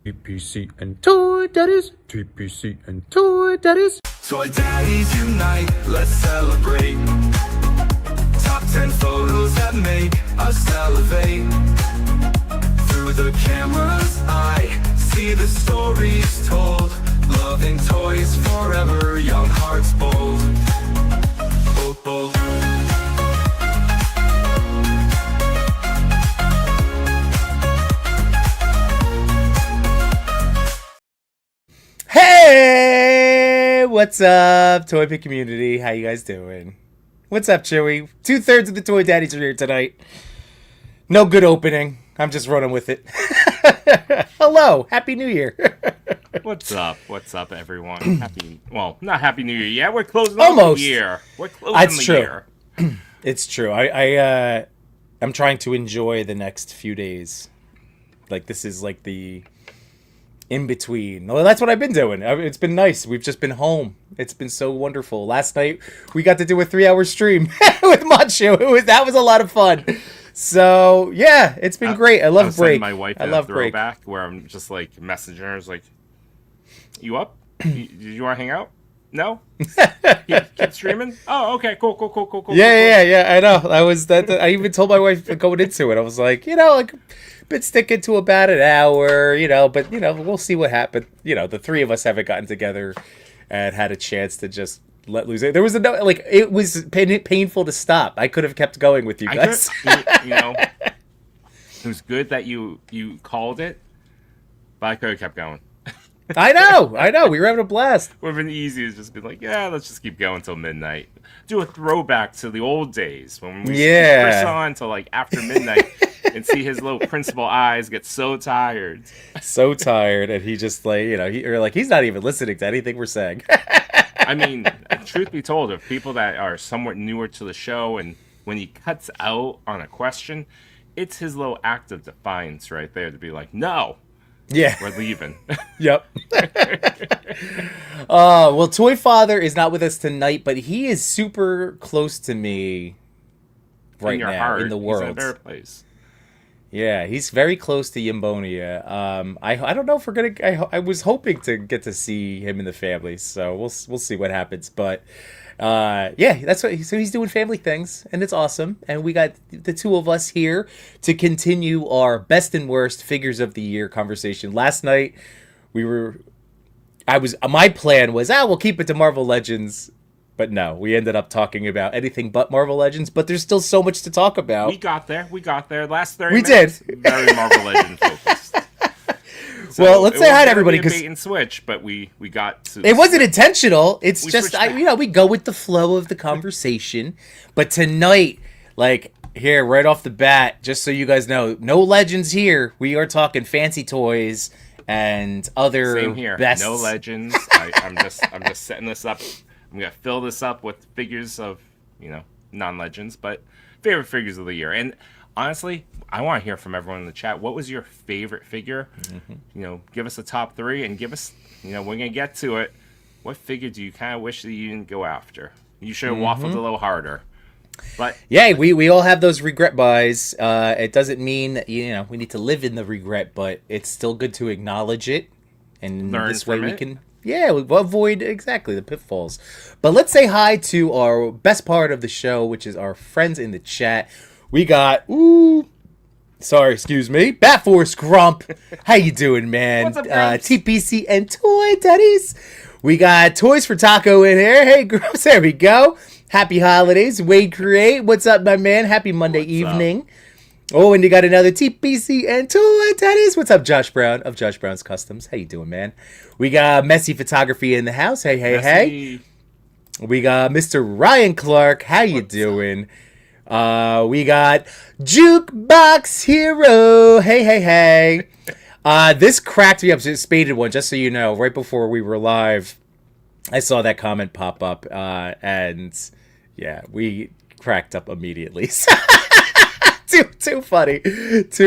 TPC and Toy Daddies. TPC and Toy Daddies. Toy Daddies unite, let's celebrate. Top 10 photos that make us salivate. Through the camera's eye, see the stories told. Loving toys forever, young hearts bold. Bold, bold. Hey, what's up, Toy Pick community? How you guys doing? What's up, Chewy? 2/3 of the Toy Daddies are here tonight. No good opening. I'm just running with it. Hello, Happy New Year. What's up? What's up, everyone? Not Happy New Year yet. We're closing Almost. the year. We're closing That's the true. year. It's true. I'm trying to enjoy the next few days. Like, this is like the in between. Well, that's what I've been doing. It's been nice. We've just been home. It's been so wonderful. Last night we got to do a 3-hour stream with Macho. That was a lot of fun. So yeah, it's been great. I love break. My wife I love throwback where I'm just like messaging her. I was like, "You up? Did you want to hang out? No? Keep streaming? Oh, okay, cool. Yeah. I know. I even told my wife going into it. I was like, like. Been sticking to about an hour, but we'll see what happened. The three of us haven't gotten together and had a chance to just let loose. There was it was painful to stop. I could have kept going with you guys. It was good that you called it, but I could have kept going. I know. We were having a blast. Would have been easy to just be like, yeah, let's just keep going till midnight. Do a throwback to the old days when we first on until like after midnight. And see his little principal eyes get so tired. So tired, and he just he's not even listening to anything we're saying. I mean, truth be told, of people that are somewhat newer to the show, and when he cuts out on a question, it's his little act of defiance right there to be like, no, yeah, we're leaving. Yep. Well, Toy Father is not with us tonight, but he is super close to me right in your now heart, in the world. He's in a better place. Yeah, he's very close to Yimbonia. I don't know if we're gonna. I was hoping to get to see him in the family, so we'll see what happens. But that's what. So he's doing family things, and it's awesome. And we got the two of us here to continue our best and worst figures of the year conversation. Last night my plan was we'll keep it to Marvel Legends. But no, we ended up talking about anything but Marvel Legends, but there's still so much to talk about. We got there. Last 30 we minutes, did. Very Marvel Legends focused. So well, let's say hi to everybody, because bait and switch, but we got to. It wasn't intentional. It's we just we go with the flow of the conversation. But tonight, here right off the bat, just so you guys know, no Legends here. We are talking fancy toys and other Same here. best. No Legends. I'm just setting this up. I'm going to fill this up with figures of, non-legends, but favorite figures of the year. And honestly, I want to hear from everyone in the chat. What was your favorite figure? Mm-hmm. Give us a top 3 and give us, we're going to get to it. What figure do you kind of wish that you didn't go after? You should have waffled a little harder. But yeah, we all have those regret buys. It doesn't mean that, we need to live in the regret, but it's still good to acknowledge it. And learn this way from we it. can... Yeah, we'll avoid exactly the pitfalls. But let's say hi to our best part of the show, which is our friends in the chat. We got Bat Force Grump. How you doing, man? What's up, Grumps? TPC and Toy Daddies. We got Toys for Taco in here. Hey, Grumps, there we go. Happy holidays. Wade Create. What's up, my man? Happy Monday evening. Oh, and you got another TPC and Toy Daddies. What's up, Josh Brown of Josh Brown's Customs? How you doing, man? We got Messy Photography in the house. Hey. We got Mr. Ryan Clark. How you doing? We got Jukebox Hero. Hey. This cracked me up. It's a spaded one, just so you know. Right before we were live, I saw that comment pop up, and yeah, we cracked up immediately. Too funny. Let's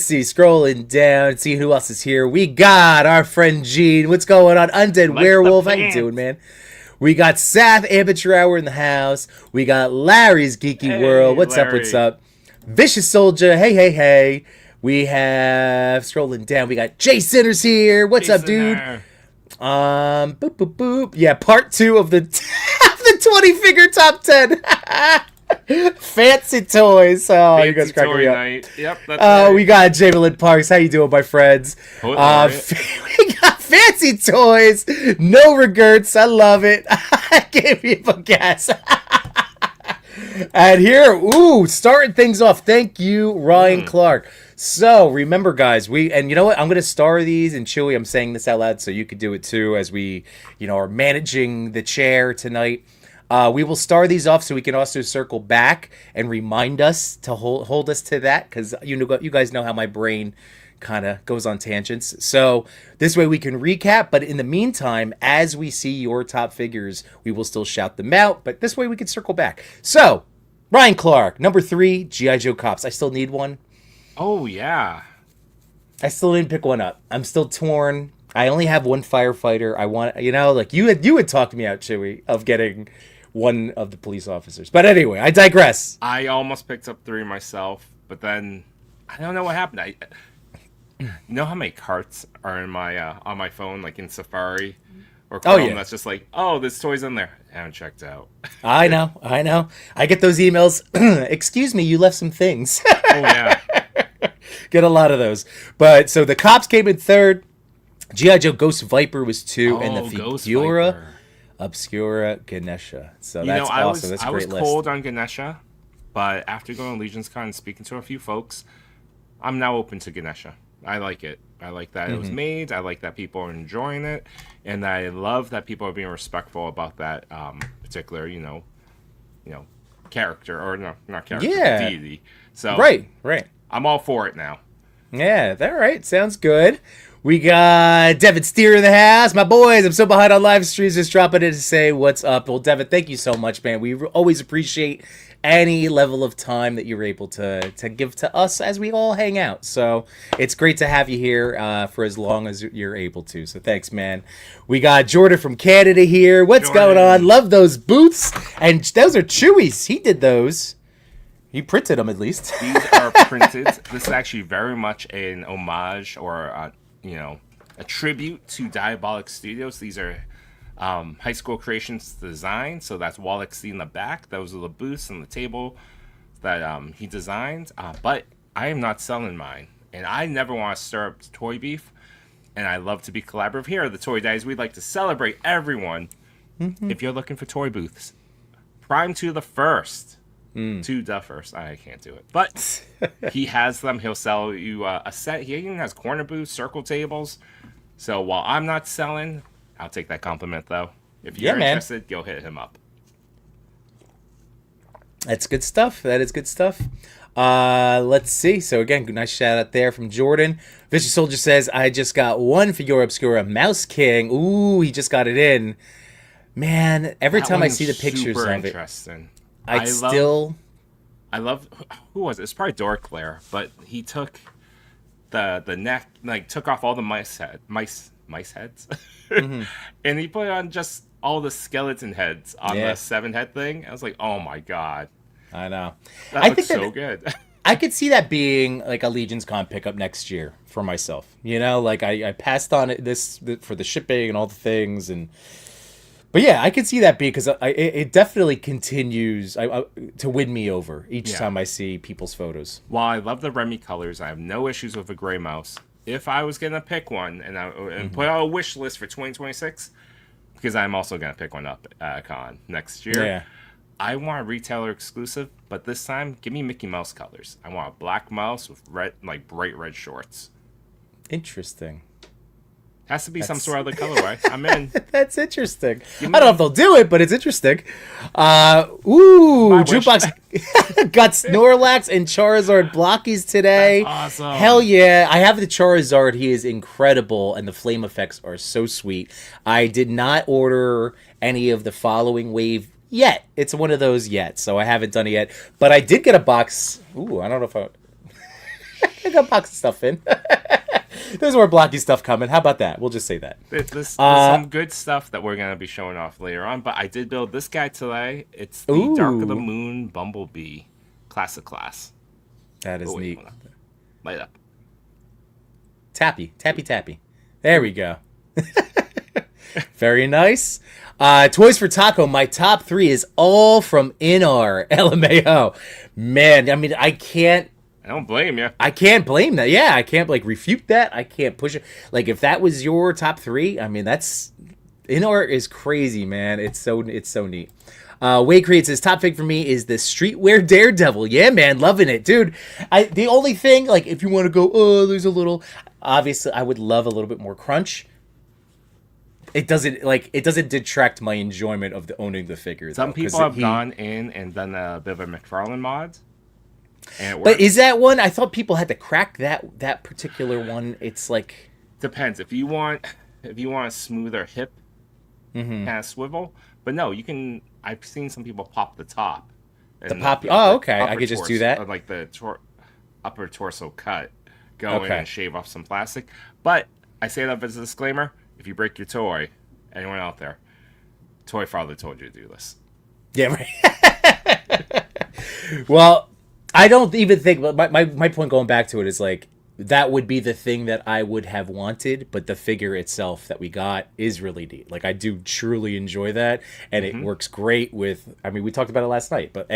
see. Scrolling down, see who else is here. We got our friend Gene. What's going on? Undead Werewolf. How you doing, man? We got Seth Amateur Hour in the house. We got Larry's Geeky World. What's Larry. up? Vicious Soldier. Hey. We have scrolling down. We got Jay Sinners here. What's up, dude? Boop boop boop. Yeah, part 2 of the the 20-figure top 10. Fancy toys. Oh, Fancy you guys cracking me up. night. Yep. That's right. We got Jamelin Parks. How you doing, my friends? We got fancy toys. No regrets. I love it. I gave you a gas. And here, starting things off. Thank you, Ryan Clark. So remember, guys, and you know what? I'm gonna star these, and Chewy, I'm saying this out loud, so you could do it too, as we, are managing the chair tonight. We will star these off so we can also circle back and remind us to hold us to that, because you guys know how my brain kind of goes on tangents. So this way we can recap, but in the meantime, as we see your top figures, we will still shout them out, but this way we can circle back. So, Ryan Clark, number 3, G.I. Joe Cops. I still need one. Oh, yeah. I still didn't pick one up. I'm still torn. I only have one firefighter. I want, you had talked me out, Chewy, of getting one of the police officers. But anyway, I digress. I almost picked up 3 myself, but then I don't know what happened. You know how many carts are in my on my phone, like in Safari or Chrome? That's just like, this toy's in there. I haven't checked out. I know. I get those emails. Excuse me, you left some things. Oh yeah. Get a lot of those. But so the Cops came in 3rd. G.I. Joe Ghost Viper was 2, and the Figura Obscura Ganesha. So that's awesome. That's a great list. I was cold on Ganesha, but after going to Legion's Con and speaking to a few folks, I'm now open to Ganesha. I like it. I like that it was made. I like that people are enjoying it, and I love that people are being respectful about that particular, character, or no, not character, deity. So right. I'm all for it now. Yeah, all right. Sounds good. We got Devin Steer in the house. My boys, I'm so behind on live streams. Just dropping in to say what's up. Well, Devin, thank you so much, man. We always appreciate any level of time that you're able to give to us as we all hang out. So it's great to have you here for as long as you're able to. So thanks, man. We got Jordan from Canada here. What's going on? Love those booths. And those are Chewy's. He did those. He printed them, at least. These are printed. This is actually very much an homage or, a tribute to Diabolic Studios. These are High School Creations design. So that's Wallach C in the back. Those are the booths and the table that he designed. But I am not selling mine. And I never want to stir up toy beef. And I love to be collaborative. Here at the Toy Daddies, we'd like to celebrate everyone. If you're looking for toy booths, prime to the first. To the first. I can't do it. But he has them. He'll sell you a set. He even has corner booths, circle tables. So while I'm not selling, I'll take that compliment, though. If you're interested, go hit him up. That's good stuff. That is good stuff. Let's see. So again, nice shout out there from Jordan. Vicious Soldier says, I just got one Figura Obscura Mouse King. Ooh, he just got it in. Man, every time I see the pictures of it. Interesting. I love who was it? It's probably Dorclair, but he took the neck, like took off all the mice heads, and he put on just all the skeleton heads on the 7-head thing. I was like, oh my god, I know. I think so good. I could see that being like a Legion's Con pickup next year for myself. Like I passed on this for the shipping and all the things and. But yeah, I can see that because it definitely continues to win me over each time I see people's photos. While I love the Remy colors, I have no issues with a gray mouse. If I was going to pick one and put out a wish list for 2026, because I'm also going to pick one up at Con next year, I want a retailer exclusive, but this time, give me Mickey Mouse colors. I want a black mouse with red, like bright red shorts. Interesting. Has to be some sort of other colorway. I'm in. That's interesting. I don't know if they'll do it, but it's interesting. Jukebox got Snorlax and Charizard blockies today. That's awesome. Hell yeah. I have the Charizard. He is incredible, and the flame effects are so sweet. I did not order any of the following wave yet. It's one of those yet, so I haven't done it yet. But I did get a box. Ooh, I don't know if I got a box of stuff in. There's more blocky stuff coming. How about that? We'll just say that. There's some good stuff that we're going to be showing off later on, but I did build this guy today. It's the Dark of the Moon Bumblebee Classic Class. That is neat. Light up. Tappy. There we go. Very nice. Toys for Taco, my top 3 is all from Inar, LMAO. Man, I mean, I don't blame you. I can't blame that. Yeah, I can't refute that. I can't push it. If that was your top 3, I mean, that's Inar is crazy, man. It's so neat. Wade Creates says top fig for me is the Streetwear Daredevil. Yeah, man, loving it, dude. The only thing, if you want to go, oh, there's a little. Obviously, I would love a little bit more crunch. It doesn't detract my enjoyment of owning the figure. Some people have gone in and done a bit of a McFarlane mod, and it works. But is that one? I thought people had to crack that particular one. It's depends if you want a smoother hip kind of swivel. But no, you can. I've seen some people pop the top. The pop. Oh, okay. I could just do that. The upper torso cut. Go in and shave off some plastic. But I say that as a disclaimer. If you break your toy, anyone out there, Toy Father told you to do this. Yeah, right. Well, I don't even think, but my point going back to it is that would be the thing that I would have wanted, but the figure itself that we got is really neat. I do truly enjoy that, and it works great with, I mean, we talked about it last night, but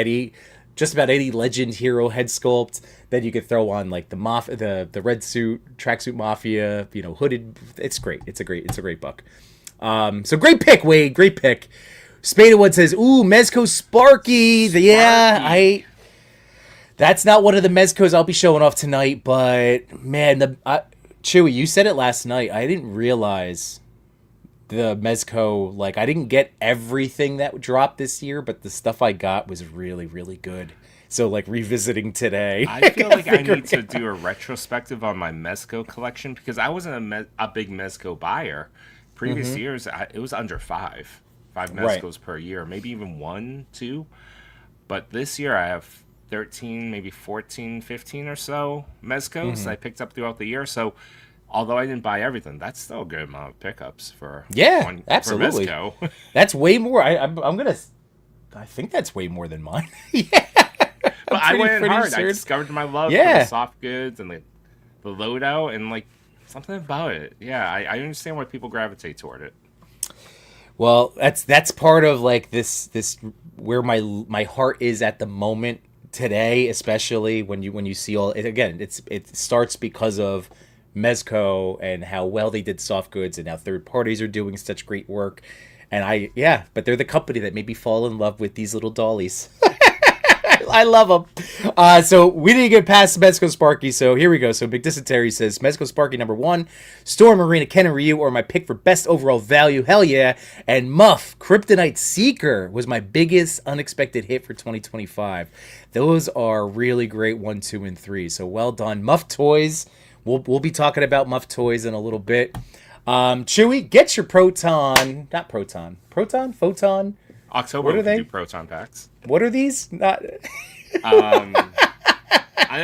just about any legend hero head sculpt that you could throw on the red suit, tracksuit mafia, hooded. It's great. It's a great buck. So great pick, Wade. Great pick. Spadawad says, ooh, Mezco Sparky. Yeah, that's not one of the Mezcos I'll be showing off tonight, but man, Chewy, you said it last night. I didn't realize the Mezco, I didn't get everything that dropped this year, but the stuff I got was really, really good. So, revisiting today, I feel like I need to do a retrospective on my Mezco collection because I wasn't a big Mezco buyer. Previous years, it was under five Mezcos per year, maybe even 1, 2. But this year, I have 13, maybe 14, 15 or so Mezcos I picked up throughout the year. So, although I didn't buy everything, that's still a good amount of pickups for absolutely. For Mezco. That's way more. I think that's way more than mine. Yeah. But I went in hard. I discovered my love for the soft goods and the loadout and something about it. Yeah, I understand why people gravitate toward it. Well, that's part of this where my heart is at the moment today, especially when you see all it again. It starts because of Mezco and how well they did soft goods and how third parties are doing such great work. And but they're the company that made me fall in love with these little dollies. I love them. So we didn't get past Mezco Sparky, so here we go. So Big Dysentery says, Mezco Sparky number 1, Storm Arena Ken and Ryu are my pick for best overall value. Hell yeah. And Muff Kryptonite Seeker was my biggest unexpected hit for 2025. Those are really great 1, 2, and 3. So well done. Muff Toys. We'll be talking about Muff Toys in a little bit. Chewy, get your Photon. October, we can do Proton packs. What are these? Not. I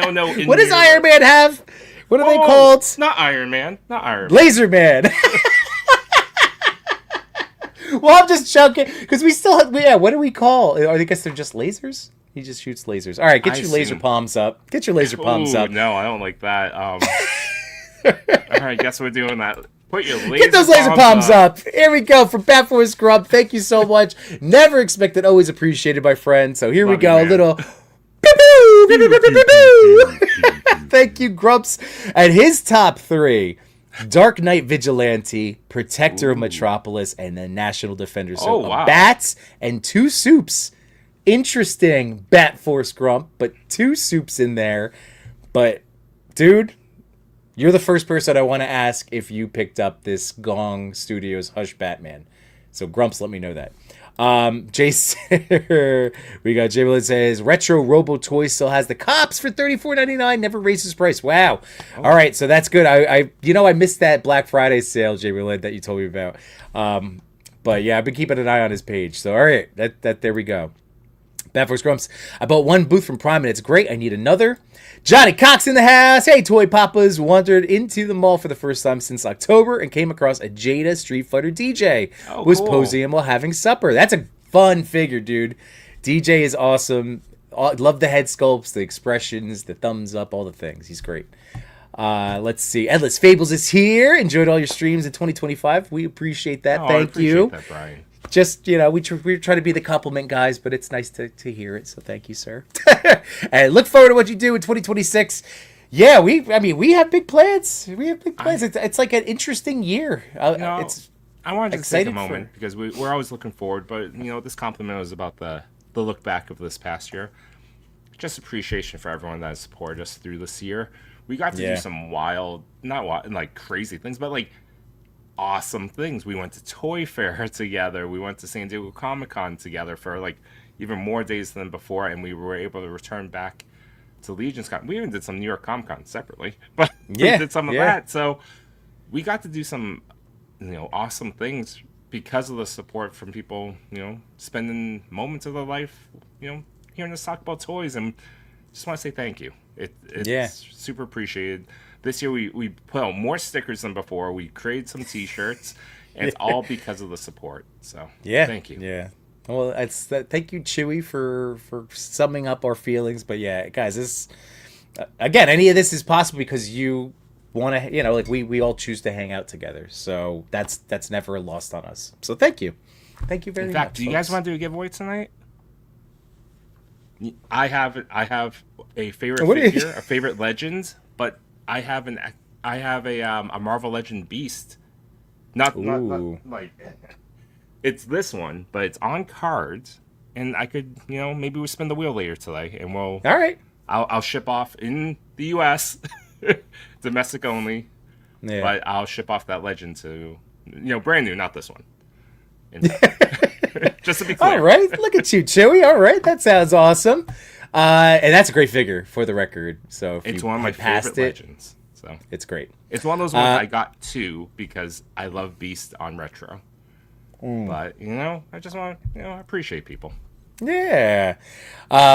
don't know. What does Iron Man have? What are they called? Not Iron Man. Laser Man. Well, I'm just joking because we still have. Yeah, what do we call? I guess they're just lasers. He just shoots lasers. All right, get your laser palms up. Get your laser palms up. No, I don't like that. All right, guess we're doing that. Put your laser Get those laser palms up. Here we go from Bat for Scrub. Thank you so much. Never expected, always appreciated, my friend. So here we go. A little. Thank you, Grumps. And his top 3: Dark Knight Vigilante, Protector of Metropolis, and the National Defender. So bats and 2 soups. Interesting Bat Force Grump, but 2 soups in there. But, dude, you're the first person I want to ask if you picked up this Gong Studios Hush Batman. So, Grumps, let me know that. Jason, we got Jay Willard says, Retro Robo Toy still has the cops for $34.99, never raises price. Wow. All right, so that's good. I missed that Black Friday sale, Jay Willard, that you told me about. But yeah, I've been keeping an eye on his page. So, all right, that there we go. Bad for Grumps. I bought 1 booth from Prime and it's great. I need another. Johnny Cox in the house. Hey, Toy Papas. Wandered into the mall for the first time since October and came across a Jada Street Fighter DJ. Was posing him while having supper. That's a fun figure, dude. DJ is awesome. Love the head sculpts, the expressions, the thumbs up, all the things. He's great. Let's see. Endless Fables is here. Enjoyed all your streams in 2025. We appreciate that. Oh, I Thank appreciate you. that, Brian. Just, we try to be the compliment guys, but it's nice to hear it. So thank you, sir. And look forward to what you do in 2026. Yeah, we have big plans. We have big plans. It's like an interesting year. I wanted to take a moment for... because we're always looking forward, but this compliment was about the look back of this past year. Just appreciation for everyone that has supported us through this year. We got to do some not wild, like crazy things, but like awesome things. We went to Toy Fair together. We went to San Diego Comic-Con together for like even more days than before, and we were able to return back to Legion's Con. We even did some New York Comic-Con separately, but we did some of that. So we got to do some, awesome things because of the support from people, spending moments of their life, hearing us talk about toys, and just want to say thank you. It's super appreciated. This year we put out more stickers than before. We created some T-shirts, and it's all because of the support. So thank you. Yeah. Well, thank you, Chewy, for summing up our feelings. But yeah, guys, this again, any of this is possible because you want to, we all choose to hang out together. So that's never lost on us. So thank you very much. In fact, do you guys want to do a giveaway tonight? I have a favorite figure, a favorite legend, but I have a Marvel Legend Beast. Not like it's this one, but it's on cards, and I could, maybe we'll spin the wheel later today, and we'll. All right. I'll ship off in the U.S. domestic only, but I'll ship off that legend to, brand new, not this one. Just to be clear. All right, look at you, Chewy. All right, that sounds awesome, and that's a great figure for the record. So if it's one of my favorite legends. So it's great. It's one of those ones I got two because I love Beast on retro. But I just want to appreciate people. Yeah,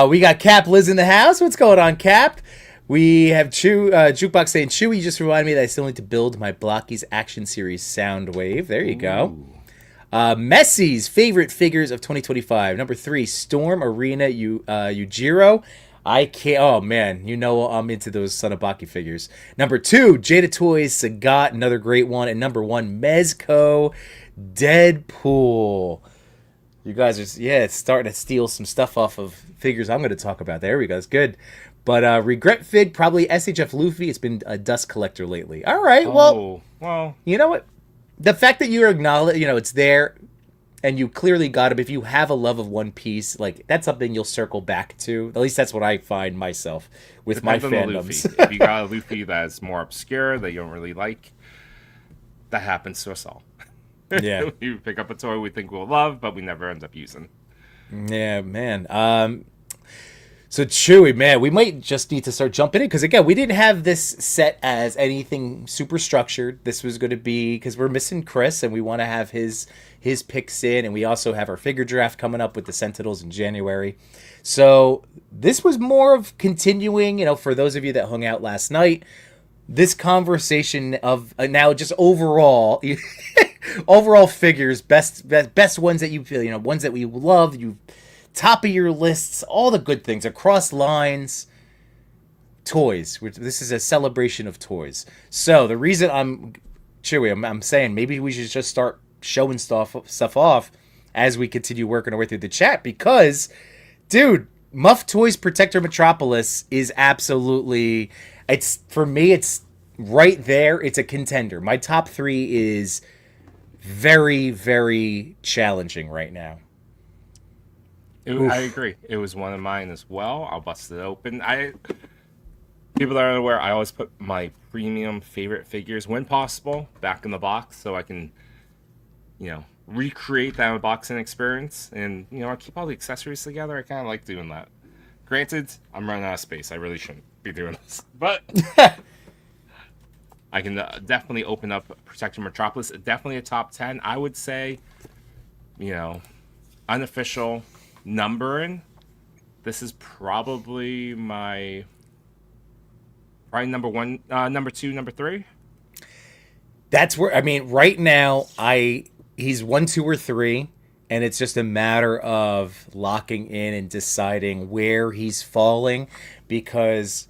we got Cap Liz in the house. What's going on, Cap? We have Jukebox saying, Chewy just reminded me that I still need to build my Blockies Action Series Soundwave. There you go. Messi's favorite figures of 2025. Number 3, Storm Arena Yujiro. I can't. Oh man, I'm into those Sonobaki figures. Number 2, Jada Toys Sagat, another great one. And number 1, Mezco Deadpool. You guys are it's starting to steal some stuff off of figures I'm going to talk about. There we go. It's good. But Regret Fig, probably SHF Luffy. It's been a dust collector lately. All right. Well, you know what? The fact that you acknowledge, it's there, and you clearly got him. If you have a love of One Piece, like that's something you'll circle back to. At least that's what I find myself with my fandoms. If you got a Luffy that's more obscure that you don't really like, that happens to us all. Yeah, you pick up a toy we think we'll love, but we never end up using. Yeah, man. So Chewy, man, we might just need to start jumping in because again, we didn't have this set as anything super structured. This was going to be because we're missing Chris and we want to have his picks in, and we also have our figure draft coming up with the Sentinels in January. So this was more of continuing, for those of you that hung out last night, this conversation of now just overall, overall figures, best ones that you feel, ones that we love, top of your lists, all the good things across lines. Toys. This is a celebration of toys. So the reason I'm saying maybe we should just start showing stuff off as we continue working our way through the chat because, dude, Muff Toys Protector Metropolis is absolutely. For me, it's right there. It's a contender. My top 3 is very, very challenging right now. I agree. It was one of mine as well. I'll bust it open. People that are unaware, I always put my premium favorite figures, when possible, back in the box so I can, recreate that unboxing experience. And, I keep all the accessories together. I kind of like doing that. Granted, I'm running out of space. I really shouldn't be doing this. But I can definitely open up Protector Metropolis. Definitely a top 10. I would say, unofficial numbering, this is probably number 1, number 2, number 3. That's where right now he's 1, 2, or 3, and it's just a matter of locking in and deciding where he's falling because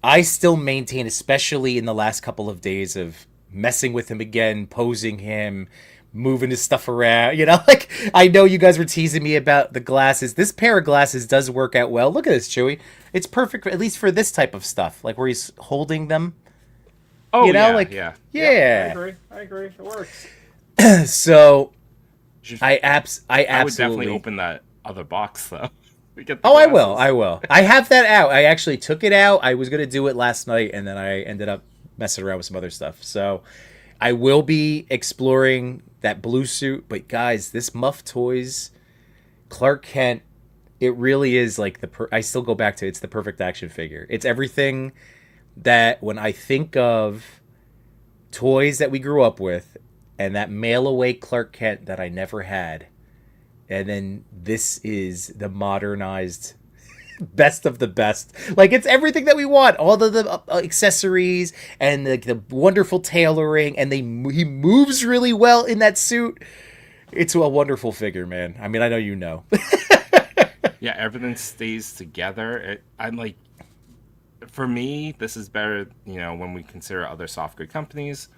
I still maintain, especially in the last couple of days of messing with him again, posing him, moving his stuff around. Like I know you guys were teasing me about the glasses. This pair of glasses does work out well. Look at this, Chewy. It's perfect, at least for this type of stuff, like where he's holding them. Oh, yeah, yeah. I agree. It works. So, I would absolutely definitely open that other box though. I will. I have that out. I actually took it out. I was gonna do it last night, and then I ended up messing around with some other stuff. So, I will be exploring that blue suit. But guys, this Muff Toys Clark Kent, it really is like I still go back to it's the perfect action figure. It's everything that when I think of toys that we grew up with, and that mail away Clark Kent that I never had. And then this is the modernized best of the best. Like, it's everything that we want. All the accessories and the wonderful tailoring. And he moves really well in that suit. It's a wonderful figure, man. I mean, I know you know. Yeah, everything stays together. I'm like, for me, this is better, when we consider other soft good companies.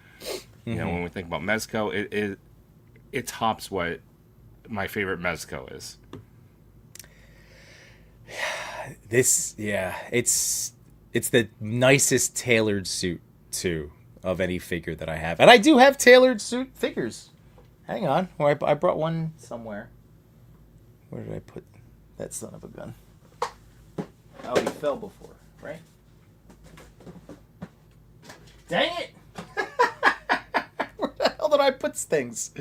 When we think about Mezco, it tops what my favorite Mezco is. It's the nicest tailored suit too of any figure that I have, and I do have tailored suit figures. Hang on, I brought one somewhere. Where did I put that son of a gun? Oh, he fell before, right? Dang it! Where the hell did I put things?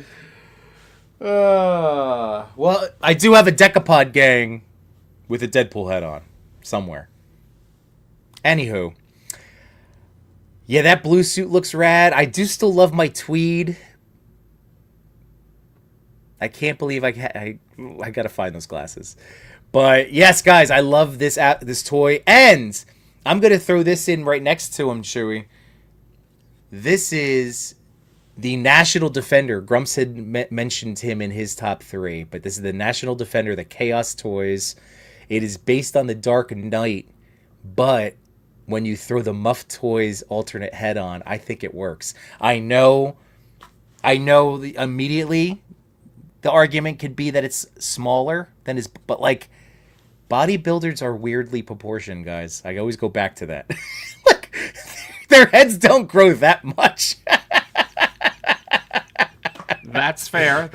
Well, I do have a Decapod gang with a Deadpool head on somewhere. Anywho, yeah, that blue suit looks rad. I do still love my tweed. I can't believe I gotta find those glasses. But yes, guys, I love this toy, and I'm gonna throw this in right next to him, Chewy. This is the National Defender. Grumps had mentioned him in his top 3, but this is the National Defender, the Chaos Toys. It is based on the Dark Knight, but when you throw the Muff Toys alternate head on, I think it works. I know immediately the argument could be that it's smaller than his, but like, bodybuilders are weirdly proportioned, guys. I always go back to that. Like, their heads don't grow that much. That's fair.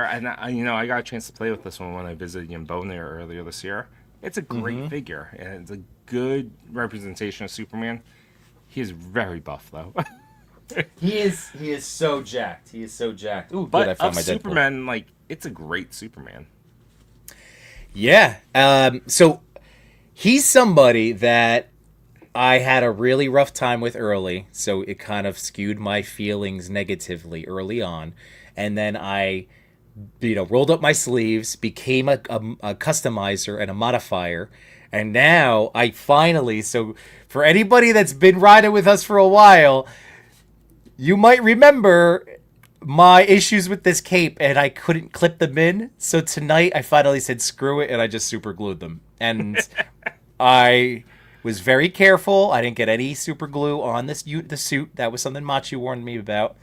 And I got a chance to play with this one when I visited Yambone earlier this year. It's a great figure, and it's a good representation of Superman. He is very buff, though. He is so jacked. Ooh, but good, I found of my Deadpool. Superman, like, it's a great Superman. Yeah. So he's somebody that I had a really rough time with early, so it kind of skewed my feelings negatively early on. And then I, rolled up my sleeves, became a customizer and a modifier. And now I finally, so for anybody that's been riding with us for a while, you might remember my issues with this cape, and I couldn't clip them in. So tonight I finally said screw it, and I just super glued them. And I was very careful. I didn't get any super glue on the suit. That was something Machi warned me about.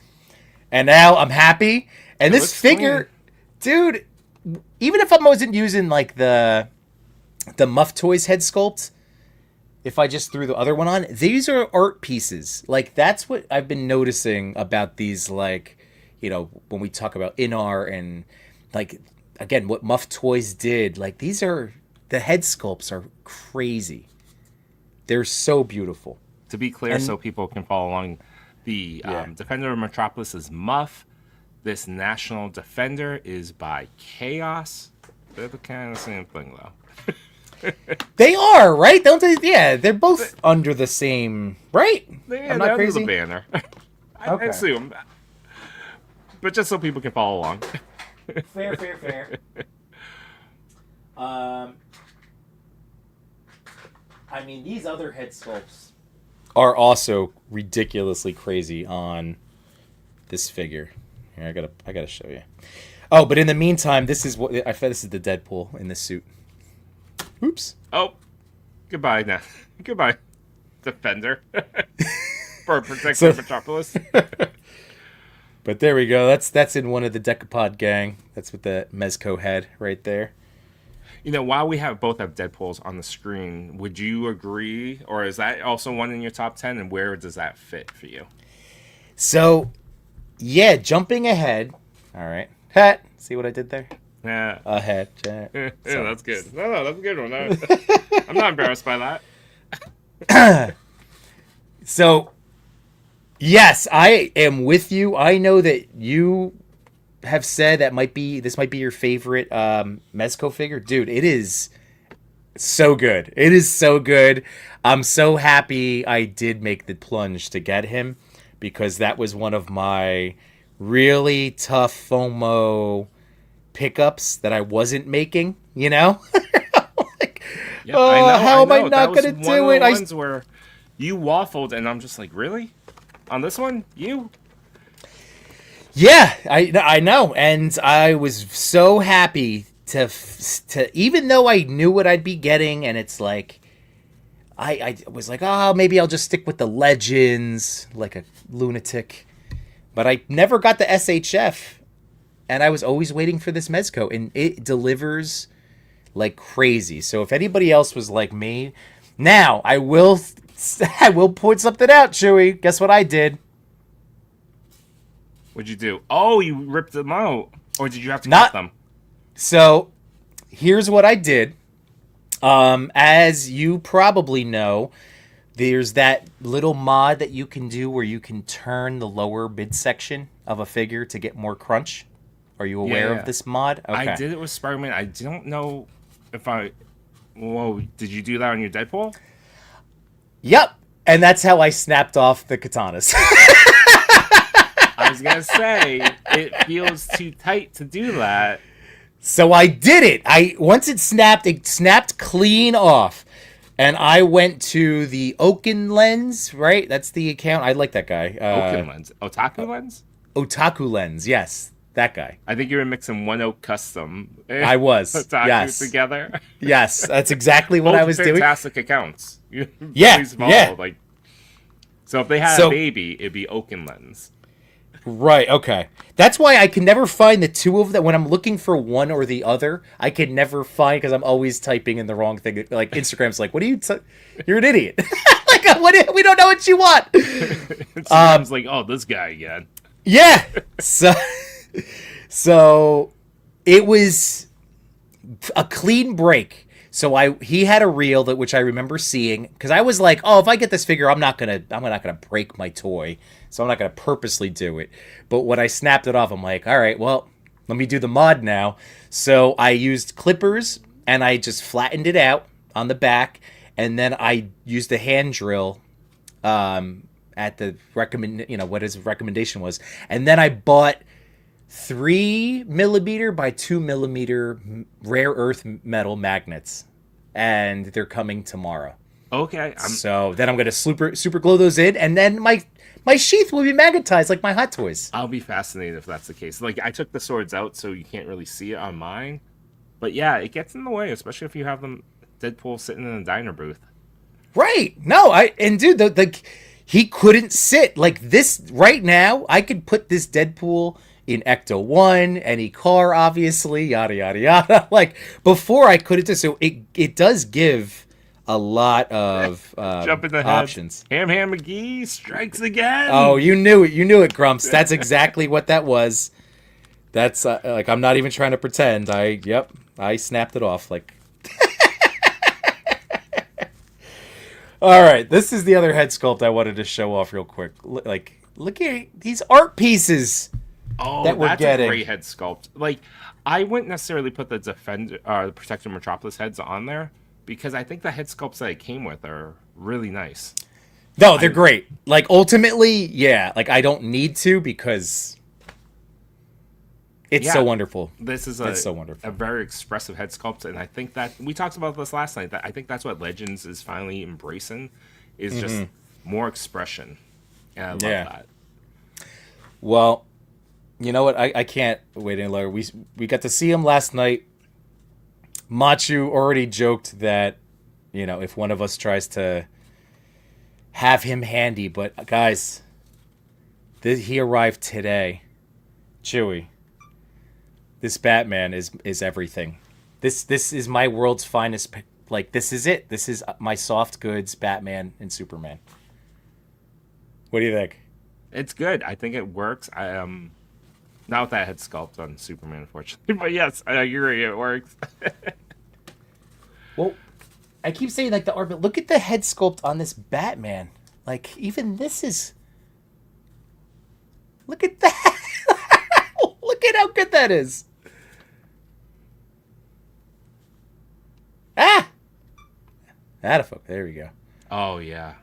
And now I'm happy. And this figure, dude, even if I wasn't using like the Muff Toys head sculpt, if I just threw the other one on, these are art pieces. Like, that's what I've been noticing about these, like, when we talk about Inar and, like, again, what Muff Toys did. Like, the head sculpts are crazy. They're so beautiful. To be clear, so people can follow along, the Defender of Metropolis is Muff. This National Defender is by Chaos. They're the kind of same thing, though. They are, right? Don't they? Yeah, they're both under the same, right? Yeah, I'm not crazy. Under the banner. I Okay. assume. But just so people can follow along. Fair. I mean, these other head sculpts are also ridiculously crazy on this figure. Here, I gotta show you. Oh, but in the meantime, this is the Deadpool in this suit. Oops. Oh, goodbye now. Goodbye. defender for protecting Metropolis. But there we go. That's in one of the Decapod gang. That's with the Mezco head right there. You know, while we both have Deadpools on the screen, would you agree, or is that also one in your top 10, and where does that fit for you? So, yeah, jumping ahead. All right. Hat. See what I did there? Yeah. Ahead. Yeah, that's good. No, that's a good one. I'm not embarrassed by that. So, yes, I am with you. I know that you have said this might be your favorite Mezco figure. Dude, it is so good. It is so good. I'm so happy I did make the plunge to get him, because that was one of my really tough FOMO pickups that I wasn't making, you know? Like, yeah, I know, how am I not going to do it? Ones where you waffled, and I'm just like, really? On this one? You? Yeah, I know, and I was so happy to even though I knew what I'd be getting, and it's like I was like, oh, maybe I'll just stick with the Legends like a lunatic, but I never got the SHF, and I was always waiting for this Mezco, and it delivers like crazy. So if anybody else was like me, now I will point something out, Chewy. Guess what I did? What'd you do? Oh, you ripped them out. Or did you have to cut them? So, here's what I did. As you probably know, there's that little mod that you can do where you can turn the lower midsection of a figure to get more crunch. Are you aware of this mod? Okay. I did it with Spider-Man. I don't know if Whoa, did you do that on your Deadpool? Yep. And that's how I snapped off the katanas. I was gonna say, it feels too tight to do that. So I did it. Once it snapped clean off. And I went to the Oaken Lens, right? That's the account. I like that guy. Oaken Lens? Otaku Lens? Otaku Lens, yes. That guy. I think you were mixing One Oak Custom. I was. Otaku yes. together. Yes, that's exactly what I was doing. Fantastic accounts. Yeah. Like, so if they had a baby, it'd be Oaken Lens. Right, okay. That's why I can never find the two of them. When I'm looking for one or the other, I can never find, because I'm always typing in the wrong thing. Like, Instagram's like, what are you... You're an idiot. Like, we don't know what you want. Instagram's like, oh, this guy again. Yeah. So it was a clean break. So he had a reel which I remember seeing, because I was like, oh, if I get this figure, I'm not gonna break my toy, so I'm not gonna purposely do it. But when I snapped it off, I'm like, all right, well, let me do the mod now. So I used clippers and I just flattened it out on the back, and then I used a hand drill at the what his recommendation was, and then I bought 3mm by 2mm rare earth metal magnets, and they're coming tomorrow. Okay. So then I'm gonna super glue those in, and then my sheath will be magnetized like my Hot Toys. I'll be fascinated if that's the case. Like, I took the swords out so you can't really see it on mine, but yeah, it gets in the way, especially if you have them Deadpool sitting in a diner booth. Right? No, dude, he couldn't sit like this right now. I could put this Deadpool in Ecto 1, any car, obviously, yada, yada, yada. Like, before I couldn't do so. It does give a lot of Jump in the options. Ham McGee strikes again. Oh, you knew it, Grumps. That's exactly what that was. That's, like, I'm not even trying to pretend. I snapped it off, like... All right, this is the other head sculpt I wanted to show off real quick. Like, look at these art pieces. Oh, that we're getting. A great head sculpt. Like, I wouldn't necessarily put the the Protector Metropolis heads on there, because I think the head sculpts that it came with are really nice. No, they're great. Like, ultimately, yeah. Like, I don't need to, because it's so wonderful. This is so wonderful. A very expressive head sculpt, and I think that we talked about this last night. That I think that's what Legends is finally embracing, is just more expression, and I love that. Well, you know what? I can't wait any longer. We got to see him last night. Machu already joked that, if one of us tries to have him handy. But guys, he arrived today. Chewy, this Batman is everything. This is my world's finest. Like, this is it. This is my soft goods Batman and Superman. What do you think? It's good. I think it works. Not with that head sculpt on Superman, unfortunately, but yes, I agree. It works. Well, I keep saying like the art, but look at the head sculpt on this Batman. Like, even this is. Look at that. Look at how good that is. Attafolk. There we go. Oh yeah.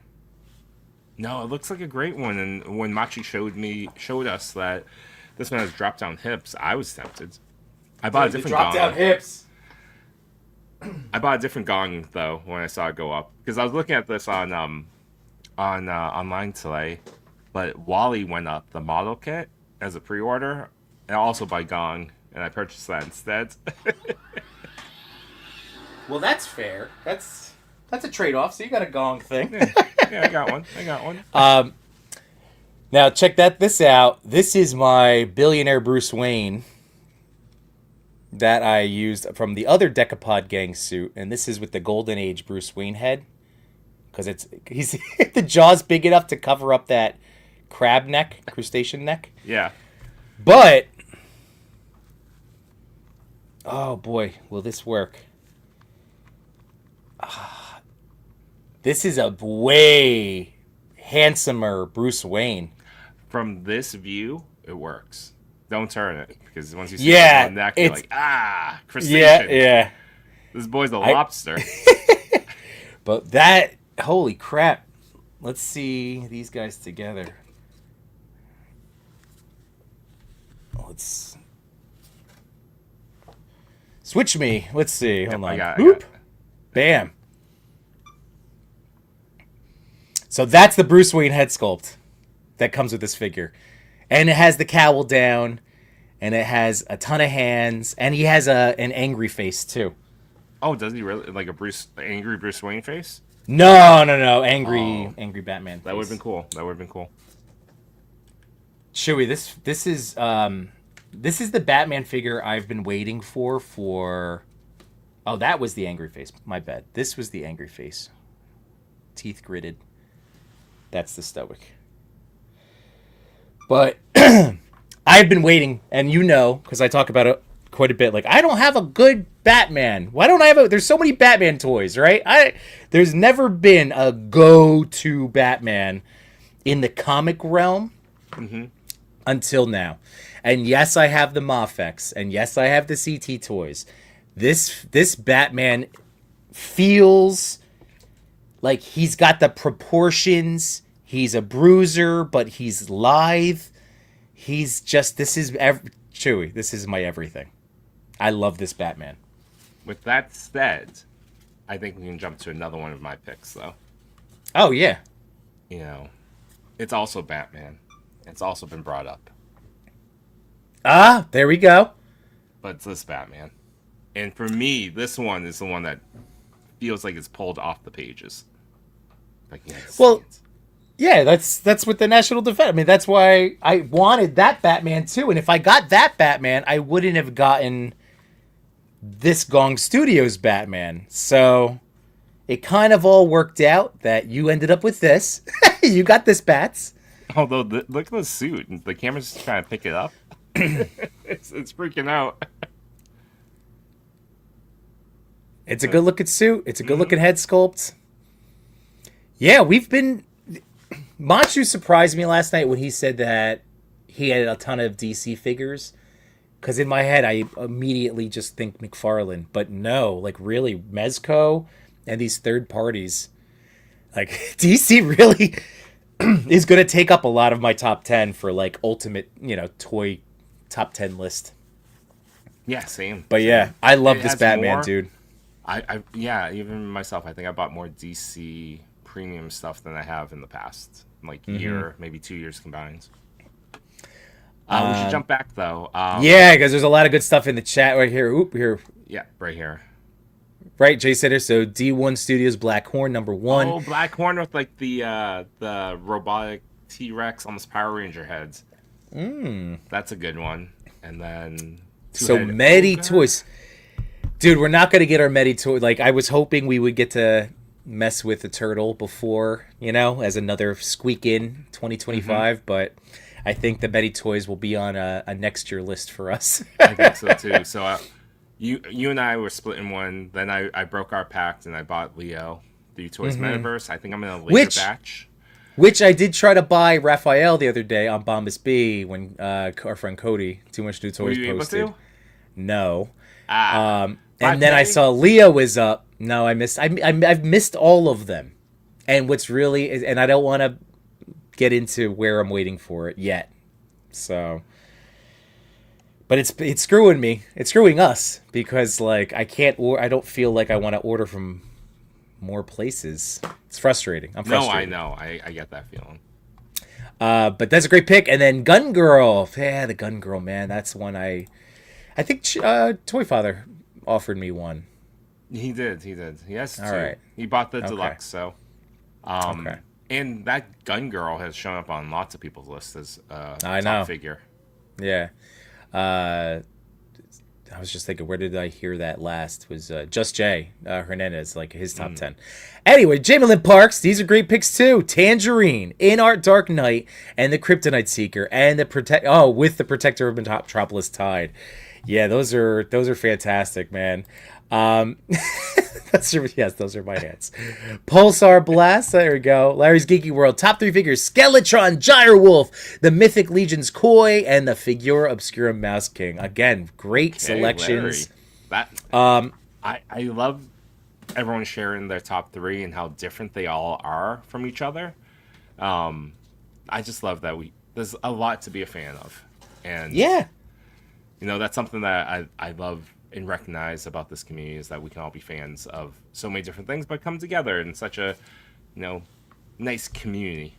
No, it looks like a great one. And when Machi showed us that this one has drop down hips, I was tempted. I bought a different drop down hips. I bought a different gong though when I saw it go up, because I was looking at this on online today, but Wally went up the model kit as a pre-order, and also by gong, and I purchased that instead. Well, that's fair. That's a trade-off. So you got a gong thing. Yeah, I got one. Now check this out. This is my billionaire Bruce Wayne that I used from the other Decapod gang suit, and this is with the Golden Age Bruce Wayne head, because he's the jaw's big enough to cover up that crab neck, crustacean neck. Yeah. But oh boy, will this work? This is a way handsomer Bruce Wayne. From this view, it works. Don't turn it, because once you see it on the neck, you're like, crustacean. Yeah. This boy's a lobster. But that, holy crap. Let's see these guys together. Let's switch me. Let's see. Hold on. I got Bam. So that's the Bruce Wayne head sculpt that comes with this figure. And it has the cowl down, and it has a ton of hands, and he has an angry face too. Oh, does he really? Like angry Bruce Wayne face? No. Angry Batman face. That would have been cool. Chewy, this is the Batman figure I've been waiting for. Oh, that was the angry face. My bad. This was the angry face. Teeth gritted. That's the stoic. But I've been waiting, and because I talk about it quite a bit. Like, I don't have a good Batman. Why don't I have there's so many Batman toys, right? There's never been a go-to Batman in the comic realm until now. And yes, I have the Mafex, and yes, I have the CT toys. This Batman feels like he's got the proportions. He's a bruiser, but he's lithe. He's just, Chewy, this is my everything. I love this Batman. With that said, I think we can jump to another one of my picks, though. Oh, yeah. It's also Batman. It's also been brought up. There we go. But it's this Batman. And for me, this one is the one that feels like it's pulled off the pages. Yeah, that's with the National Defense. I mean, that's why I wanted that Batman too. And if I got that Batman, I wouldn't have gotten this Gong Studios Batman. So it kind of all worked out that you ended up with this. You got this Bats. Although, look at the suit. The camera's just trying to pick it up. It's freaking out. It's a good looking suit. It's a good looking head sculpt. Yeah, Machu surprised me last night when he said that he had a ton of DC figures. Because in my head, I immediately just think McFarlane. But no, like really, Mezco and these third parties. Like, DC really is going to take up a lot of my top 10 for like ultimate, toy top 10 list. Yeah, same. But yeah, I love this Batman, dude. Even myself, I think I bought more DC premium stuff than I have in the past, like year, maybe 2 years combined. We should jump back though. Yeah, because there's a lot of good stuff in the chat right here. Oop, here. Yeah, right here. Right, Jay Sitter. So D1 Studios Black Horn #1. Oh, Black Horn with like the robotic T-Rex, almost Power Ranger heads. That's a good one. And then So Medi Toys. Dude, we're not going to get our Medi Toy. Like, I was hoping we would get to mess with the turtle before, as another squeak in 2025, but I think the Medi Toys will be on a next year list for us. I think so too. So you and I were splitting one. Then I broke our pact and I bought Leo, the Toys Metaverse. I think I'm in a later batch. Which I did try to buy Raphael the other day on Bombas B when our friend Cody, Too Much New Toys, Were you posted. able to? No. $5K? And then I saw Leo was up. No, I've missed all of them. And what's really is, and I don't want to get into where I'm waiting for it yet. So, but it's screwing me. It's screwing us because like I don't feel like I want to order from more places. It's frustrating. I'm frustrated. No, I know. I get that feeling. But that's a great pick. And then Gun Girl. Yeah, the Gun Girl, man. That's one I think Toy Father offered me one. He did. He has two. All right. He bought the deluxe, so. Okay. And that Gun Girl has shown up on lots of people's lists as I know. top figure. Yeah. I was just thinking, where did I hear that last? It was Just Jay Hernandez, like his top 10. Anyway, Jamelin Parks, these are great picks too. Tangerine, In Art Dark Knight, and the Kryptonite Seeker, and the with the Protector of Metropolis Tide. Yeah, those are fantastic, man. Those are my hands. Pulsar Blast, there we go. Larry's Geeky World, top 3 figures: Skeletron, Gyrewolf, the Mythic Legion's Koi, and the Figura Obscura Mouse King. Again, great selections. Larry. I love everyone sharing their top 3 and how different they all are from each other. I just love that there's a lot to be a fan of, and yeah, that's something that I love and recognize about this community, is that we can all be fans of so many different things, but come together in such a, nice community.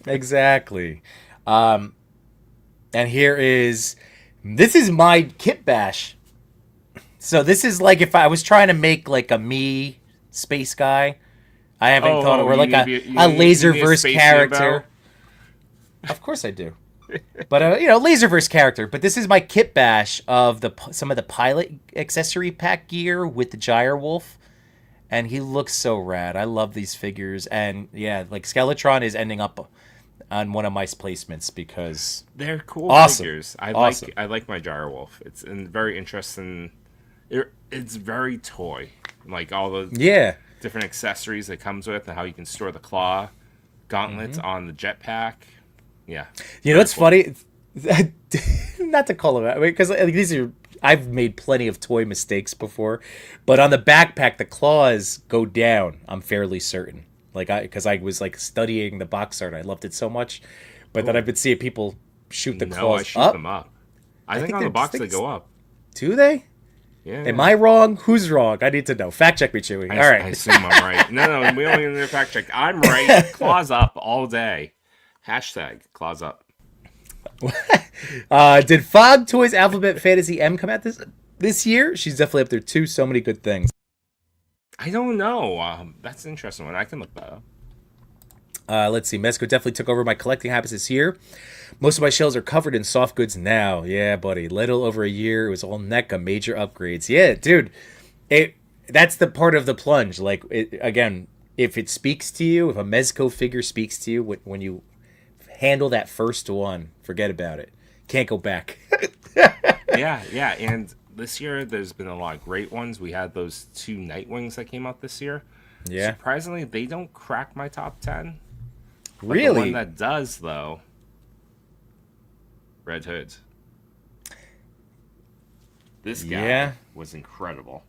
Exactly. And this is my kit bash. So this is like if I was trying to make like a me space guy. I haven't thought of, or like a Laserverse character. Of course I do. But Laserverse character. But this is my kit bash of some of the pilot accessory pack gear with the Gyrewolf, and he looks so rad. I love these figures, and yeah, like Skeletron is ending up on one of my placements because they're cool figures. I like my Gyrewolf. It's very interesting. It's very toy, like all the different accessories it comes with, and how you can store the claw gauntlets on the jetpack. Yeah. It's funny? Not to call them out, because I've made plenty of toy mistakes before, but on the backpack, the claws go down, I'm fairly certain. Because I was like studying the box art. I loved it so much. But then I've been seeing people shoot the claws I shoot up. them up. I think on the box they go up. Do they? Yeah. Am I wrong? Who's wrong? I need to know. Fact check me, Chewy. All right. I assume I'm right. No, we don't even need to fact check. I'm right. Claws up all day. Hashtag claws up. Did Fog Toys Alphabet Fantasy M come out this year? She's definitely up there too. So many good things. I don't know. That's an interesting one. I can look that up. Let's see. Mezco definitely took over my collecting habits this year. Most of my shelves are covered in soft goods now. Yeah, buddy. Little over a year. It was all NECA major upgrades. Yeah, dude. That's the part of the plunge. Like, again, if it speaks to you, if a Mezco figure speaks to you, when you handle that first one, forget about it. Can't go back. Yeah. And this year, there's been a lot of great ones. We had those 2 Nightwings that came out this year. Yeah. Surprisingly, they don't crack my top 10. Really? The one that does, though, Red Hood. This guy was incredible.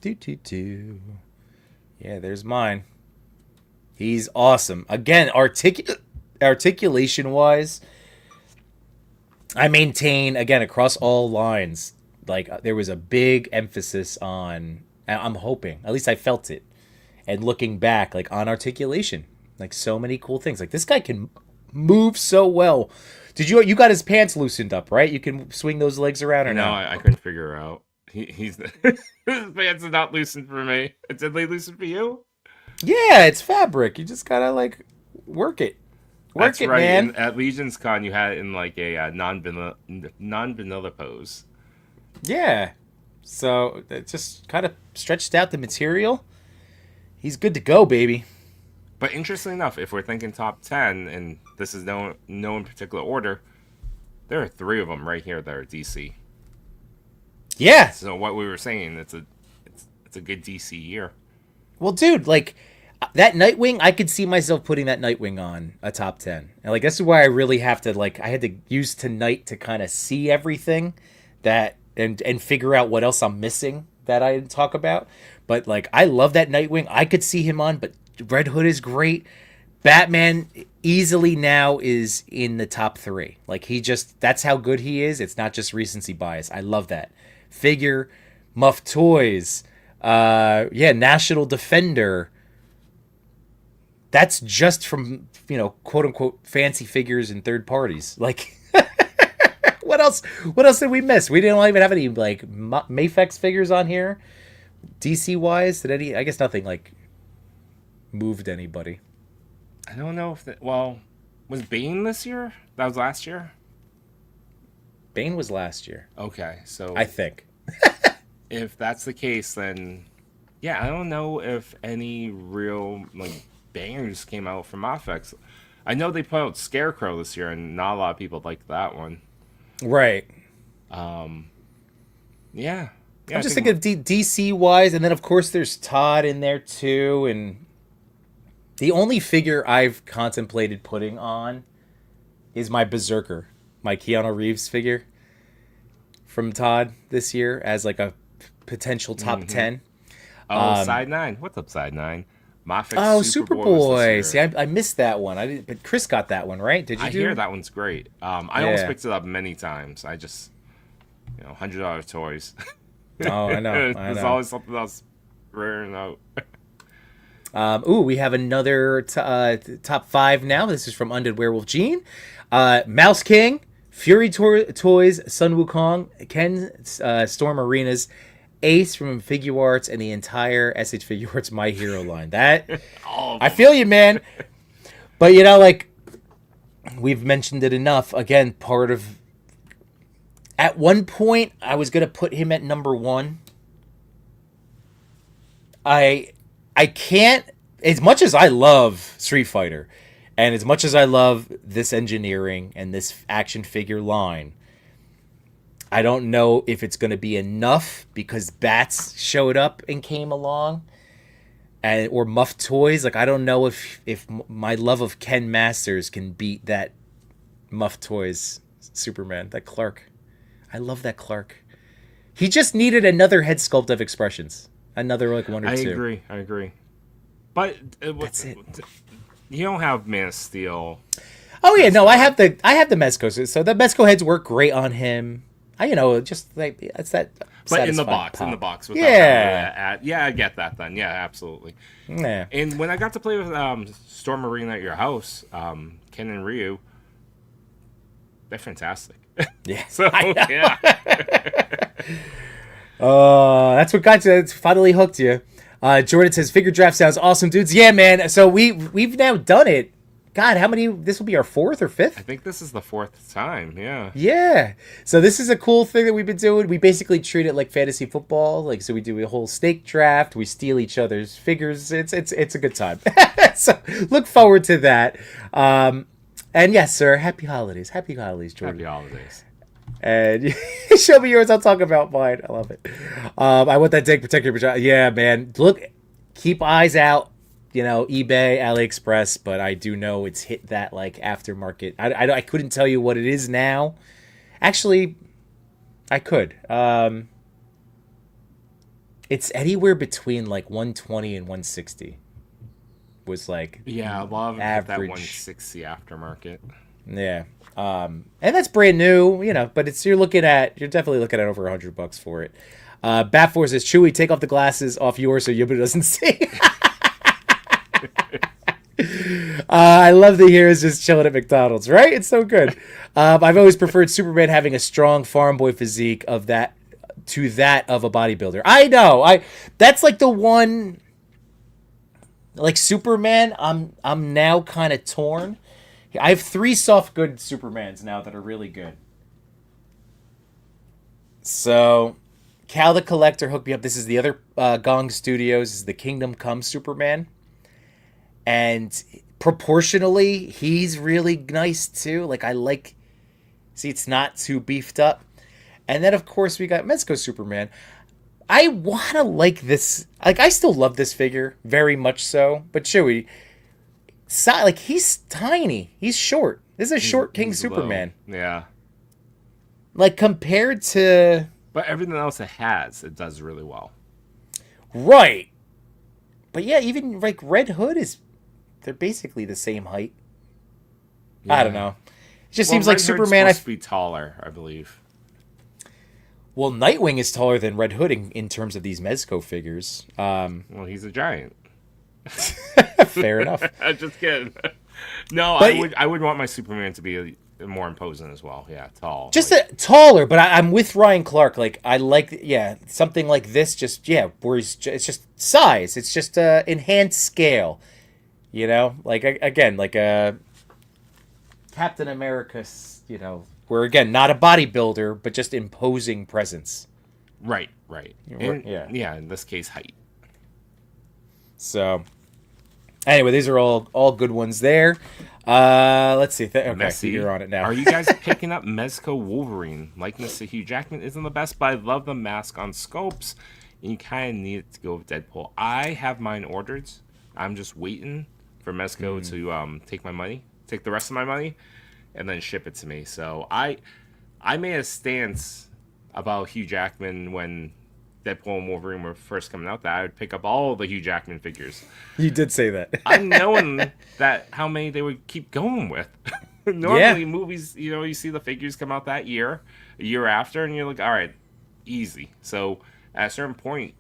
Do. Yeah, there's mine. He's awesome. Again, articulation-wise, I maintain, again, across all lines, like, there was a big emphasis on, I'm hoping, at least I felt it, and looking back, like, on articulation. Like, so many cool things. Like, this guy can move so well. You got his pants loosened up, right? You can swing those legs around or no? not? I couldn't figure out. He's the his pants are not loosened for me. Did they loosen for you? Yeah, it's fabric. You just gotta like work it. That's Work it, right. man. At Legion's Con, you had it in like a non-vanilla pose. Yeah. So it just kind of stretched out the material. He's good to go, baby. But interestingly enough, if we're thinking top 10, and this is no in particular order, there are 3 of them right here that are DC. Yeah. So what we were saying, it's a good DC year. Well, dude, like that Nightwing, I could see myself putting that Nightwing on a top 10. And like this is why I really have to like I had to use tonight to kind of see everything that and figure out what else I'm missing that I didn't talk about. But like I love that Nightwing. I could see him on, but Red Hood is great. Batman easily now is in the top 3. Like that's how good he is. It's not just recency bias. I love that. Figure, Muff Toys, National Defender. That's just from, quote unquote fancy figures and third parties. Like what else did we miss? We didn't even have any like Mafex figures on here. DC wise, I guess nothing like moved anybody. I don't know if was Bane this year? That was last year? Bane was last year. Okay, so I think. If that's the case, then yeah, I don't know if any real like bangers came out from Mafex. I know they put out Scarecrow this year, and not a lot of people liked that one. Right. Yeah. I'm just thinking of DC wise, and then of course there's Todd in there too, and the only figure I've contemplated putting on is my Berserker, my Keanu Reeves figure from Todd this year as like a potential top 10. Side 9. What's up, Side 9? Mafex Superboy. See, I missed that one. I didn't, but Chris got that one, right? Did you? I hear that one's great. I almost picked it up many times. I just, $100 toys. Oh, I know. There's always something else rearing out. We have another top 5 now. This is from Undead Werewolf Gene. Mouse King, Fury Toys, Sun Wukong, Ken Storm Arenas, Ace from Figure Arts, and the entire SH Figure Arts My Hero line. That I feel you, man. But like we've mentioned it enough. Again, part of. At one point, I was gonna put him at number 1. I can't. As much as I love Street Fighter, and as much as I love this engineering and this action figure line, I don't know if it's going to be enough because Bats showed up and came along, or Muff Toys. Like I don't know if my love of Ken Masters can beat that Muff Toys Superman, that Clark. I love that Clark. He just needed another head sculpt of expressions, another like 1 or 2. I agree. But that's it. You don't have Man of Steel. Oh yeah, no, I have the Mezco. So the Mezco heads work great on him. Just like it's that. But in the pop. box. Yeah. Yeah, I get that then. Yeah, absolutely. Yeah. And when I got to play with Storm Arena at your house, Ken and Ryu, they're fantastic. Yeah. So yeah. That's what got you. It's finally hooked you. Jordan says figure draft sounds awesome, dudes. Yeah, man. So we've now done it. God, how many? This will be our 4th or 5th. I think this is the 4th time. Yeah. Yeah. So this is a cool thing that we've been doing. We basically treat it like fantasy football. Like so, we do a whole snake draft. We steal each other's figures. It's a good time. So look forward to that. And yes, sir. Happy holidays. Happy holidays, Jordan. Happy holidays. And show me yours. I'll talk about mine. I love it. I want that Tank Protector. Yeah, man. Look, keep eyes out. eBay, AliExpress, but I do know it's hit that like aftermarket. I couldn't tell you what it is now. Actually, I could. It's anywhere between like 120 and 160. Was like I love average. that 160 aftermarket. Yeah. And that's brand new, but you're definitely looking at over $100 for it. Bat4 says, Chewy, take off the glasses off yours so Yuba doesn't see. I love the heroes just chilling at McDonald's, right? It's so good. I've always preferred Superman having a strong farm boy physique of that to that of a bodybuilder. I know. That's like the one. Like Superman, I'm now kind of torn. I have 3 soft good Supermans now that are really good. So, Cal the Collector hooked me up. This is the other Gong Studios. This is the Kingdom Come Superman. And proportionally, he's really nice too. Like, I like... See, it's not too beefed up. And then, of course, we got Mezco Superman. I want to like this. Like, I still love this figure. Very much so. But Chewie... like, he's tiny. He's short. This is a short King Superman. Low. Yeah. Like, compared to... But everything else it has, it does really well. Right. But yeah, even, like, Red Hood is... They're basically the same height. Yeah. I don't know. It just seems like Superman... Supposed to be taller, I believe. Well, Nightwing is taller than Red Hood in terms of these Mezco figures. Well, he's a giant. Fair enough. I'm just kidding. No, but I would want my Superman to be more imposing as well. Yeah, tall. Just taller, but I'm with Ryan Clark. Like, I like, something like this. Just where it's just size. It's just enhanced scale. You know, like again, like a Captain America. You know, where again, not a bodybuilder, but just imposing presence. Right. And, yeah. In this case, height. So, anyway, these are all good ones there. Let's see. Okay, Messy. You're on it now. Are you guys picking up Mezco Wolverine? Likeness to Hugh Jackman isn't the best, but I love the mask on scopes, and you kind of need it to go with Deadpool. I have mine ordered. I'm just waiting for Mezco to take the rest of my money, and then ship it to me. So I made a stance about Hugh Jackman when Deadpool and Wolverine were first coming out that I would pick up all the Hugh Jackman figures. You did say that. I'm knowing that how many they would keep going with. Normally, movies, you see the figures come out that year, a year after, and you're like, all right, easy. So at a certain point,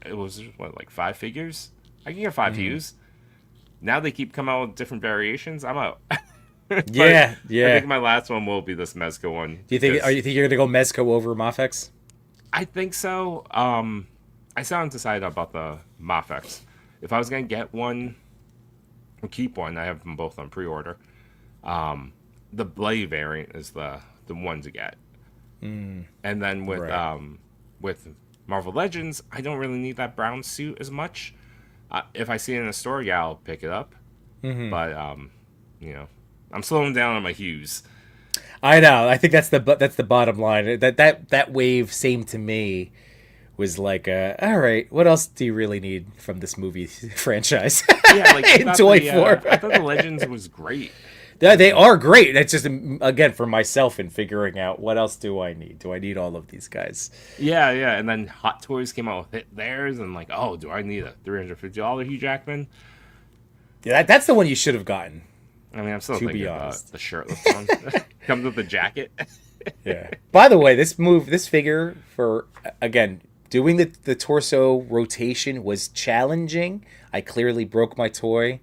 it was like 5 figures? I can get 5 Hughs. Now they keep coming out with different variations. I'm out. Yeah. I think my last one will be this Mezco one. Do you think? Are you think you're gonna go Mezco over Mafex? I think so. I still haven't decided about the Mafex. If I was going to get one or keep one, I have them both on pre-order. The Blade variant is the one to get. And then with Marvel Legends, I don't really need that brown suit as much. If I see it in a store, I'll pick it up. But, I'm slowing down on my Hues. I know. I think that's the bottom line. That wave, same to me, was like, all right, what else do you really need from this movie franchise? Yeah, like in toy form. I thought the Legends was great. They are great. It's just, again, for myself in figuring out what else do I need. Do I need all of these guys? Yeah. And then Hot Toys came out with theirs, and like, oh, do I need a $350 Hugh Jackman? Yeah, that's the one you should have gotten. I mean, I'm still thinking about the shirtless one. Comes with the jacket. Yeah. By the way, this figure for, again, doing the torso rotation was challenging. I clearly broke my toy,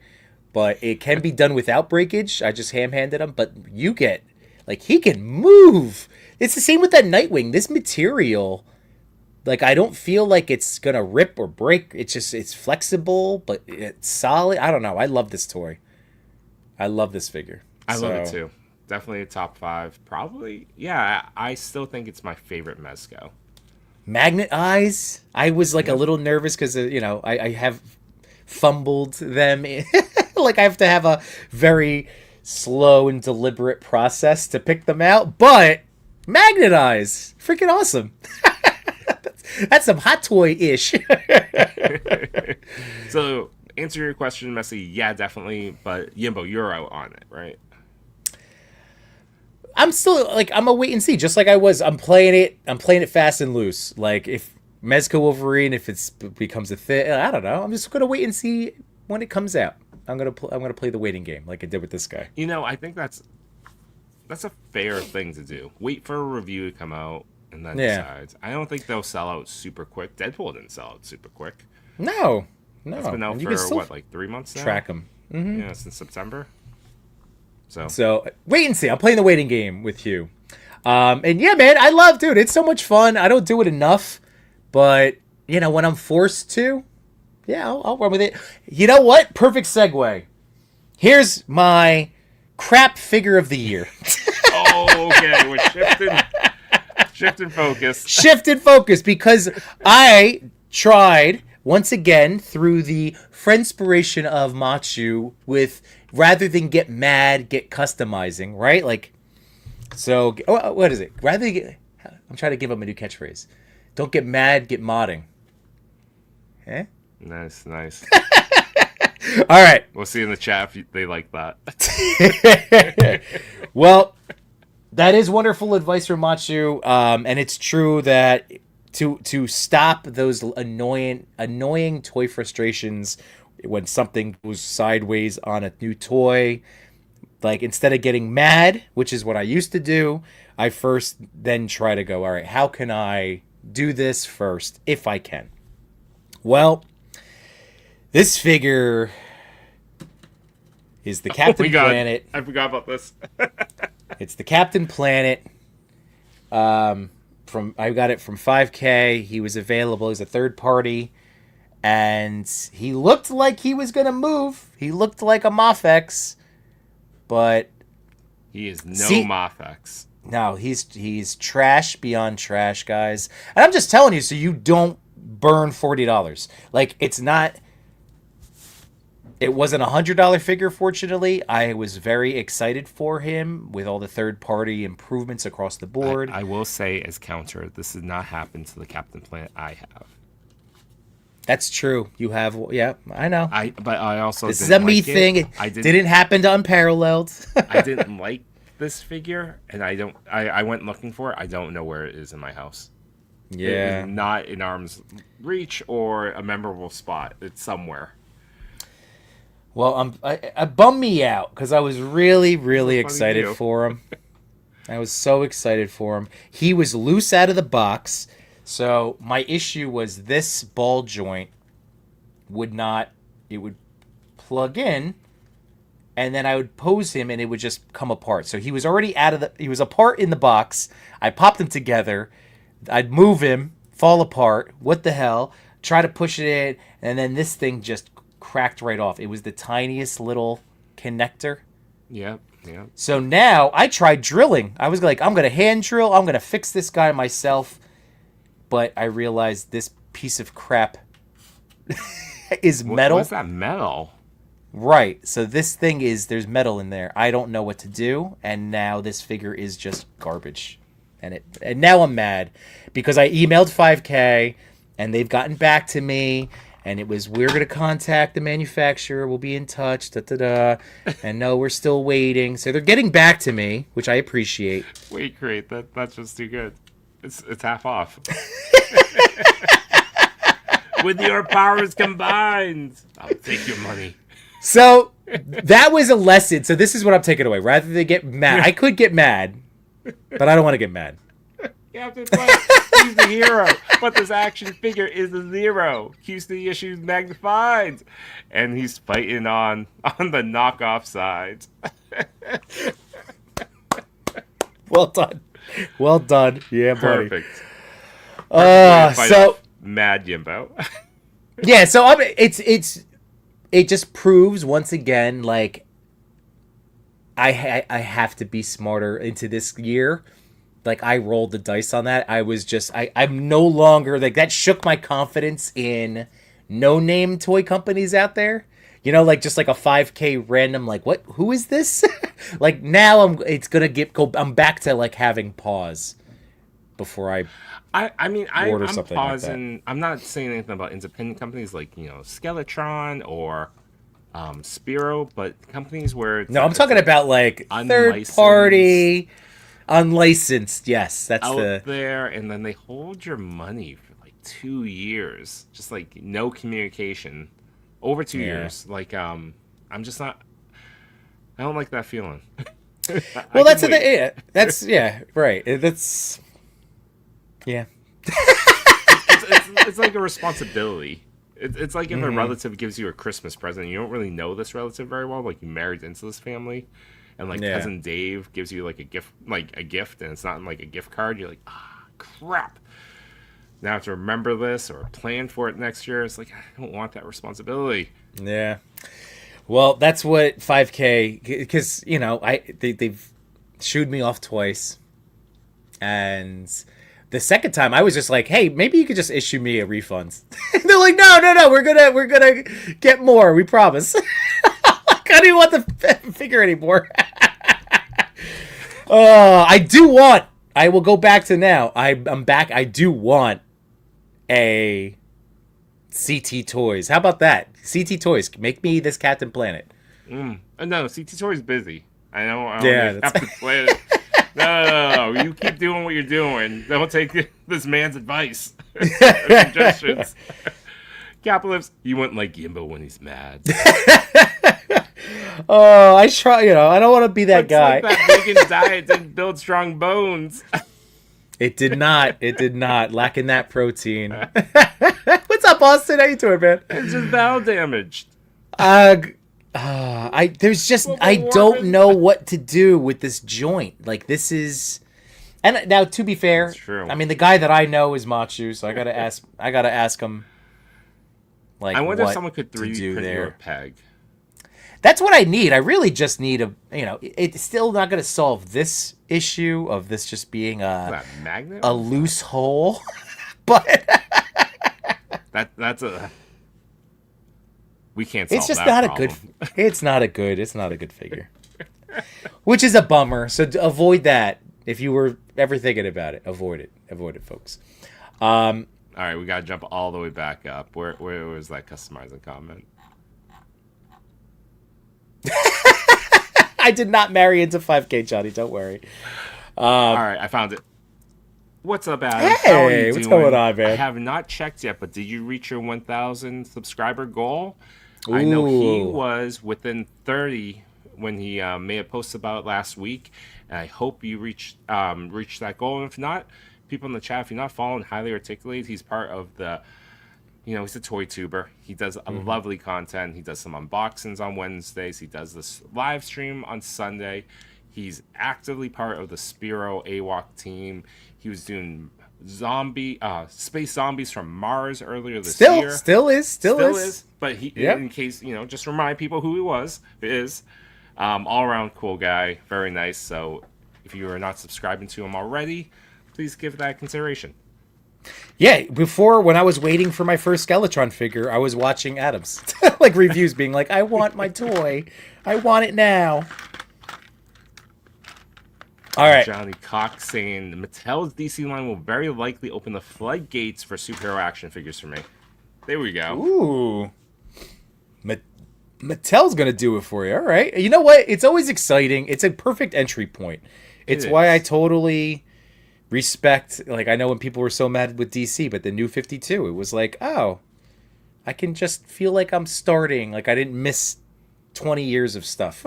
but it can be done without breakage. I just ham-handed him, but you get, like, he can move. It's the same with that Nightwing. This material, like, I don't feel like it's going to rip or break. It's flexible, but it's solid. I don't know. I love this toy. I love this figure. I love it too. Definitely a top 5. Probably. Yeah, I still think it's my favorite Mezco. Magnet eyes. I was like a little nervous because, I have fumbled them. Like I have to have a very slow and deliberate process to pick them out. But magnet eyes. Freaking awesome. That's some Hot Toy-ish. So... answer your question, Messy. Yeah, definitely. But Yimbo, you're out on it, right? I'm still I'm a wait and see, just like I was. I'm playing it fast and loose. Like if Mezco Wolverine, if it becomes a thing, I don't know. I'm just gonna wait and see when it comes out. I'm gonna play the waiting game like I did with this guy. I think that's a fair thing to do. Wait for a review to come out and then decide. I don't think they'll sell out super quick. Deadpool didn't sell out super quick. No. It's been out for, 3 months now? Track them. Yeah, since September. So, wait and see. I'm playing the waiting game with you. And yeah, man, I love, dude. It's so much fun. I don't do it enough, but you know, when I'm forced to, yeah, I'll run with it. You know what? Perfect segue. Here's my crap figure of the year. Oh, okay. We're shifting focus. Shifted focus because I tried once again through the friendspiration of Machu with rather than get mad, get customizing, right? Like, so what is it? Rather than get, I'm trying to give them a new catchphrase. Don't get mad, get modding. Eh? Nice. All right. We'll see in the chat if they like that. Well, that is wonderful advice from Machu, and it's true that to stop those annoying toy frustrations when something goes sideways on a new toy, like instead of getting mad, which is what I used to do, I first then try to go, all right, how can I do this first if I can? Well, this figure is the Captain Planet. I forgot about this. It's the Captain Planet. I got it from 5K. He was available as a third party, and he looked like he was gonna move. He looked like a Mafex, but he is Mafex. No, he's trash beyond trash, guys. And I'm just telling you, so you don't burn $40. Like, it's not. It wasn't $100 figure, fortunately. I was very excited for him with all the third-party improvements across the board. I will say, as counter, this did not happen to the Captain Planet I have. That's true. You have, yeah, I know. But I also this is a me thing. It didn't happen to Unparalleled. I didn't like this figure, and I went looking for it. I don't know where it is in my house. Yeah. It is not in arm's reach or a memorable spot. It's somewhere. Well, I bummed me out because I was really, really excited for him. I was so excited for him. He was loose out of the box. So my issue was this ball joint would plug in, and then I would pose him and it would just come apart. So he was already he was apart in the box. I popped them together. I'd move him, fall apart. What the hell? Try to push it in, and then this thing just cracked right off. It was the tiniest little connector. Yep. So now I tried drilling. I was like, I'm going to hand drill. I'm going to fix this guy myself. But I realized this piece of crap is metal. What's that metal? Right. So this thing there's metal in there. I don't know what to do. And now this figure is just garbage. And now I'm mad because I emailed 5K and they've gotten back to me. And it was, we're going to contact the manufacturer. We'll be in touch. And no, we're still waiting. So they're getting back to me, which I appreciate. Wait, great. That's just too good. It's half off. With your powers combined, I'll take your money. So that was a lesson. So this is what I'm taking away. Rather than get mad, I could get mad, but I don't want to get mad. Captain Planet, he's the hero, but this action figure is a zero. Keeps the issues magnified, and he's fighting on the knockoff side. Well done. Yeah, buddy. Perfect. So Mad Yimbo. Yeah, so it just proves once again, like, I have to be smarter into this year. Like, I rolled the dice on that. I was just, I'm no longer, like, that shook my confidence in no-name toy companies out there. You know, like, just like a 5K random, like, what? Who is this? Like, now I'm back to, like, having pause before I'm pausing. like that. I'm not saying anything about independent companies like, Skeletron or Spiro, but companies where I'm talking about, like, third-party... Unlicensed, yes, that's out there, and then they hold your money for like 2 years, just like no communication over 2 years. Like, I'm just not. I don't like that feeling. Well, that's the thing. Yeah, that's right. That's it's like a responsibility. It's like if a relative gives you a Christmas present, you don't really know this relative very well. Like, you married into this family. and like Yeah. cousin Dave gives you like a gift, and it's not like a gift card. You're like, crap. Now I have to remember this or plan for it next year. It's like, I don't want that responsibility. Yeah. Well, that's what 5K, because, you know, they've shooed me off twice. And the second time I was just like, hey, maybe you could just issue me a refund. They're like, no, we're gonna get more, we promise. I don't even want the figure anymore. I will go back to now. I'm back. I do want a CT Toys. How about that? CT Toys, make me this Captain Planet. No, CT Toy's busy. I know. Yeah, Captain Planet. No. You keep doing what you're doing. Don't take this man's advice. Suggestions. Capitalist, you wouldn't like Gimbo when he's mad. Oh, I try. You know, I don't want to be that guy. Like that vegan diet didn't build strong bones. It did not. It did not. Lacking that protein. What's up, Austin? How you doing, man? It's just bowel damaged. I don't know what to do with this joint. Like, this is, and now to be fair, That's true. I mean, the guy that I know is Machu, so I gotta ask him. Like, I wonder if what someone could 3D do print you there. a peg. That's what I need. I really just need it's still not going to solve this issue of this just being That magnet? a loose hole, but That's a. We can't solve it's just that not problem. it's not a good figure. Which is a bummer. So avoid that. If you were ever thinking about it, avoid it, folks. All right, we gotta jump all the way back up. Where was that customizing comment? I did not marry into 5K, Johnny. Don't worry. All right, I found it. What's up, Adam? Hey, How are you what's doing? going on, man? I have not checked yet, but did you reach your 1,000 subscriber goal? I know he Ooh. was within 30 when he made a post about it last week, and I hope you reach that goal. And if not, people in the chat, if you're not following Highly Articulated, he's part of the, he's a toy tuber. He does a lovely content. He does some unboxings on Wednesdays. He does this live stream on Sunday. He's actively part of the Spiro AWOC team. He was doing space zombies from Mars earlier this year. Still is. But he, Yep. in case, just remind people who he is. All around cool guy. Very nice. So if you are not subscribing to him already, please give that consideration. Yeah, before, when I was waiting for my first Skeletron figure, I was watching Adams like reviews being like, I want my toy. I want it now. All right. Johnny Cox saying Mattel's DC line will very likely open the floodgates for superhero action figures for me. There we go. Ooh. Mattel's going to do it for you. All right. You know what? It's always exciting. It's a perfect entry point. It's why I totally respect, like, I know when people were so mad with DC, but the new 52, it was like, oh, I can just feel like I'm starting. Like, I didn't miss 20 years of stuff.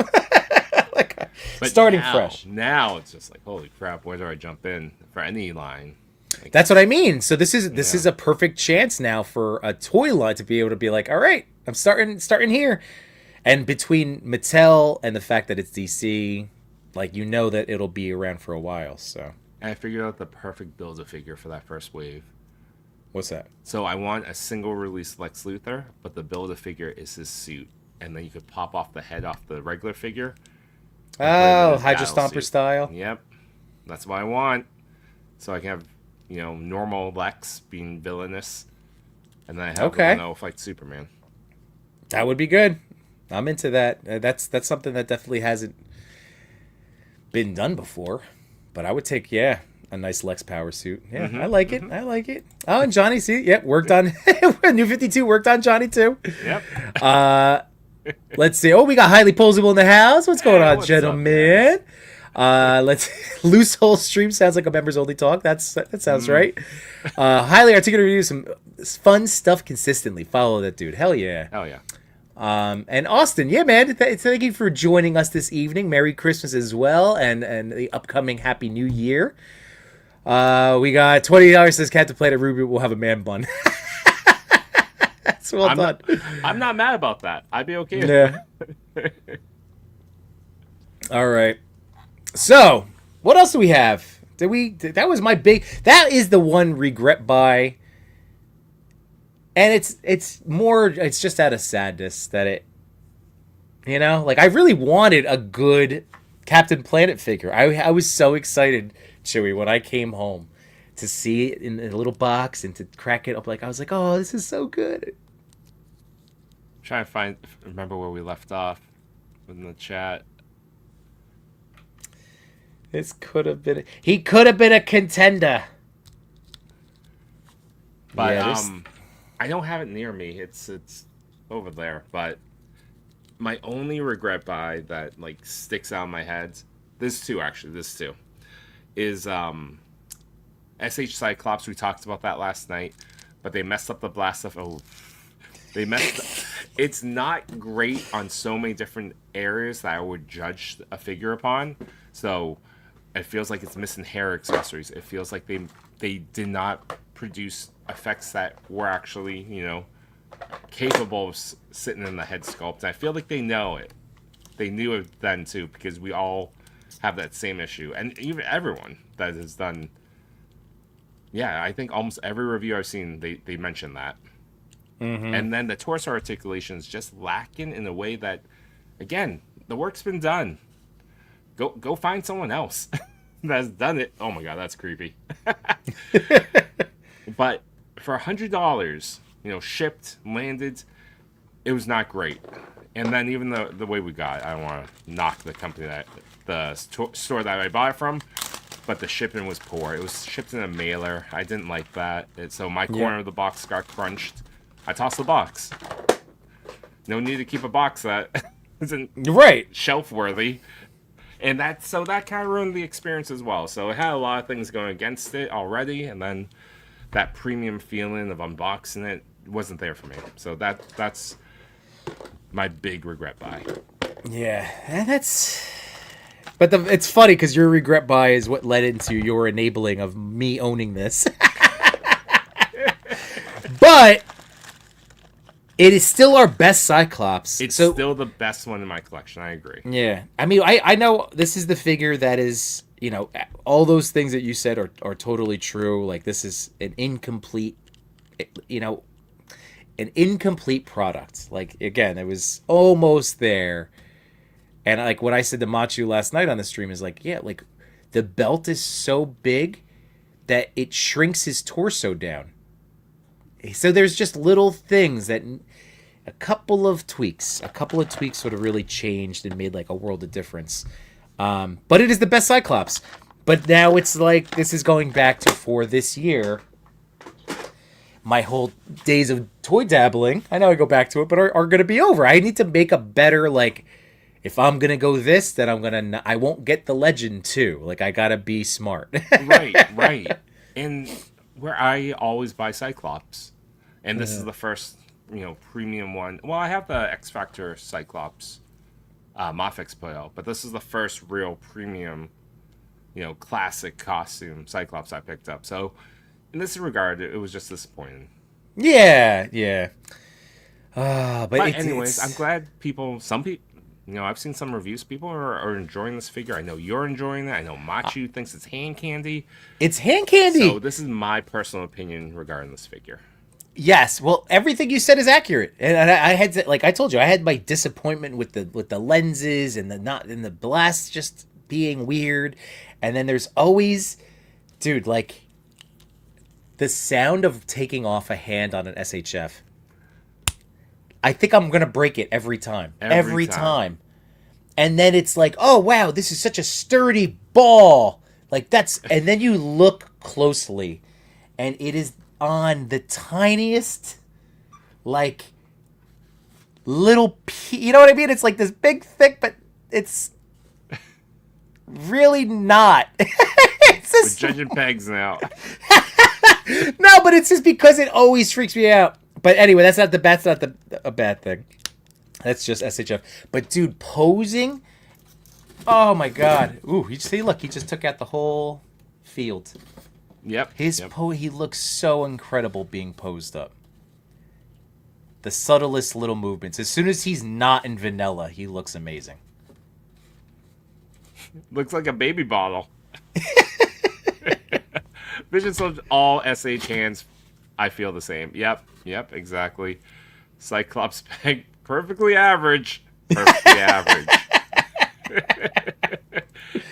But starting now, fresh. Now it's just like, holy crap, where do I jump in for any line? Like, That's what I mean. So this is a perfect chance now for a toy line to be able to be like, all right, I'm starting here. And between Mattel and the fact that it's DC, like, that it'll be around for a while. So I figured out the perfect Build-A-Figure for that first wave. what's that? So I want a single release Lex Luthor, but the Build-A-Figure is his suit. And then you could pop off the head off the regular figure. Oh, Hydra Stomper style. Yep. That's what I want. So I can have, normal Lex being villainous. And then I have Leno fight Superman. That would be good. I'm into that. That's something that definitely hasn't been done before. But I would take, a nice Lex power suit. Yeah, I like it. I like it. Oh, and Johnny, see? Yep, worked on. New 52 worked on Johnny, too. Yep. Let's see. Oh, we got Highly Posable in the house. What's going on, what's gentlemen? Let's Loose Hole Stream sounds like a members only talk. That sounds right. Highly Articulated reviews, some fun stuff consistently. Follow that dude. Hell yeah. Hell yeah. And Austin, yeah, man. Thank you for joining us this evening. Merry Christmas as well, and the upcoming Happy New Year. We got $20 says Cat to play at Ruby. We'll have a man bun. That's well done. I'm not mad about that. I'd be okay with Yeah. All right. So, what else do we have? That was my big. That is the one regret buy. And it's more. It's just out of sadness that it. You know, like I really wanted a good Captain Planet figure. I was so excited, Chewy, when I came home to see it in a little box and to crack it up. Like I was like, oh, this is so good. Trying to remember where we left off in the chat. This could have been. He could have been a contender. But yeah, I don't have it near me. It's over there. But my only regret buy that like sticks out in my head, this too, is SH Cyclops. We talked about that last night, but they messed up the blast of. Oh, they messed up. It's not great on so many different areas that I would judge a figure upon. So it feels like it's missing hair accessories. It feels like they did not produce effects that were actually, you know, capable of sitting in the head sculpt. And I feel like they know it. They knew it then too, because we all have that same issue. And even everyone that has done, yeah, I think almost every review I've seen, they mention that. Mm-hmm. And then the torso articulation is just lacking in a way that, again, the work's been done. Go find someone else that's done it. Oh my god, that's creepy. But for $100, you know, shipped, landed, it was not great. And then even the way we got it, I don't want to knock the company the store that I bought it from, but the shipping was poor. It was shipped in a mailer. I didn't like that. So my corner of the box got crunched. I tossed the box. No need to keep a box that isn't shelf worthy. And that kind of ruined the experience as well. So it had a lot of things going against it already, and then that premium feeling of unboxing it wasn't there for me. So that's my big regret buy. Yeah, and that's. But it's funny because your regret buy is what led into your enabling of me owning this. But it is still our best Cyclops. It's still the best one in my collection. I agree. Yeah. I mean, I know this is the figure that is, you know, all those things that you said are totally true. Like, this is an incomplete, you know, an incomplete product. Like, again, it was almost there. And, like, what I said to Machu last night on the stream is, like, yeah, like, the belt is so big that it shrinks his torso down. So there's just little things that a couple of tweaks would have really changed and made like a world of difference. But it is the best Cyclops. But now it's like this is going back to for this year. My whole days of toy dabbling, I know I go back to it, but are going to be over. I need to make a better, like, if I'm going to go this, then I won't get the Legend too. Like, I got to be smart. Right. And where I always buy Cyclops. And this is the first, you know, premium one. Well, I have the X Factor Cyclops Mafex Poyo, but this is the first real premium, you know, classic costume Cyclops I picked up. So, in this regard, it was just disappointing. Yeah. But anyways, I'm glad some people, you know, I've seen some reviews. People are enjoying this figure. I know you're enjoying it. I know Machu thinks it's hand candy. It's hand candy. So this is my personal opinion regarding this figure. Yes, well, everything you said is accurate, and I had to, like I told you, I had my disappointment with the lenses and the blast just being weird, and then there's always, dude, like the sound of taking off a hand on an SHF. I think I'm gonna break it every time. Every time. And then it's like, oh wow, this is such a sturdy ball. Like and then you look closely, and it is on the tiniest, like, little you know what I mean? It's like this big, thick, but it's really not. It's just... We're judging pegs now. No, but it's just because it always freaks me out. But anyway, that's not a bad thing. That's just SHF. But dude, posing, oh my god. Ooh, he just took out the whole field. Yep. He looks so incredible being posed up. The subtlest little movements. As soon as he's not in vanilla, he looks amazing. Looks like a baby bottle. Vision Slips, all SH hands. I feel the same. Yep, exactly. Cyclops peg, perfectly average. Perfectly average.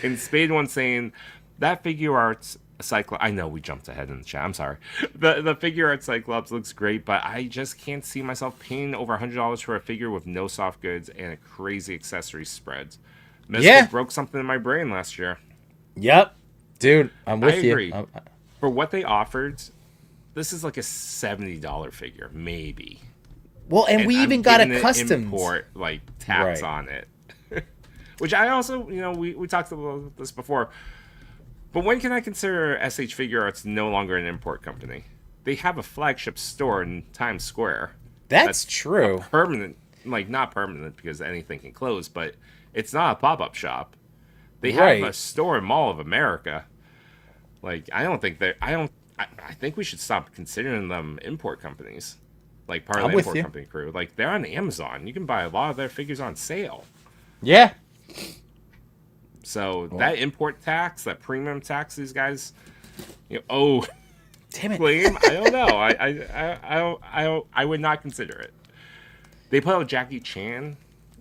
And Spade One saying that figure arts Cyclops. I know we jumped ahead in the chat. I'm sorry. The figure art Cyclops looks great, but I just can't see myself paying over $100 for a figure with no soft goods and a crazy accessory spread. Mezco broke something in my brain last year. Yep, dude, I'm with you. I agree. For what they offered, this is like a $70 figure, maybe. Well, and we even got a custom import like tax on it, which I also, we talked about this before. But when can I consider SH Figure Arts no longer an import company? They have a flagship store in Times Square. That's true. Permanent, not permanent because anything can close, but it's not a pop-up shop. They have a store in Mall of America. I don't think they're. I think we should stop considering them import companies. Like part of the import company crew. They're on Amazon. You can buy a lot of their figures on sale. Yeah. So that import tax, that premium tax, these guys, damn it, claim. I don't know. I would not consider it. They put out Jackie Chan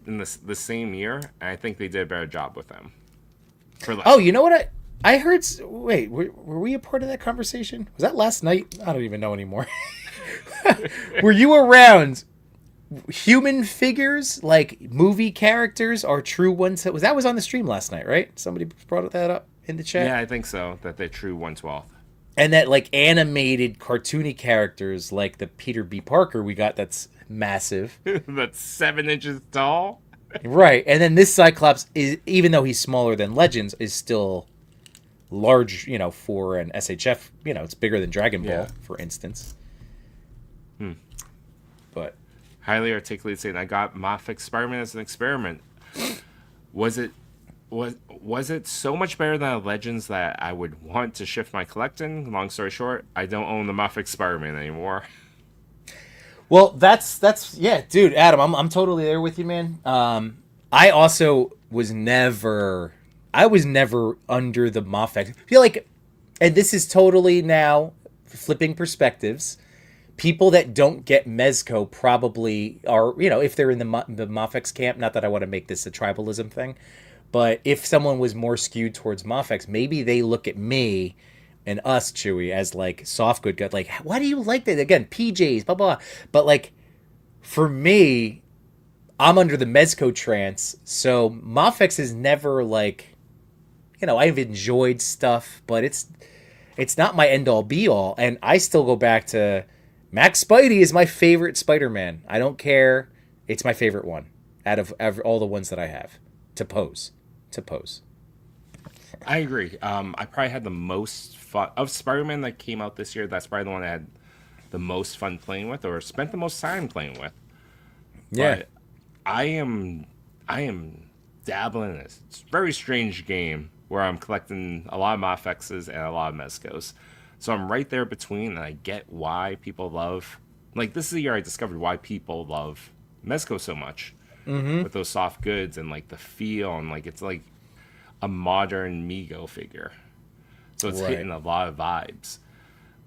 in the same year, and I think they did a better job with them. You know what I heard? Wait, were we a part of that conversation? Was that last night? I don't even know anymore. Were you around? Human figures, like movie characters, are true ones. That was on the stream last night, right? Somebody brought that up in the chat. Yeah, I think so. That they're true 1/12. And that animated cartoony characters, like the Peter B. Parker we got, that's massive. That's 7 inches tall. Right, and then this Cyclops is, even though he's smaller than Legends, is still large. For an SHF, it's bigger than Dragon Ball, for instance. But. Highly articulated saying, I got Moffic Spider-Man as an experiment. Was it so much better than Legends that I would want to shift my collecting? Long story short, I don't own the Moffic Spider-Man anymore. Well, that's dude, Adam, I'm totally there with you, man. I also was never under the Moffic. I feel like, and this is totally now flipping perspectives. People that don't get Mezco probably are, if they're in the Moffics camp, not that I want to make this a tribalism thing, but if someone was more skewed towards Moffics, maybe they look at me and us, Chewy, as soft good gut. Why do you like that? Again, PJs, blah, blah. But for me, I'm under the Mezco trance. So Moffics is never I've enjoyed stuff, but it's not my end all be all. And I still go back to Max Spidey is my favorite Spider-Man. I don't care. It's my favorite one out of all the ones that I have to pose. I agree. I probably had the most fun of Spider-Man that came out this year. That's probably the one I had the most fun playing with, or spent the most time playing with. Yeah, but I am dabbling in this. It's a very strange game where I'm collecting a lot of Mofixes and a lot of Mezcos. So I'm right there between, and I get why people love. This is the year I discovered why people love Mezco so much, with those soft goods and the feel, and it's like a modern Mego figure. So it's hitting a lot of vibes.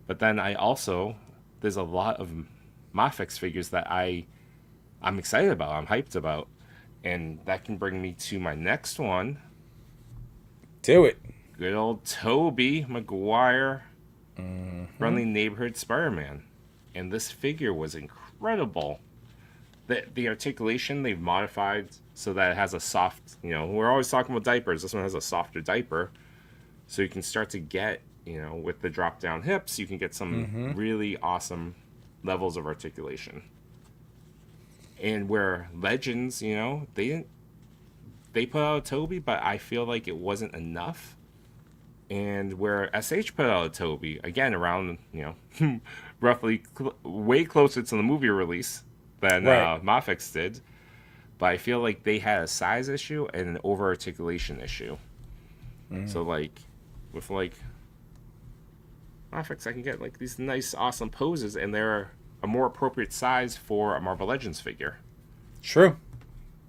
But then there's a lot of Mofix figures that I'm excited about, I'm hyped about, and that can bring me to my next one. Do it. Good old Tobey Maguire. Friendly Neighborhood Spider-Man, and this figure was incredible. The articulation they've modified so that it has a soft, we're always talking about diapers. This one has a softer diaper, so you can start to get, with the drop down hips, you can get some really awesome levels of articulation. And where Legends, they put out a Tobey, but I feel like it wasn't enough. And where SH put out a Tobey, again, around, roughly way closer to the movie release than Moffics did. But I feel like they had a size issue and an over-articulation issue. So, with, Moffics, I can get, these nice, awesome poses, and they're a more appropriate size for a Marvel Legends figure. True.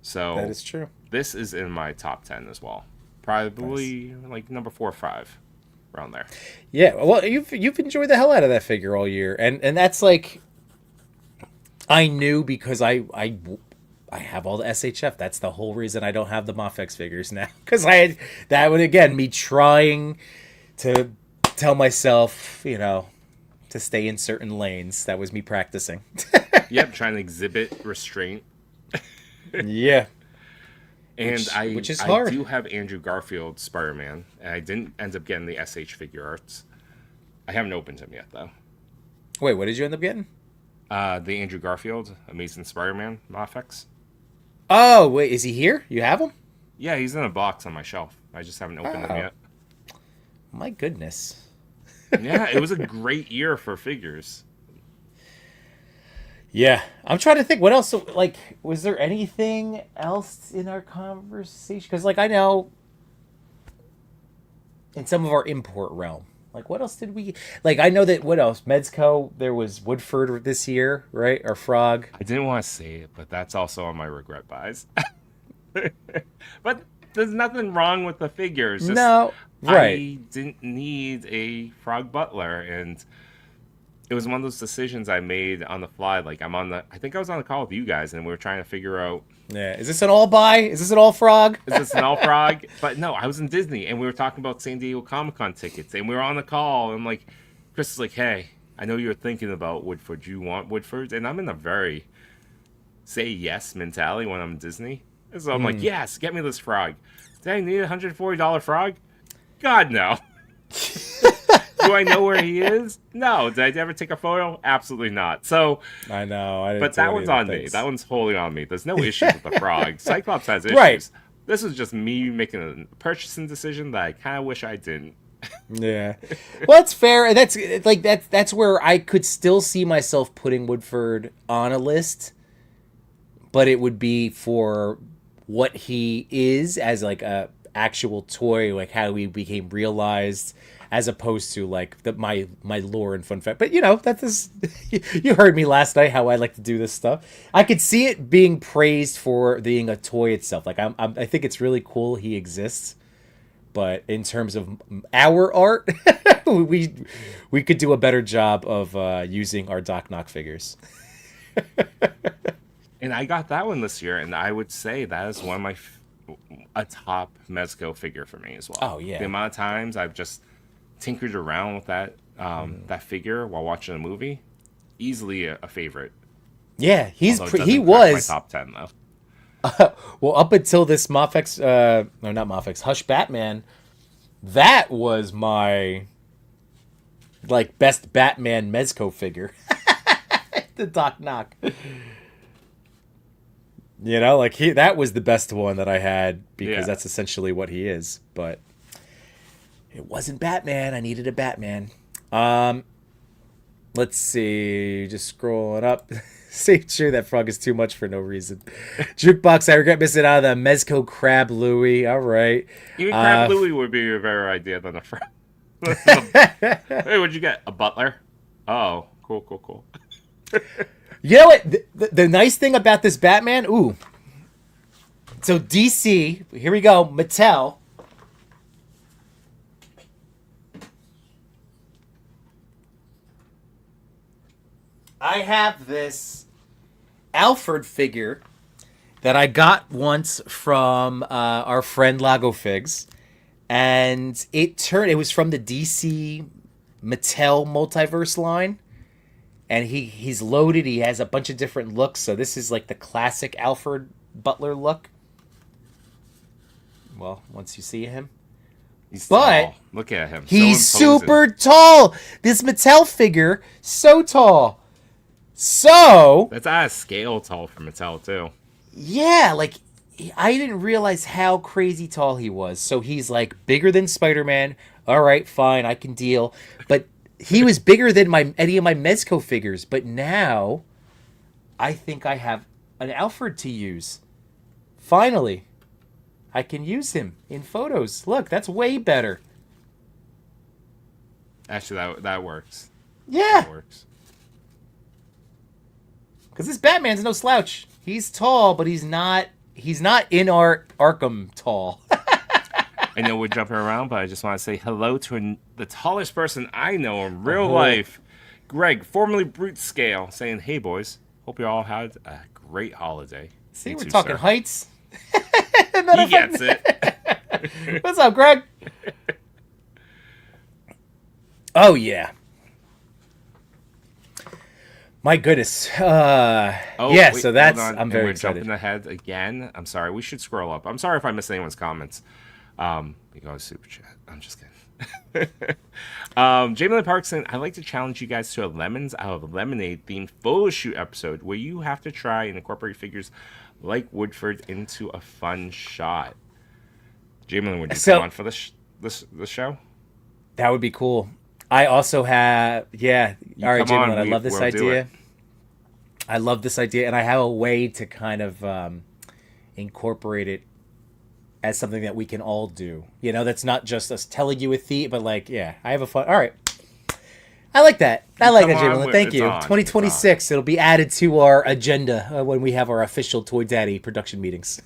So that is true. This is in my top 10 as well. Probably like number 4 or 5, around there. Yeah, well, you've enjoyed the hell out of that figure all year, and that's like, I knew because I have all the SHF. That's the whole reason I don't have the Mafex figures now, because that would again me trying to tell myself, to stay in certain lanes. That was me practicing. Yep, trying to exhibit restraint. Yeah. And which is hard. I do have Andrew Garfield's Spider-Man, and I didn't end up getting the SH figure arts. I haven't opened him yet, though. Wait, what did you end up getting? The Andrew Garfield Amazing Spider-Man Mafex. Oh, wait, is he here? You have him? Yeah, he's in a box on my shelf. I just haven't opened him yet. My goodness. Yeah, it was a great year for figures. Yeah, I'm trying to think what else. Like, was there anything else in our conversation? Because, like, I know in some of our import realm, like, what else did we like? I know that what else? Medzco. There was Woodford this year, right? Or Frog. I didn't want to say it, but that's also on my regret buys. But there's nothing wrong with the figures. Just, no, right? I didn't need a Frog Butler, and it was one of those decisions I made on the fly. Like, I think I was on the call with you guys, and we were trying to figure out. Yeah, is this an all buy? Is this an all Frog? Is this an all Frog? But no, I was in Disney, and we were talking about San Diego Comic-Con tickets, and we were on the call, and like, Chris is like, "Hey, I know you were thinking about Woodford. Do you want Woodford?" And I'm in a very say yes mentality when I'm in Disney. And so I'm like, "Yes, get me this frog." Did I need a $140 frog? God, no. Do I know where he is? No. Did I ever take a photo? Absolutely not. So I know. But that one's on me. That one's wholly on me. There's no issues with the frog. Cyclops has issues. Right. This was just me making a purchasing decision that I kind of wish I didn't. Yeah. Well, that's fair. That's where I could still see myself putting Woodford on a list, but it would be for what he is as like a actual toy, like how he became realized, as opposed to like my lore and fun fact. But that's you heard me last night how I like to do this stuff. I could see it being praised for being a toy itself. Like I think it's really cool he exists. But in terms of our art, we could do a better job of using our Doc Knock figures. And I got that one this year, and I would say that is one of a top Mezco figure for me as well. Oh yeah. The amount of times I've just tinkered around with that that figure while watching a movie, easily a favorite. Yeah, he was my top 10 though. Well, up until this Mafex, no, not Mafex, Hush Batman, that was my like best Batman Mezco figure. The Doc Knock. That was the best one that I had because that's essentially what he is. But it wasn't Batman. I needed a Batman. Let's see. Just scrolling up. Say true, that frog is too much for no reason. Jukebox, I regret missing out on the Mezco Crab Louie. All right. Even Crab Louie would be a better idea than a frog. Hey, what'd you get? A butler? Oh, cool. You know what? The nice thing about this Batman, so DC, here we go, Mattel. I have this Alfred figure that I got once from our friend Lago Figs, and it was from the DC Mattel Multiverse line. And he's loaded. He has a bunch of different looks. So this is like the classic Alfred Butler look. Well, once you see him. He's tall. Look at him. He's so super tall. This Mattel figure, so tall. So that's out of scale tall for Mattel too. Yeah, like I didn't realize how crazy tall he was. So he's like bigger than Spider-Man. All right, fine, I can deal. But he was bigger than any of my Mezco figures, but now I think I have an Alfred to use. Finally, I can use him in photos. Look, that's way better. Actually, that works. Yeah. That works. Because this Batman's no slouch. He's tall, but he's not in Arkham tall. I know we're jumping around, but I just want to say hello to the tallest person I know in real life, Greg, formerly Brute Scale, saying, "Hey boys, hope you all had a great holiday." See, You we're too, talking sir. heights. He gets it. What's up, Greg? Oh yeah. My goodness. Yeah, wait, so that's hold on. I'm And very we're excited. jumping ahead again. I'm sorry. We should scroll up. I'm sorry if I missed anyone's comments. We go to super chat. I'm just kidding. Jamie Lynn Parkson, I'd like to challenge you guys to a Lemons Out of Lemonade themed photo shoot episode where you have to try and incorporate figures like Woodford into a fun shot. Jamie Lynn, would you come on for this show? That would be cool. I also have, yeah. All right, come on, Jamie, I love this we'll do idea. it. I love this idea, and I have a way to kind of incorporate it as something that we can all do. You know, that's not just us telling you a theme, but like, yeah, I have a fun. All right. I like that. I like that, Jamie. Thank you. 2026, it'll be added to our agenda when we have our official Toy Daddy production meetings.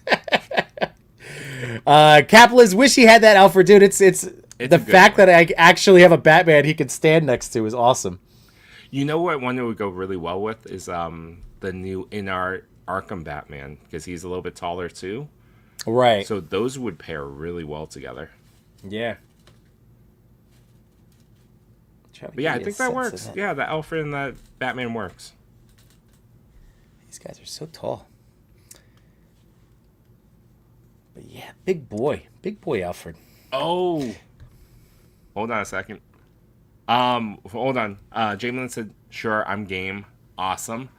Kaplan's wish he had that Alfred, dude. It's the fact that I actually have a Batman he could stand next to is awesome. You know what one that would go really well with is the new Arkham Batman, because he's a little bit taller too. Right. So those would pair really well together. Yeah. But yeah, I think that works. Yeah, the Alfred and the Batman works. These guys are so tall. But yeah, big boy Alfred. Oh, hold on a second. Hold on. Jamelin said, "Sure, I'm game. Awesome."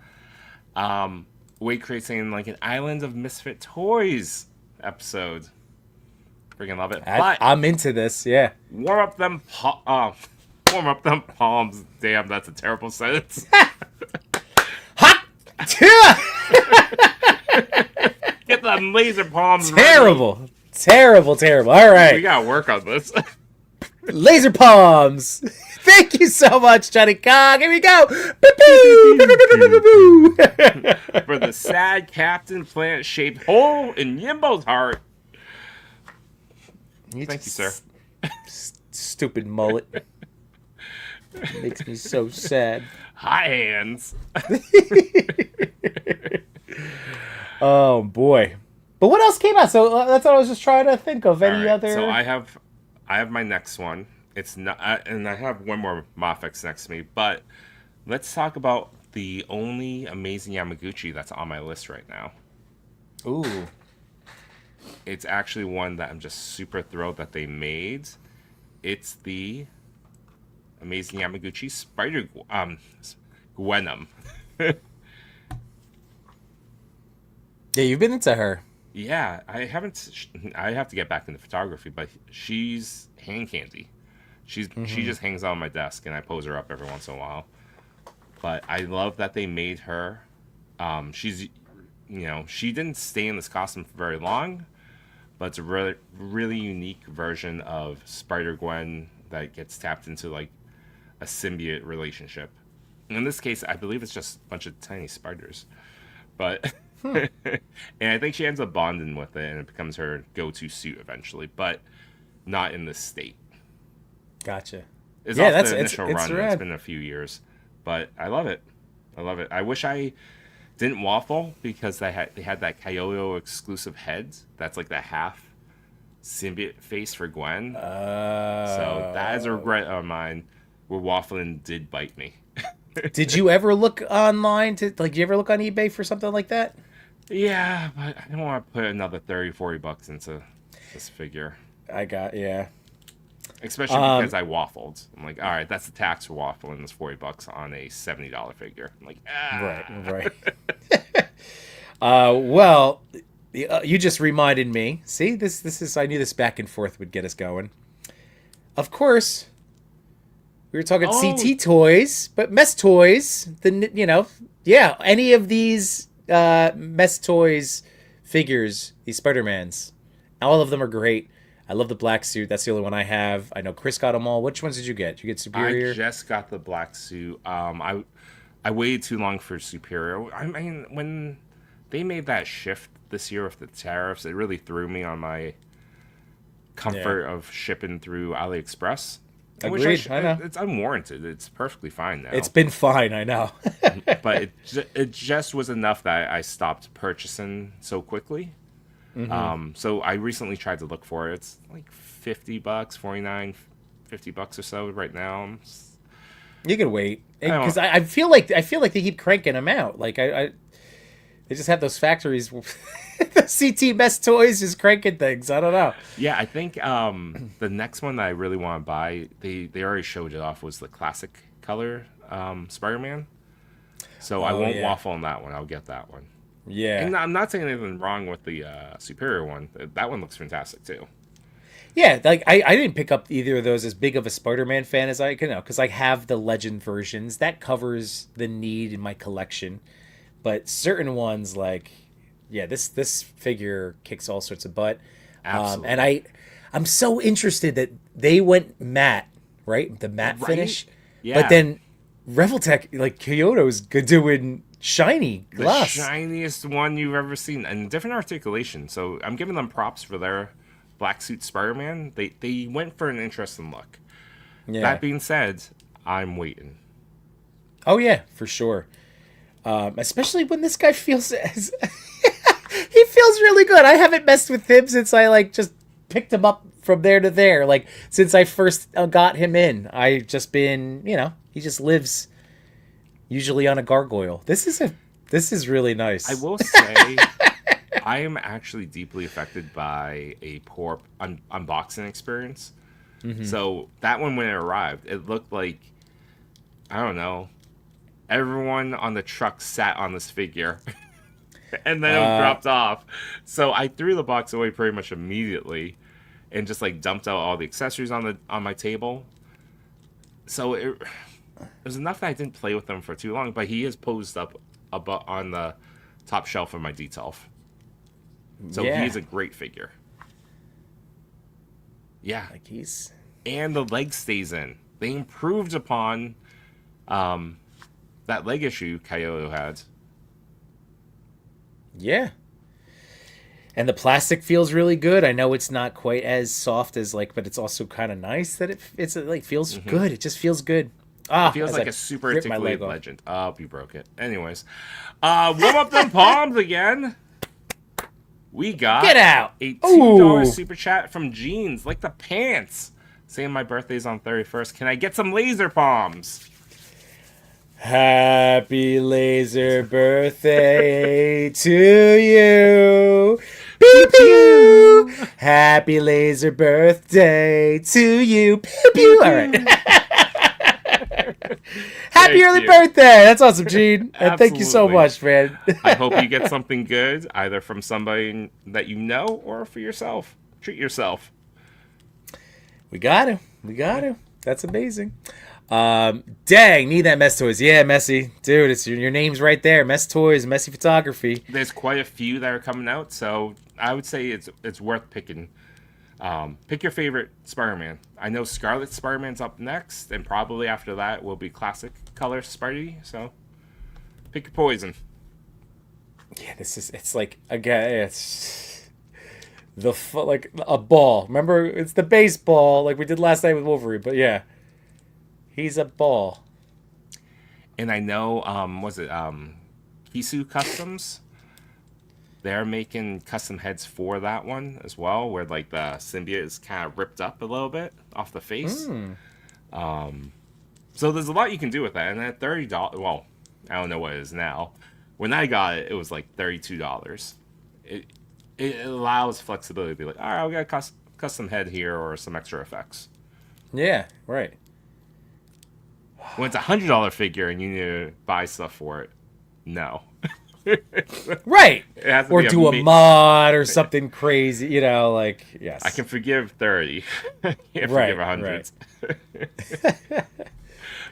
Wade Crate saying like an Island of Misfit Toys episode. Freaking love it. I'm into this. Yeah. Warm up them palms. Damn, that's a terrible sentence. Hot. Get them laser palms. Terrible. Ready. Terrible. All right. We gotta work on this. Laser palms. Thank you so much, Johnny Cog. Here we go. For the sad Captain Planet shaped hole in Yimbo's heart. Thank you, sir. Stupid mullet. Makes me so sad. Hot hands. Oh boy. But what else came out? So that's what I was just trying to think of. Any other? So I have my next one. It's not, and I have one more Mafex next to me. But let's talk about the only amazing Yamaguchi that's on my list right now. Ooh. It's actually one that I'm just super thrilled that they made. It's the amazing Yamaguchi Spider Gwenom. Yeah, you've been into her. Yeah, I have to get back into photography, but she's hand candy. She just hangs on my desk, and I pose her up every once in a while. But I love that they made her. She didn't stay in this costume for very long, but it's a really, really unique version of Spider-Gwen that gets tapped into like a symbiote relationship. In this case, I believe it's just a bunch of tiny spiders, but. And I think she ends up bonding with it, and it becomes her go-to suit eventually, but not in this state. Gotcha. It's off the initial run. It's been a few years, but I love it. I wish I didn't waffle because they had that Kyoto exclusive head. That's like the half symbiote face for Gwen. So that is a regret of mine. Where waffling did bite me. Did you ever look online did you ever look on eBay for something like that? Yeah, but I don't want to put another $30-$40 into this figure. Yeah. Especially because I waffled. I'm like, all right, that's the tax for waffling. It's $40 on a $70 figure. I'm like, Right. Well, you just reminded me. See, this is I knew this back and forth would get us going. Of course, we were talking CT toys, but Mess Toys. Any of these Mess Toys figures, these Spider-Mans, all of them are great. I love the black suit. That's the only one I have. I know Chris got them all. Which ones did you get? Did you get Superior? I just got the black suit. I waited too long for Superior. I mean, when they made that shift this year with the tariffs, it really threw me on my comfort of shipping through AliExpress. Agreed, I know. It's unwarranted. It's perfectly fine now. It's been fine, I know. But it just was enough that I stopped purchasing so quickly. So I recently tried to look for it. It's like $50, 49, $50 or so right now. You can wait because I feel like they keep cranking them out. Like they just have those factories. The CT Best Toys just cranking things. I don't know. Yeah, I think the next one that I really want to buy, they already showed it off, was the classic color Spider-Man. So I won't waffle on that one. I'll get that one. Yeah. And I'm not saying anything wrong with the Superior one. That one looks fantastic too. Yeah, like I didn't pick up either of those as big of a Spider-Man fan as I can know, because I have the Legend versions. That covers the need in my collection. But certain ones, like, yeah, this figure kicks all sorts of butt. Absolutely. And I'm so interested that they went matte, right? The matte finish. Yeah. But then Reveltech, like Kyoto's doing shiny glass. The shiniest one you've ever seen, and different articulation. So I'm giving them props for their black suit Spider-Man. They went for an interesting look. Yeah. That being said, I'm waiting. Oh yeah, for sure. Especially when this guy feels he feels really good. I haven't messed with him since I just picked him up from there to there. Like since I first got him in, I just been, he just lives usually on a gargoyle. This is really nice. I will say I am actually deeply affected by a poor unboxing experience. Mm-hmm. So that one, when it arrived, it looked like, I don't know, everyone on the truck sat on this figure and then it dropped off. So I threw the box away pretty much immediately and just dumped out all the accessories on my table. So it was enough that I didn't play with them for too long, but he is posed up on the top shelf of my D-Telf. So he is a great figure. Yeah. And the leg stays in. They improved upon that leg issue Kyoto had. Yeah. And the plastic feels really good. I know it's not quite as soft as but it's also kind of nice that it feels good. It just feels good. It feels like a super articulated Legend. Oh, you broke it. Anyways, warm up them palms again. We got a $2 super chat from Jeans, like the pants, saying my birthday's on 31st. Can I get some laser palms? Happy laser birthday to you. Pew pew. Happy laser birthday to you. Pew pew. All right. Happy early birthday. That's awesome, Gene. And thank you so much, man. I hope you get something good, either from somebody that you know or for yourself. Treat yourself. We got to. That's amazing. Dang, need that Mess Toys. Yeah, Messy. Dude, it's your name's right there. Mess Toys, Messy Photography. There's quite a few that are coming out, so I would say it's worth picking. Pick your favorite Spider-Man. I know Scarlet Spider-Man's up next, and probably after that will be classic color Spidey, so pick your poison. Yeah, it's a ball. Remember, it's the baseball like we did last night with Wolverine, but yeah. He's a ball. And I know, Kisu Customs? They're making custom heads for that one as well, where the symbiote is kind of ripped up a little bit off the face. So there's a lot you can do with that. And at $30, well, I don't know what it is now. When I got it, it was $32. It allows flexibility to be all right, I'll get a custom head here or some extra effects. Yeah, right. When it's $100 figure and you need to buy stuff for it, no. Right. Or do a mod or something crazy, yes. I can forgive 30. I can't forgive 100. Right.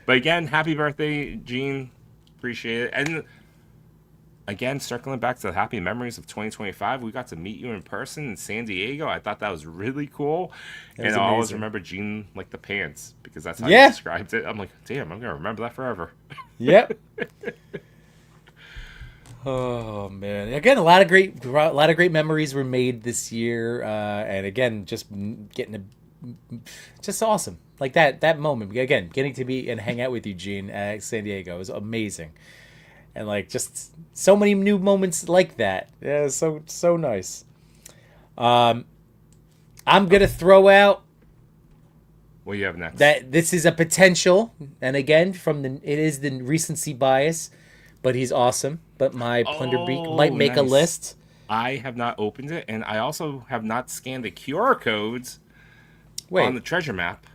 But again, happy birthday, Gene. Appreciate it. And again, circling back to the happy memories of 2025, we got to meet you in person in San Diego. I thought that was really cool. And I always remember Gene like the pants, because that's how you described it. I'm like, damn, I'm going to remember that forever. Yep. Oh man! Again, a lot of great memories were made this year, and again, just just awesome. Like that moment again, getting to be and hang out with Eugene at San Diego was amazing, and like just so many new moments like that. Yeah, so nice. I'm gonna throw out What do you have next? that this is a potential, and again, it is the recency bias, but he's awesome. But my Plunderbeak might make a nice. list. I have not opened it, and I also have not scanned the QR codes Wait. on the treasure map.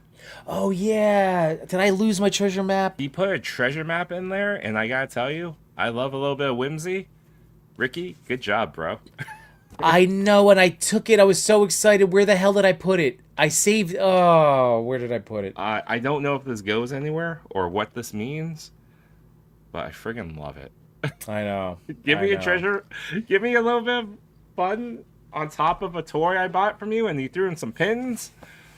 Oh yeah, did I lose my treasure map? He put a treasure map in there, and I gotta tell you, I love a little bit of whimsy. Ricky, good job, bro. I know, and I took it. I was so excited. Where the hell did I put it? I saved. Oh, where did I put it? I don't know if this goes anywhere or what this means, but I friggin' love it. I know. Give I me a know. treasure. Give me a little bit of fun on top of a toy I bought from you, and he threw in some pins.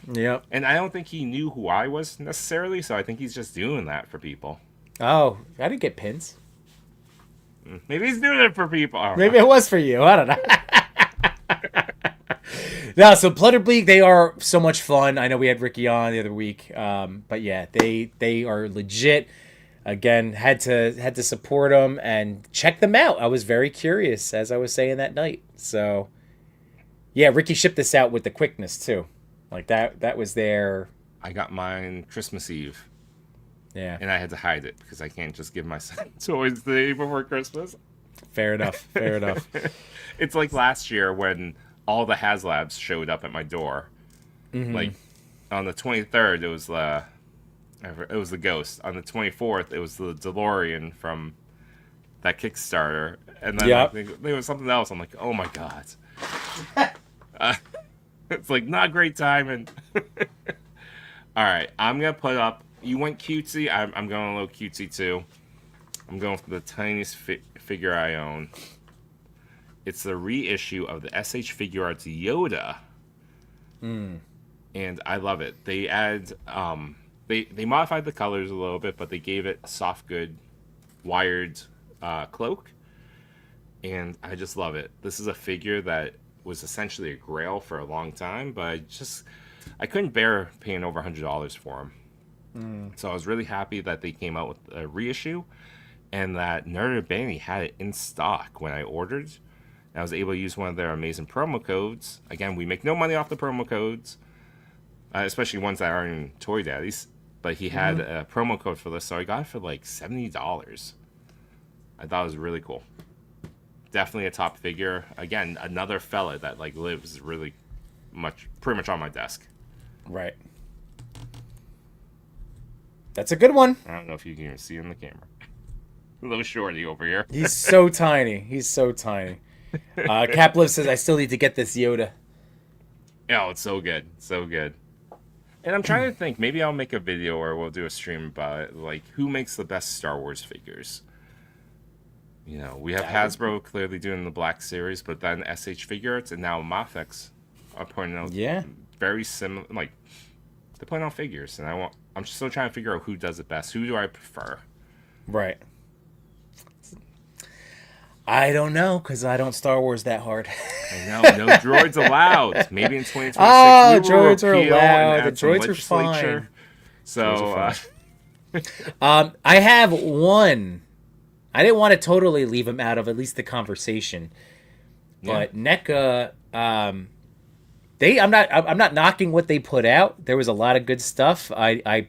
Yep. And I don't think he knew who I was necessarily, so I think he's just doing that for people. Oh, I didn't get pins. Maybe he's doing it for people. Oh, Maybe it was for you. I don't know. No, so Plunderbeak, they are so much fun. I know we had Ricky on the other week, but yeah, they are legit. Again, had to support them and check them out. I was very curious, as I was saying that night. So yeah, Ricky shipped this out with the quickness too. Like that was there. I got mine Christmas Eve, Yeah, and I had to hide it because I can't just give my son toys the day before Christmas. fair enough. Fair enough. It's like last year when all the HasLabs showed up at my door. Mm-hmm. Like on the 23rd, it was the Ghost. On the 24th, it was the DeLorean from that Kickstarter, and then Yep. there was something else. I'm like, oh my god. It's like not great timing. All right, I'm gonna put up. You went cutesy. I'm going a little cutesy too. I'm going for the tiniest figure I own. It's the reissue of the SH Figure Arts Yoda, and I love it. They add they modified the colors a little bit, but they gave it soft good wired cloak, and I just love it. This is a figure that was essentially a grail for a long time, but I couldn't bear paying over $100 for him. So I was really happy that they came out with a reissue, and that Nerd Urbani had it in stock when I ordered. I was able to use one of their amazing promo codes. Again, we make no money off the promo codes, especially ones that are in Toy Daddies. But he had a promo code for this, so I got it for like $70. I thought it was really cool. Definitely a top figure. Again, another fella that like lives pretty much on my desk. Right. That's a good one. I don't know if you can even see in the camera. A little shorty over here. He's so tiny. He's so tiny. Capliv says, I still need to get this Yoda. Oh, it's so good. So good. And I'm trying to think, maybe I'll make a video or we'll do a stream about it, like who makes the best Star Wars figures. You know, we have Hasbro clearly doing the Black Series, but then SH Figure Arts and now Mafex are putting out very similar, like they're putting out figures, and I'm still trying to figure out who does it best. Who do I prefer? Right. I don't know, because I don't Star Wars that hard. I know, no droids allowed. Maybe in 2026 Oh, we will droids are repeal allowed. and The add some droids are legislature. fine. So, I have one. I didn't want to totally leave him out of at least the conversation. But NECA, I'm not knocking what they put out. There was a lot of good stuff. I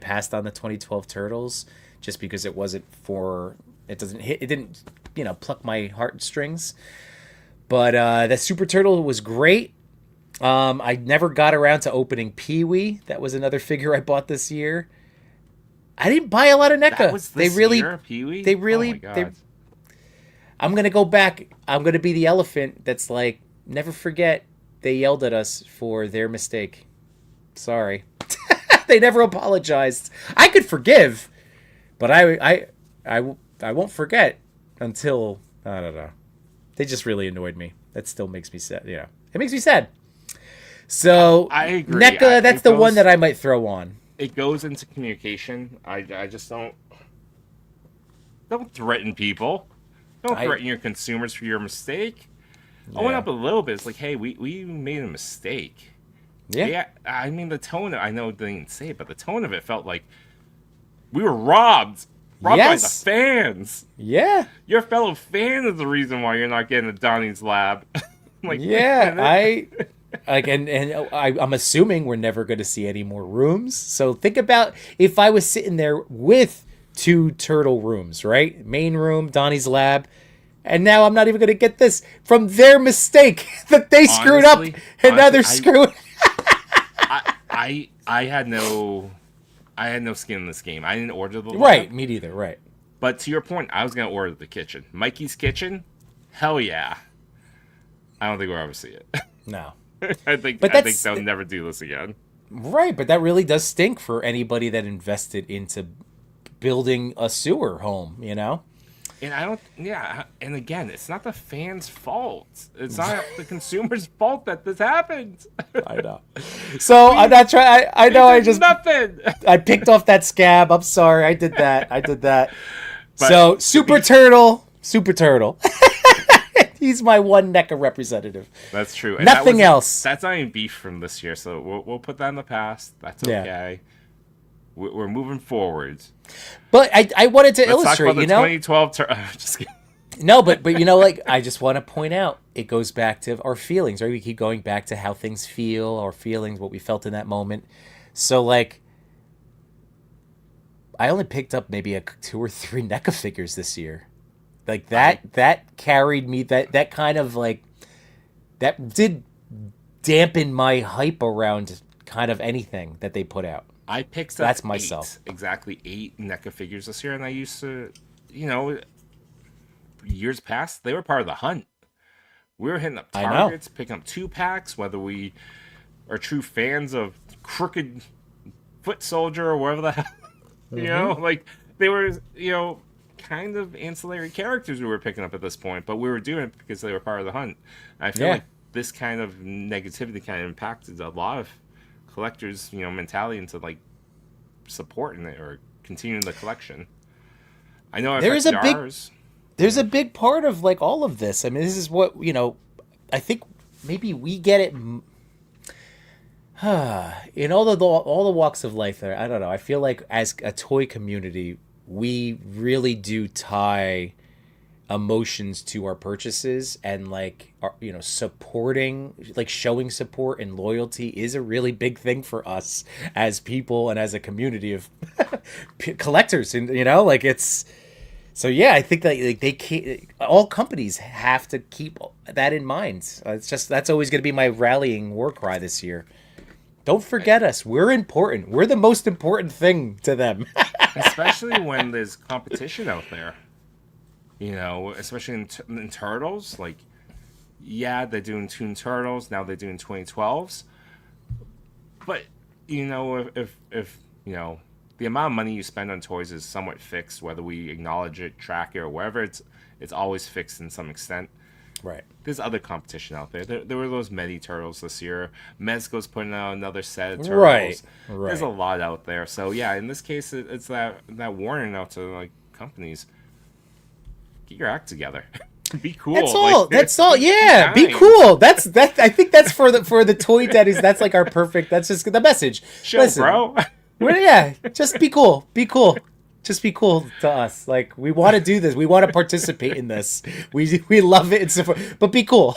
passed on the 2012 Turtles just because it wasn't for it didn't pluck my heartstrings. But the Super Turtle was great. I never got around to opening Pee-wee. That was another figure I bought this year. I didn't buy a lot of NECA. that was this year, Pee-wee? They really. Oh my God. I'm gonna go back. I'm gonna be the elephant that's like, never forget. They yelled at us for their mistake. Sorry. They never apologized. I could forgive, but I won't forget until I don't know. They just really annoyed me. That still makes me sad. It makes me sad. So I agree. NECA, that's the one that I might throw on. It goes into communication. I just don't threaten people. Don't threaten your consumers for your mistake. Own up a little bit. It's like, hey, we made a mistake. Yeah. I mean, the tone, I know they didn't say it, but the tone of it felt like we were robbed. Robbed by the fans. Yeah. Your fellow fan is the reason why you're not getting a Donnie's Lab. Like, I'm assuming we're never going to see any more rooms. So think about if I was sitting there with 2 turtle rooms, right? Main room, Donnie's Lab. And now I'm not even going to get this from their mistake that they screwed up. And now they're screwing. I had no skin in this game. I didn't order the lab. Right, me neither, right. But to your point, I was going to order the kitchen. Mikey's Kitchen? Hell yeah. I don't think we'll ever see it. No. I think they'll never do this again. Right, but that really does stink for anybody that invested into building a sewer home, you know? And and again, it's not the fans' fault. It's not the consumer's fault that this happened. I know. So I'm not trying. I know. I just nothing. I picked off that scab. I'm sorry. I did that. So Super Turtle. He's my one NECA representative. That's true. And Nothing else. That's not even beef from this year, so we'll put that in the past. That's okay. We're moving forward. But I wanted to Let's illustrate, talk about the 2012 just kidding. No, but you know, like, I just want to point out, it goes back to our feelings, right? We keep going back to how things feel, our feelings, what we felt in that moment. So, like, I only picked up maybe 2 or 3 NECA figures this year. Like, that carried me, that kind of, like, that did dampen my hype around kind of anything that they put out. I picked up exactly 8 NECA figures this year, and I used to, years past, they were part of the hunt. We were hitting up Targets, picking up 2-packs, whether we are true fans of Crooked Foot Soldier or whatever the hell, like they were, kind of ancillary characters we were picking up at this point, but we were doing it because they were part of the hunt. I feel like this kind of negativity kind of impacted a lot of collectors, mentality into like supporting it or continuing the collection. I know there's a big part of like all of this. I mean, this is what I think maybe we get it in all the walks of life. There, I don't know. I feel like as a toy community, we really do tie emotions to our purchases, and like supporting, like showing support and loyalty is a really big thing for us as people and as a community of collectors, and like it's so I think that like they can't, all companies have to keep that in mind. That's always going to be my rallying war cry this year. Don't forget us. We're important. We're the most important thing to them. Especially when there's competition out there. Especially in Turtles, like, they're doing Toon Turtles, now they're doing 2012s. But, if the amount of money you spend on toys is somewhat fixed, whether we acknowledge it, track it, or whatever, it's always fixed in some extent. Right. There's other competition out there. There were those Medi Turtles this year. Mezco's putting out another set of Turtles. Right. There's a lot out there. So, in this case, it's that warning out to, like, companies. Get your act together. Be cool. That's all. That's all. Yeah, be cool. That's I think that's for the Toy Daddies. That's like our perfect. That's just the message. Listen, bro. Just be cool. Be cool. Just be cool to us. Like, we want to do this. We want to participate in this. We love it and support. But be cool.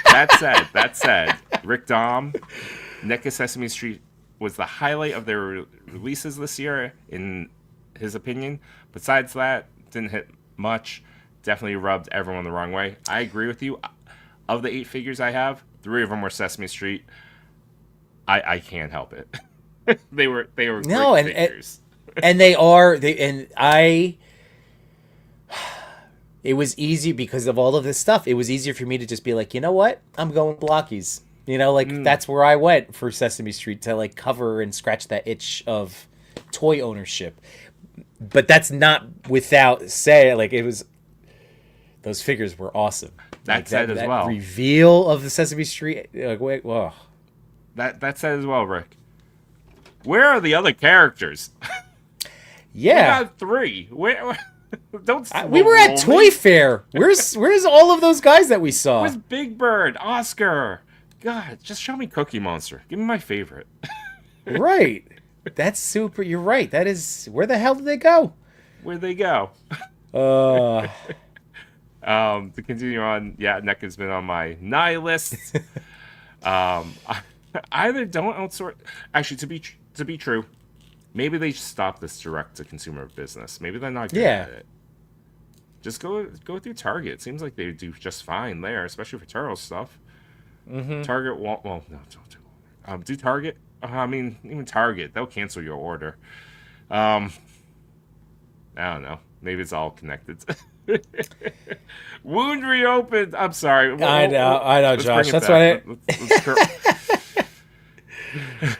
That said, Rick Dom, NECA Sesame Street was the highlight of their releases this year, in his opinion. Besides that, didn't hit much. Definitely rubbed everyone the wrong way. I agree with you. Of the 8 figures I have, 3 of them were Sesame Street. I can't help it. they were great figures. And it was easy because of all of this stuff. It was easier for me to just be like, you know what? I'm going blockies. That's where I went for Sesame Street, to like cover and scratch that itch of toy ownership. But that's not without say, like, it was, those figures were awesome. That said as well. Reveal of the Sesame Street, like, wait, whoa. That said as well, Rick. Where are the other characters? Yeah. We got 3. We were at Toy Fair. Where's all of those guys that we saw? Where's Big Bird, Oscar? God, just show me Cookie Monster. Give me my favorite. Right. That's super. You're right. That is. Where the hell did they go? Where'd they go? To continue on, yeah, NECA's been on my list. I either don't outsource. Actually, to be true, maybe they stop this direct to consumer business. Maybe they're not good at it. Just go through Target. It seems like they do just fine there, especially for Turtles stuff. Mm-hmm. Target won't. Well, no, don't do Target. I mean, even Target, they'll cancel your order. I don't know. Maybe it's all connected. Wound reopened. I'm sorry. I know, Josh. That's what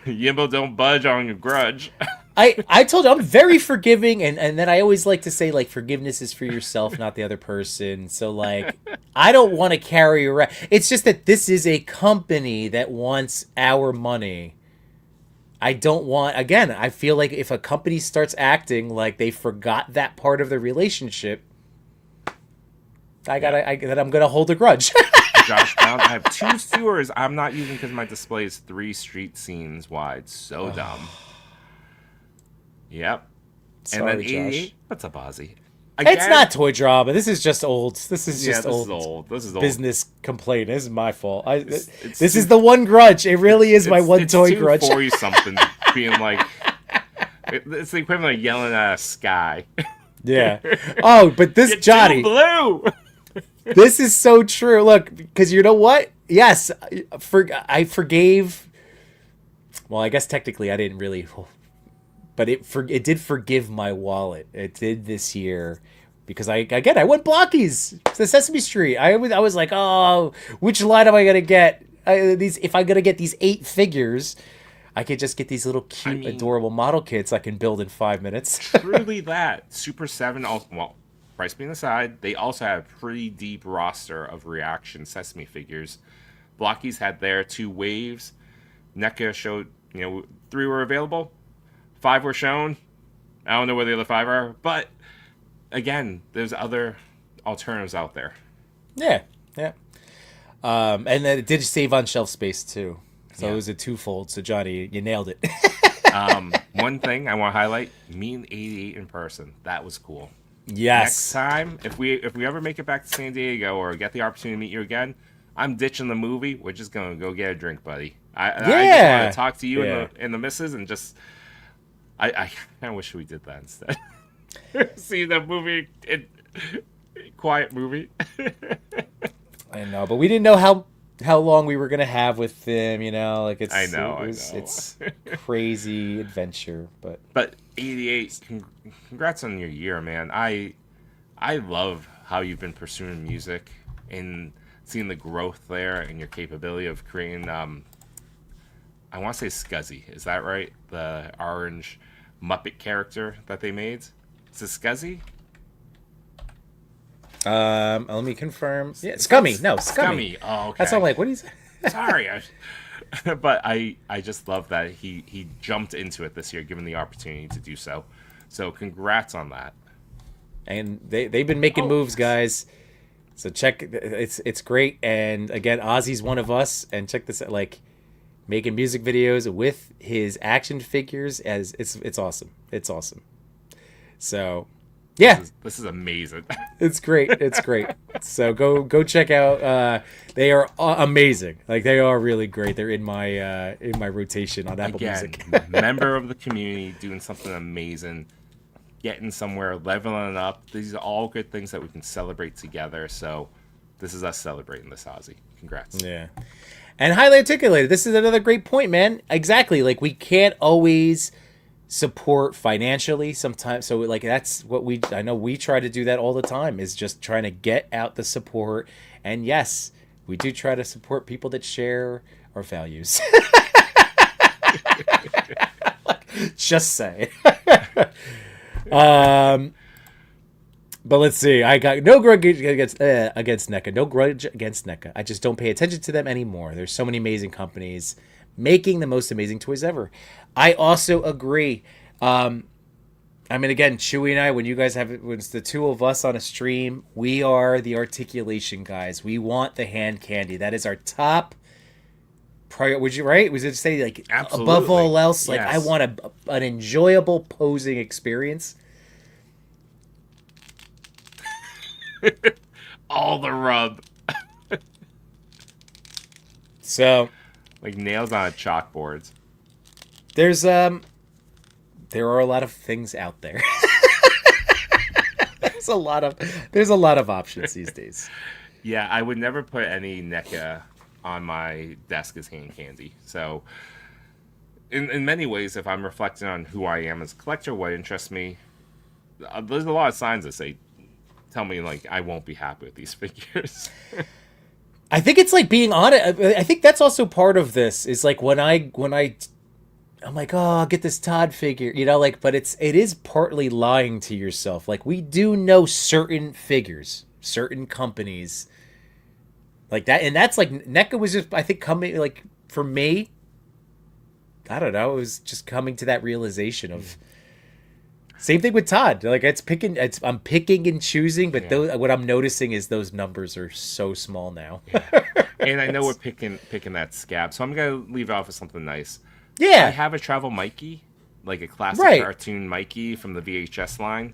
Yimbo, don't budge on your grudge. I told you I'm very forgiving, and then I always like to say, like, forgiveness is for yourself, not the other person. So, like, I don't want to carry around. It's just that this is a company that wants our money. I don't want, again, I feel like if a company starts acting like they forgot that part of the relationship, I'm gonna hold a grudge. Josh Brown, I have 2 sewers I'm not using because my display is 3 street scenes wide. So dumb. Yep. Sorry, and then 88. Josh. What's up, Ozzy? It's not toy drama. This is just old. This is old. This is old. Business complaint. This is my fault. This is the one grudge. It really is my one toy grudge. It's 240-something being like... It's the equivalent of yelling at a sky. Yeah. Oh, but this, Get Johnny... blue! This is so true. Look, because you know what? Yes, I forgave... Well, I guess technically I didn't really... But it did forgive my wallet. It did this year because I went Blockies to Sesame Street. I was like, oh, which line am I gonna get? If I'm gonna get these 8 figures, I could just get these little cute, adorable model kits I can build in 5 minutes. Truly, that Super 7. Well, price being aside, they also have a pretty deep roster of reaction Sesame figures. Blockies had their 2 waves. NECA showed 3 were available. 5 were shown. I don't know where the other 5 are, but again, there's other alternatives out there. Yeah. And then it did save on shelf space too, so it was a twofold. So Johnny, you nailed it. One thing I want to highlight: meeting 88 in person. That was cool. Yes. Next time, if we ever make it back to San Diego or get the opportunity to meet you again, I'm ditching the movie. We're just gonna go get a drink, buddy. I just want to talk to you and the missus and just. I wish we did that instead. See the movie, quiet movie. I know, but we didn't know how long we were gonna have with them. Like it's. I know. It's crazy adventure, but 88. Congrats on your year, man. I love how you've been pursuing music and seeing the growth there and your capability of creating. I want to say Scuzzy. Is that right? The orange Muppet character that they made. Is it Scuzzy? Let me confirm. Yeah, Scummy. No, Scummy. Oh, okay. That's all. Like, what is? Sorry, but I just love that he jumped into it this year, given the opportunity to do so. So congrats on that. And they've been making moves, guys. So check. It's great. And again, Ozzy's one of us. And check this out. Like. Making music videos with his action figures as it's awesome. It's awesome. So, yeah, this is amazing. It's great. It's great. So go check out. They are amazing. Like they are really great. They're in my rotation on Apple Music. Member of the community doing something amazing, getting somewhere, leveling up. These are all good things that we can celebrate together. So, this is us celebrating this, Ozzy. Congrats. Yeah. And highly articulated. This is another great point, man. Exactly. Like we can't always support financially sometimes. So like that's what I know we try to do that all the time is just trying to get out the support. And yes, we do try to support people that share our values. Just say. But let's see. I got no grudge against NECA. No grudge against NECA. I just don't pay attention to them anymore. There's so many amazing companies making the most amazing toys ever. I also agree. I mean, again, Chewy and I, when it's the two of us on a stream, we are the articulation guys. We want the hand candy. That is our top priority. Would you, right? Was it say, like, Absolutely. above all else, like, I Yes. want an enjoyable posing experience? All the rub. So, Like nails on a chalkboard. there are a lot of things out there. There's a lot of options these days. Yeah, I would never put any NECA on my desk as hand candy. So, in many ways, if I'm reflecting on who I am as a collector, what interests me, there's a lot of signs that tell me, like, I won't be happy with these figures. I think it's like being on it. I think that's also part of this is like when I'm like, oh, I'll get this Todd figure, like, but it is partly lying to yourself. Like, we do know certain figures, certain companies like that. And that's like, NECA was just, I think, coming, like, for me, I don't know, it was just coming to that realization of, same thing with Todd. Like, I'm picking and choosing, but what I'm noticing is those numbers are so small now. And I know we're picking that scab, so I'm gonna leave it off with something nice. Yeah. I have a travel Mikey, like a classic Right. cartoon Mikey from the VHS line,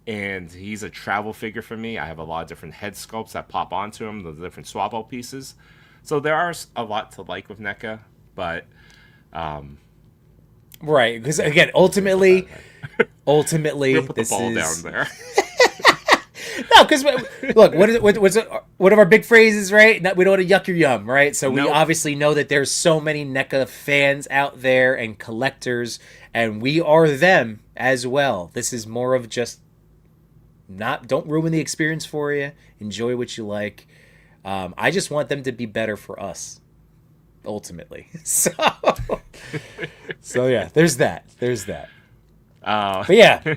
and he's a travel figure for me. I have a lot of different head sculpts that pop onto him, the different swabble pieces. So there are a lot to like with NECA, but right, because again, ultimately, we'll put the this ball is down there. no, because look, what's one of our big phrases, right? We don't want to yuck your yum, right? So we Nope. obviously know that there's so many NECA fans out there and collectors, and we are them as well. This is more of just don't ruin the experience for you. Enjoy what you like. I just want them to be better for us, ultimately. So yeah, there's that. But yeah.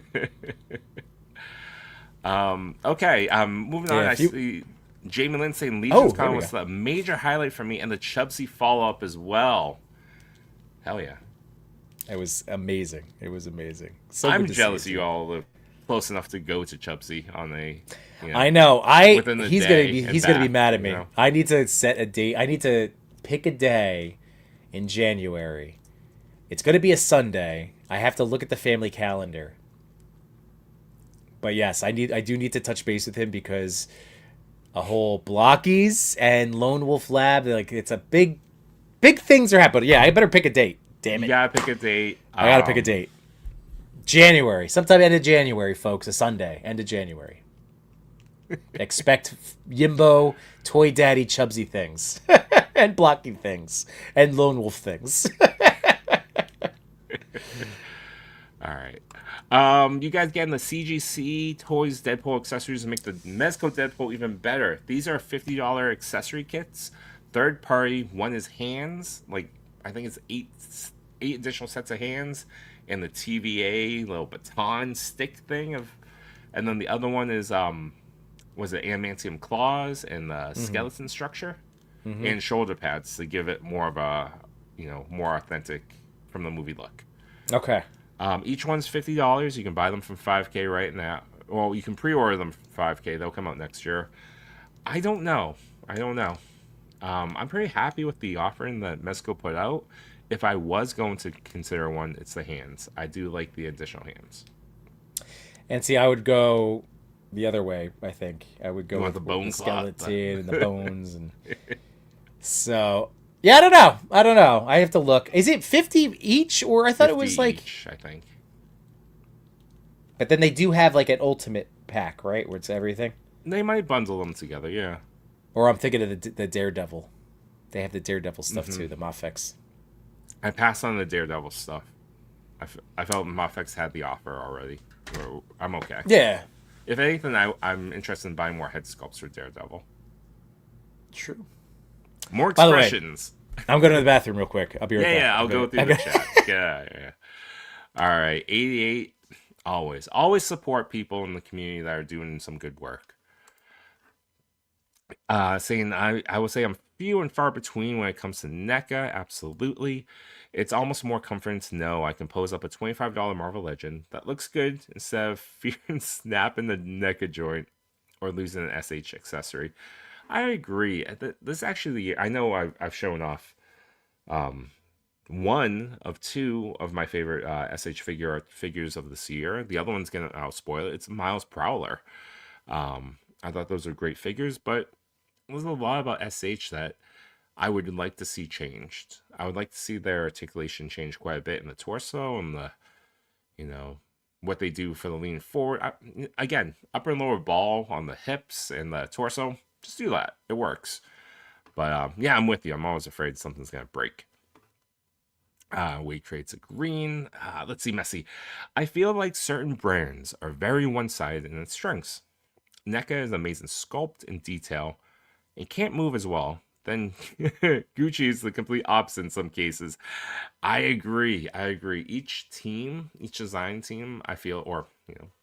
Okay, moving on. Yeah, I see Jamie Lynn saying Legion's Con was a major highlight for me, and the Chubsy follow-up as well. Hell yeah. It was amazing. So I'm good to jealous see you all live close enough to go to Chubsy on a. I know. within the He's day gonna and be back, mad at me. you know? I need to set a date. I need to pick a day in January. It's gonna be a Sunday. I have to look at the family calendar. But yes, I do need to touch base with him because a whole Blockies and Lone Wolf Lab, like, it's a big things are happening. Yeah, I better pick a date. Damn it. You gotta pick a date. I gotta pick a date. January. Sometime end of January, folks. A Sunday. End of January. Expect Yimbo, Toy Daddy, Chubsy things. And Blocky things. And Lone Wolf things. All right. You guys getting the CGC Toys Deadpool accessories to make the Mezco Deadpool even better. These are $50 accessory kits. Third party. One is hands. Like, I think it's eight additional sets of hands. And the TVA little baton stick thing and then the other one is was it adamantium claws and the skeleton structure and shoulder pads to give it more of a more authentic from the movie look. Okay. Each one's $50. You can buy them from 5K right now. Well, you can pre-order them for 5K. They'll come out next year. I don't know. I'm pretty happy with the offering that Mezco put out. If I was going to consider one, it's the hands. I do like the additional hands. And see, I would go the other way, I think. I would go with the the bone skeleton and the bones. And so, yeah, I don't know. I have to look. Is it 50 each? Or I thought it was like... each, I think. But then they do have like an ultimate pack, right? Where it's everything. They might bundle them together, yeah. Or I'm thinking of the Daredevil. They have the Daredevil stuff too, the Mafex. I passed on the Daredevil stuff. I felt Mafex had the offer already. I'm okay. Yeah. If anything, I'm interested in buying more head sculpts for Daredevil. True. More By the way, expressions. I'm going to the bathroom real quick. I'll be right back. Yeah, I'll go through the chat. Yeah. All right, 88. Always support people in the community that are doing some good work. Saying I will say I'm few and far between when it comes to NECA. Absolutely. It's almost more comforting to know I can pose up a $25 Marvel Legend that looks good instead of fearing snapping the NECA joint or losing an SH accessory. I agree. This actually, I know I've shown off one of two of my favorite SH figures of this year. The other one's gonna, I'll spoil it. It's Miles Prowler. I thought those were great figures, but there's a lot about SH that I would like to see changed. I would like to see their articulation change quite a bit in the torso and the, what they do for the lean forward. Again, upper and lower ball on the hips and the torso. Just do that. It works. But yeah, I'm with you. I'm always afraid something's going to break. Weight traits a green. Let's see, Messi. I feel like certain brands are very one-sided in its strengths. NECA is amazing sculpt and detail. It can't move as well. Then Gucci is the complete opposite in some cases. I agree. Each design team, I feel, or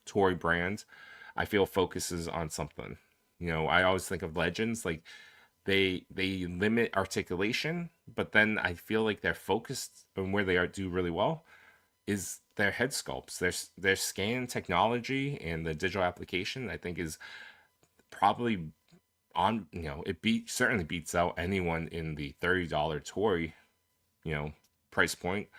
toy brand, I feel focuses on something. I always think of Legends, like they limit articulation, but then I feel like they're focused on where they do really well is their head sculpts. Their scan technology and the digital application, I think, is probably on, certainly beats out anyone in the $30 toy, price point.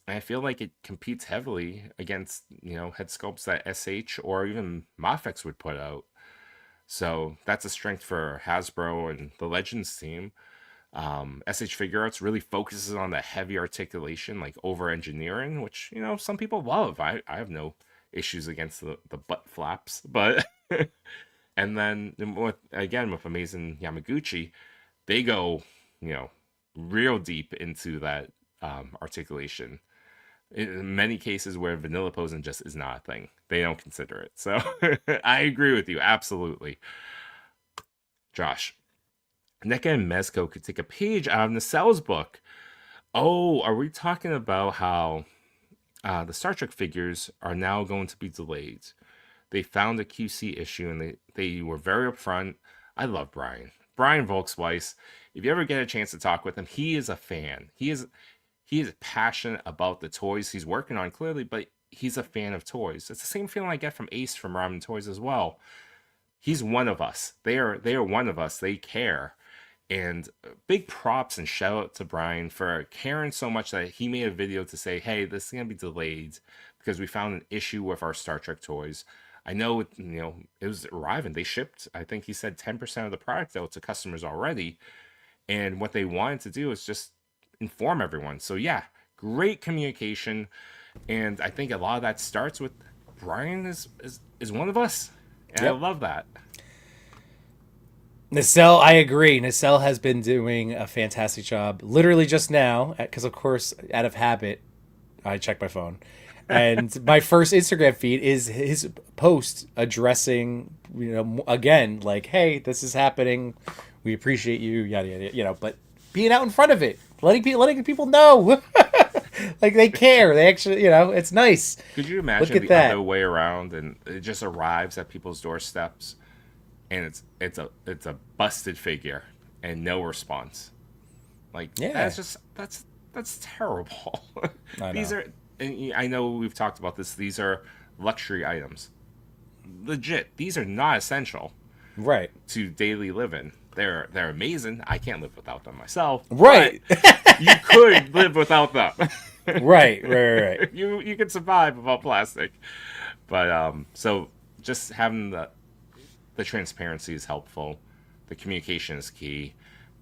And I feel like it competes heavily against, head sculpts that SH or even Mafex would put out. So that's a strength for Hasbro and the Legends team. SH Figure Arts really focuses on the heavy articulation, like over engineering, which, some people love. I have no issues against the butt flaps, but and then with amazing Yamaguchi, they go, real deep into that articulation. In many cases where vanilla posing just is not a thing, they don't consider it. So I agree with you, absolutely. Josh, NECA and Mezco could take a page out of Nacel's book. Oh, are we talking about how the Star Trek figures are now going to be delayed? They found a QC issue and they were very upfront. I love Brian Volksweiss. If you ever get a chance to talk with him, he is a fan. He is passionate about the toys he's working on, clearly, but he's a fan of toys. It's the same feeling I get from Ace from Ramen Toys as well. He's one of us. They are one of us. They care. And big props and shout out to Brian for caring so much that he made a video to say, hey, this is going to be delayed because we found an issue with our Star Trek toys. I know, it was arriving. They shipped, I think he said 10% of the product out to customers already. And what they wanted to do is just inform everyone. So yeah, great communication. And I think a lot of that starts with Brian is one of us. And yep. I love that. Nacelle, I agree. Nacelle has been doing a fantastic job. Literally just now, because of course, out of habit, I check my phone. And my first Instagram feed is his post addressing, again, like, hey, this is happening. We appreciate you, yada, yada, but being out in front of it, letting people know. Like they care. They actually, it's nice. Could you imagine the other way around and it just arrives at people's doorsteps and it's a busted figure and no response? Like, yeah. That's terrible. I know we've talked about this. These are luxury items. Legit. These are not essential. Right. To daily living. They're amazing. I can't live without them myself. Right. You could live without them. Right. You could survive without plastic. But so just having the transparency is helpful. The communication is key.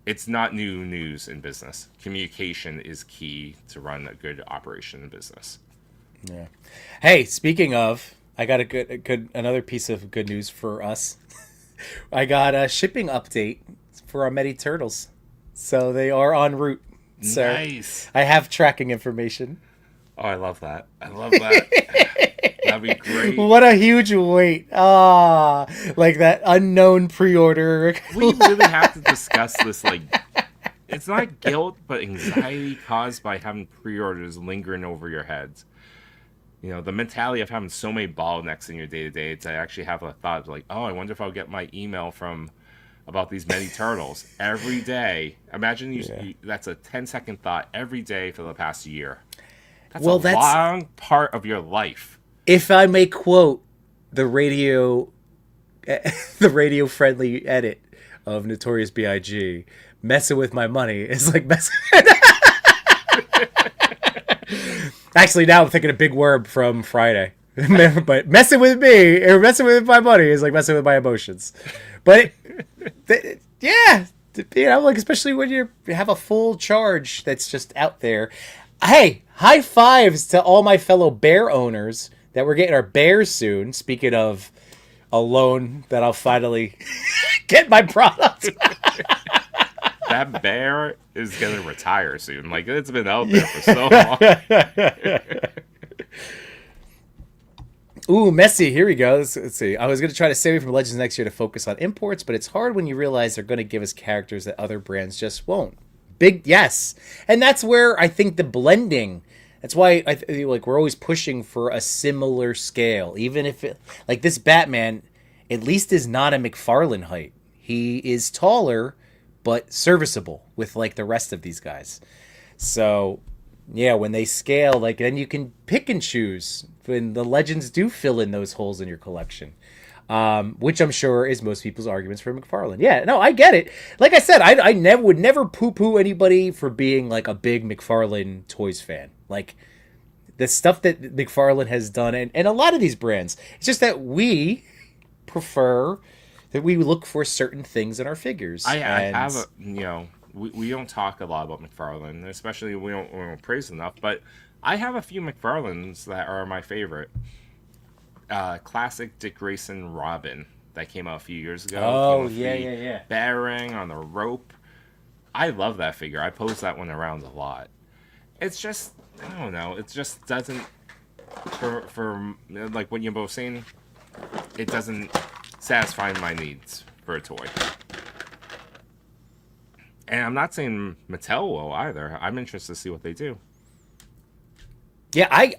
It's not new news in business. Communication is key to run a good operation in business. Yeah. Hey, speaking of, I got another piece of good news for us. I got a shipping update for our Medi Turtles. So they are en route. So nice. I have tracking information. Oh, I love that. That'd be great. What a huge wait. Like that unknown pre-order. We really have to discuss this. Like, it's not guilt, but anxiety caused by having pre-orders lingering over your heads. The mentality of having so many bottlenecks in your day-to-day to actually have a thought of like, oh, I wonder if I'll get my email from about these many turtles every day. Imagine that's a 10-second thought every day for the past year. That's long part of your life. If I may quote the radio friendly edit of Notorious B.I.G., messing with my money is like messing. Actually, now I'm thinking of Big Worm from Friday. But messing with me or messing with my money is like messing with my emotions. But yeah, you know, like especially when you have a full charge that's just out there. Hey, high fives to all my fellow bear owners that we're getting our bears soon. Speaking of a loan that I'll finally get my product. That bear is going to retire soon. Like, it's been out there for so long. Ooh, messy. Here we go. Let's see. I was going to try to save it from Legends next year to focus on imports, but it's hard when you realize they're going to give us characters that other brands just won't. Big yes. And that's where I think the blending, that's why like we're always pushing for a similar scale. Even if it, like this Batman at least is not a McFarlane height. He is taller but serviceable with like the rest of these guys. So yeah, when they scale, like then you can pick and choose when the Legends do fill in those holes in your collection. Which I'm sure is most people's arguments for McFarlane. Yeah, no, I get it. Like I said, I would never poo-poo anybody for being like a big McFarlane Toys fan. Like the stuff that McFarlane has done, and a lot of these brands, it's just that we prefer that we look for certain things in our figures. I have a, you know, we don't talk a lot about McFarlane, especially we don't praise enough, but I have a few McFarlanes that are my favorite. Classic Dick Grayson Robin that came out a few years ago. Oh, yeah. Battering on the rope. I love that figure. I pose that one around a lot. It's just, I don't know, it just doesn't, for like what you're both saying, it doesn't satisfy my needs for a toy. And I'm not saying Mattel will either. I'm interested to see what they do. Yeah, I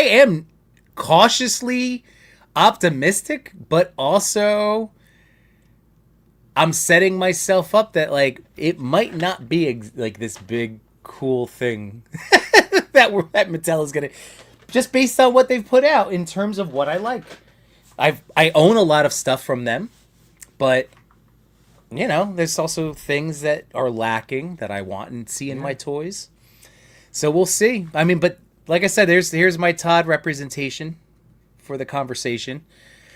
am cautiously optimistic, but also I'm setting myself up that like it might not be like this big cool thing that Mattel is gonna, just based on what they've put out in terms of what I like. I own a lot of stuff from them, but you know, there's also things that are lacking that I want and see in my toys. So we'll see. I mean, but like I said, here's my Todd representation for the conversation.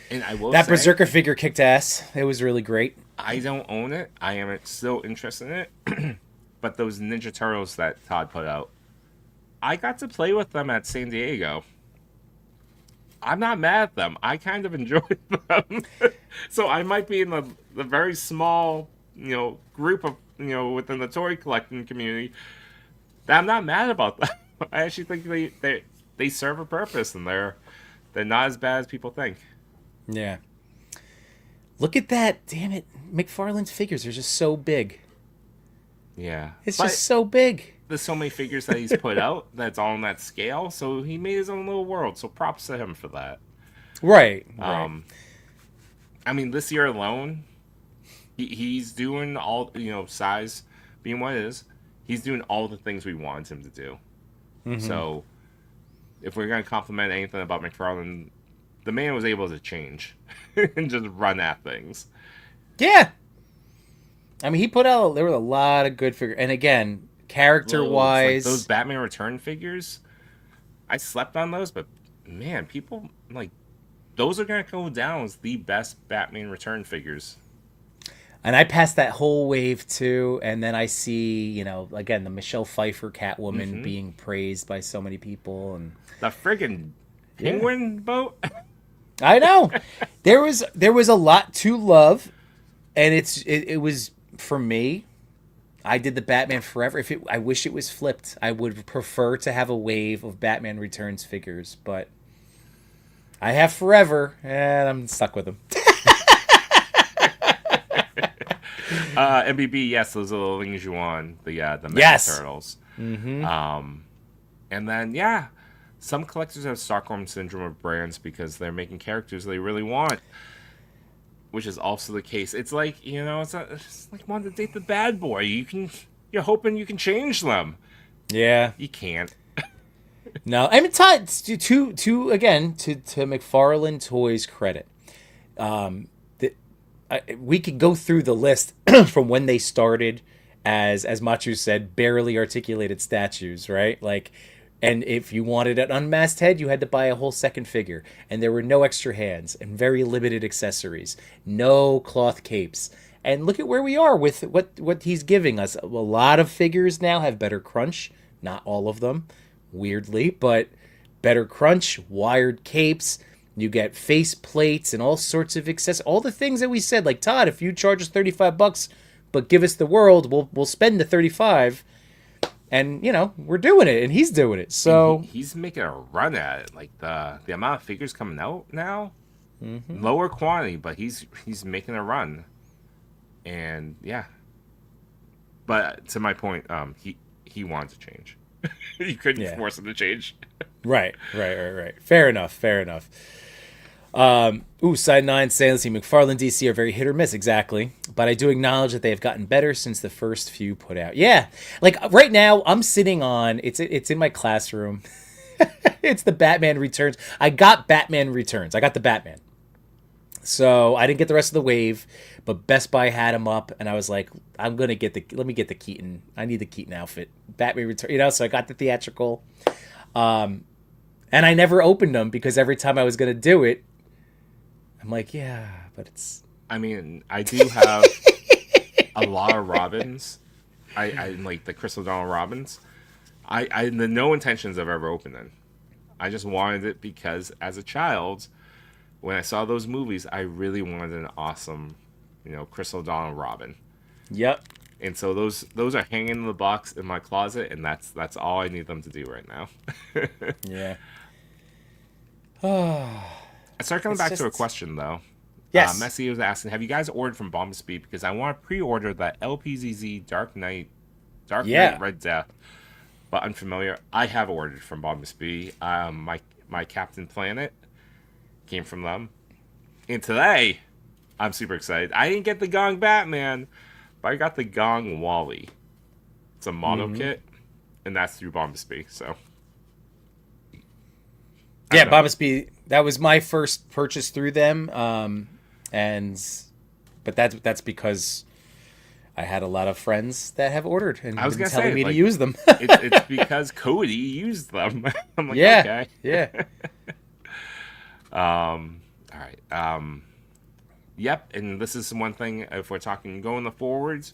And I will that say, Berserker figure kicked ass. It was really great. I don't own it. I am still interested in it. But those Ninja Turtles that Todd put out, I got to play with them at San Diego. I'm not mad at them. I kind of enjoyed them. So I might be in the very small, you know, group of, you know, within the toy collecting community that I'm not mad about them. I actually think they serve a purpose, and they're not as bad as people think. Yeah. Look at that. Damn it. McFarlane's figures are just so big. Yeah. It's just so big. There's so many figures that he's put out that's all on that scale, so he made his own little world, so props to him for that. Right. I mean, this year alone, he's doing all, you know, size being what it is, he's doing all the things we want him to do. Mm-hmm. So if we're going to compliment anything about McFarlane, the man was able to change and just run at things. Yeah. I mean, he put out, there were a lot of good figures. And again, character-wise, like those Batman Return figures, I slept on those, but man, people, like, those are going to go down as the best Batman Return figures. And I passed that whole wave too, and then I see, you know, again, the Michelle Pfeiffer Catwoman being praised by so many people, and the friggin' penguin boat. I know. There was a lot to love, and it was, for me, I did the Batman Forever. I wish it was flipped. I would prefer to have a wave of Batman Returns figures, but I have Forever, and I'm stuck with them. MBB, yes, those are the things you want. The Mega Turtles. Mm-hmm. And then, some collectors have Stockholm Syndrome of brands because they're making characters they really want. which is also the case. It's like, it's like wanting to date the bad boy. You're hoping you can change them. Yeah. You can't. No, I mean, Todd, to McFarlane Toys credit, we could go through the list from when they started as Machu said, barely articulated statues, right? Like, and if you wanted an unmasked head, you had to buy a whole second figure, and there were no extra hands and very limited accessories, no cloth capes. And look at where we are with what he's giving us. A lot of figures now have better crunch, not all of them, weirdly, but better crunch, wired capes. You get face plates and all sorts of all the things that we said. Like, Todd, if you charge us $35, but give us the world, we'll spend the 35. And we're doing it, and he's doing it. So he's making a run at it. Like the amount of figures coming out now, lower quantity, but he's making a run. And yeah, but to my point, he wanted to change. You couldn't force him to change. Right. Fair enough. Side 9, Sailor McFarlane DC are very hit or miss, exactly. But I do acknowledge that they have gotten better since the first few put out. Yeah, like right now, I'm sitting on, it's in my classroom. It's the Batman Returns. I got Batman Returns. I got the Batman. So I didn't get the rest of the wave, but Best Buy had him up, and I was like, let me get the Keaton. I need the Keaton outfit. Batman Returns, so I got the theatrical. And I never opened them because every time I was going to do it, I'm like, yeah, but it's... I mean, I do have a lot of Robins. I like the Crystal Dawn Robins. I had no intentions of ever opening. I just wanted it because as a child, when I saw those movies, I really wanted an awesome, Crystal Dawn Robin. Yep. And so those are hanging in the box in my closet, and that's all I need them to do right now. Yeah. I start coming back to a question, though. Yes. Messi was asking, have you guys ordered from Bomb Speed? Because I want to pre-order that LPZZ Dark Knight Red Death, but unfamiliar. I have ordered from Bomb Speed. My Captain Planet came from them. And today, I'm super excited. I didn't get the Gong Batman, but I got the Gong Wally. It's a mono kit, and that's through Bomb Speed, so... Yeah, Bombasby. That was my first purchase through them, but that's because I had a lot of friends that have ordered and I was been telling me like, to use them. it's because Cody used them. I'm like, okay. Yeah. All right. Yep. And this is one thing. If we're talking going the forwards,